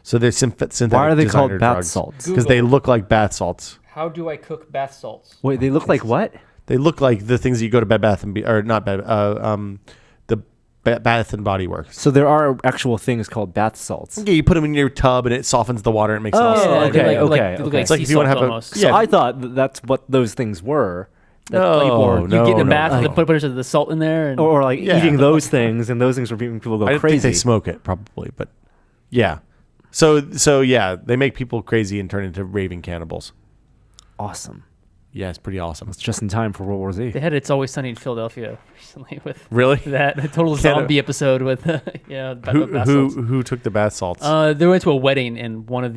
So they're synthetic. Why are they called designer bath drugs. salts? Because they look like bath salts. How do I cook bath salts? Wait, they look like what? They look like the things that you go to Bed Bath and or not Bed. Bath and Body Works. So there are actual things called bath salts. Yeah, you put them in your tub and it softens the water and makes it all Oh, soft. okay, they look okay. It's like if you want to have a almost. So yeah. I thought that's what those things were. No, You get in a no, bath no. and put the salt in there. And Or like Yeah. eating those things, and those things were making people go I don't crazy. think they smoke it probably, but yeah. So yeah, they make people crazy and turn into raving cannibals. Awesome. Yeah, it's pretty awesome. It's just in time for World War Z. they had It's Always Sunny in Philadelphia recently with Really? that total Canada- zombie episode with bath salts. Who took the bath salts? They went to a wedding and one of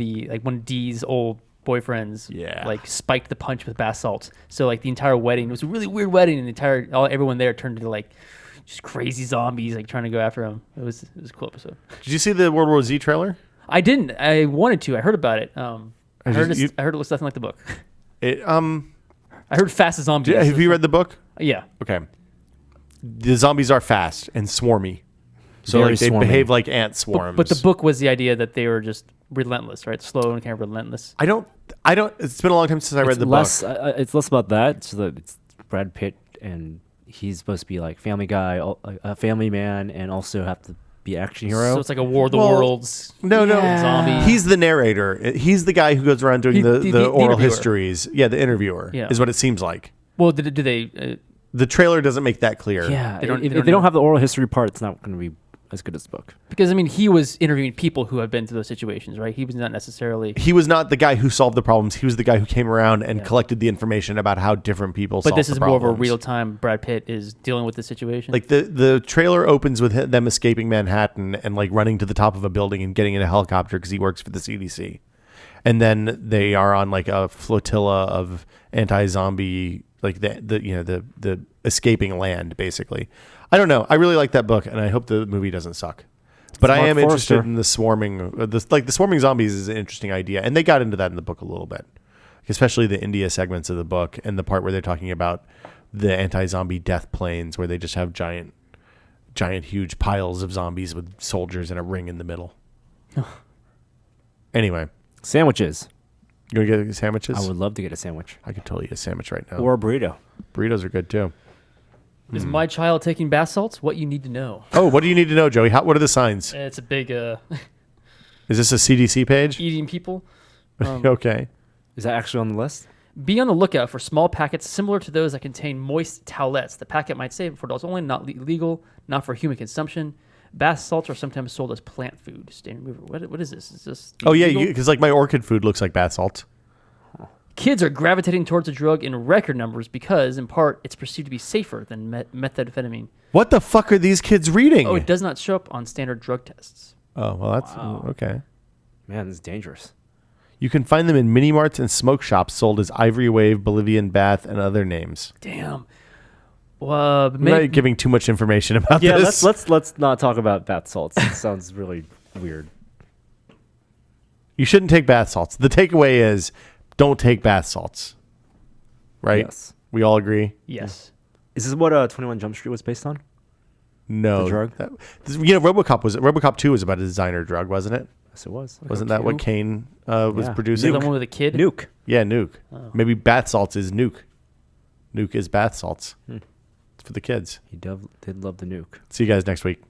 Dee's old boyfriends spiked the punch with bath salts. So like the entire wedding, it was a really weird wedding, and everyone there turned into like just crazy zombies like trying to go after him. It was a cool episode. Did you see the World War Z trailer? I didn't. I wanted to. I heard about it. I heard you- it looks nothing like the book. I I heard Fast as Zombies. have you read the book? Yeah. Okay. The zombies are fast and swarmy. So Very like they swarmy. behave like ant swarms. But the book was the idea that they were just relentless, right? Slow and kind of relentless. I don't it's been a long time since I read the less, book. it's less about that. It's Brad Pitt, and he's supposed to be like Family Guy, a family man, and also have to be an action hero. So it's like a War of the Well, Worlds. No. Zombie. He's the narrator. He's the guy who goes around doing the oral interviewer. histories. Yeah, the interviewer Yeah. is what it seems like. Well, do they? The trailer doesn't make that clear. yeah, They don't- if they don't they don't know. have the oral history part, it's not going to be as good as the book. Because I mean, he was interviewing people who have been through those situations, right? He was not necessarily. He was not the guy who solved the problems. He was the guy who came around and collected the information about how different people But solved this the is more of a problems. real time. Brad Pitt is dealing with the situation. Like the trailer opens with them escaping Manhattan and like running to the top of a building and getting in a helicopter because he works for the CDC, and then they are on like a flotilla of anti-zombie, like the escaping land basically. I don't know. I really like that book, and I hope the movie doesn't suck. But I Mark am interested Forrester. in the swarming. The swarming zombies is an interesting idea, and they got into that in the book a little bit, especially the India segments of the book and the part where they're talking about the anti-zombie death planes, where they just have giant, huge piles of zombies with soldiers in a ring in the middle. Anyway, Sandwiches. you want to get sandwiches? I would love to get a sandwich I could totally eat a sandwich right now. or a burrito. Burritos are good too. Is my child taking bath salts? What you need to know. Oh, what do you need to know, Joey? What are the signs? It's a big Is this a CDC page? eating people. Okay. Is that actually on the list? Be on the lookout for small packets similar to those that contain moist towelettes. The packet might say for adults only, not legal, not for human consumption. Bath salts are sometimes sold as plant food. Standard mover. What is this? Is this? Oh yeah, illegal? because like my orchid food looks like bath salts. Kids are gravitating towards the drug in record numbers because, in part, it's perceived to be safer than methamphetamine. What the fuck are these kids reading? Oh, it does not show up on standard drug tests. Oh, well, that's okay. Man, this is dangerous. You can find them in mini marts and smoke shops sold as Ivory Wave, Bolivian Bath, and other names. Damn. I'm not giving too much information about Yeah, this. let's not talk about bath salts. It sounds really weird. You shouldn't take bath salts. The takeaway is don't take bath salts. Right? Yes. We all agree? Yes. Is this what 21 Jump Street was based on? No. The drug? RoboCop 2 was about a designer drug, wasn't it? Yes, it was. Wasn't that what Kane was Yeah. Is producing? that the one with the kid? Nuke. Yeah, Nuke. Oh. Maybe bath salts is Nuke. Nuke is bath salts. It's for the kids. He did love the nuke. See you guys next week.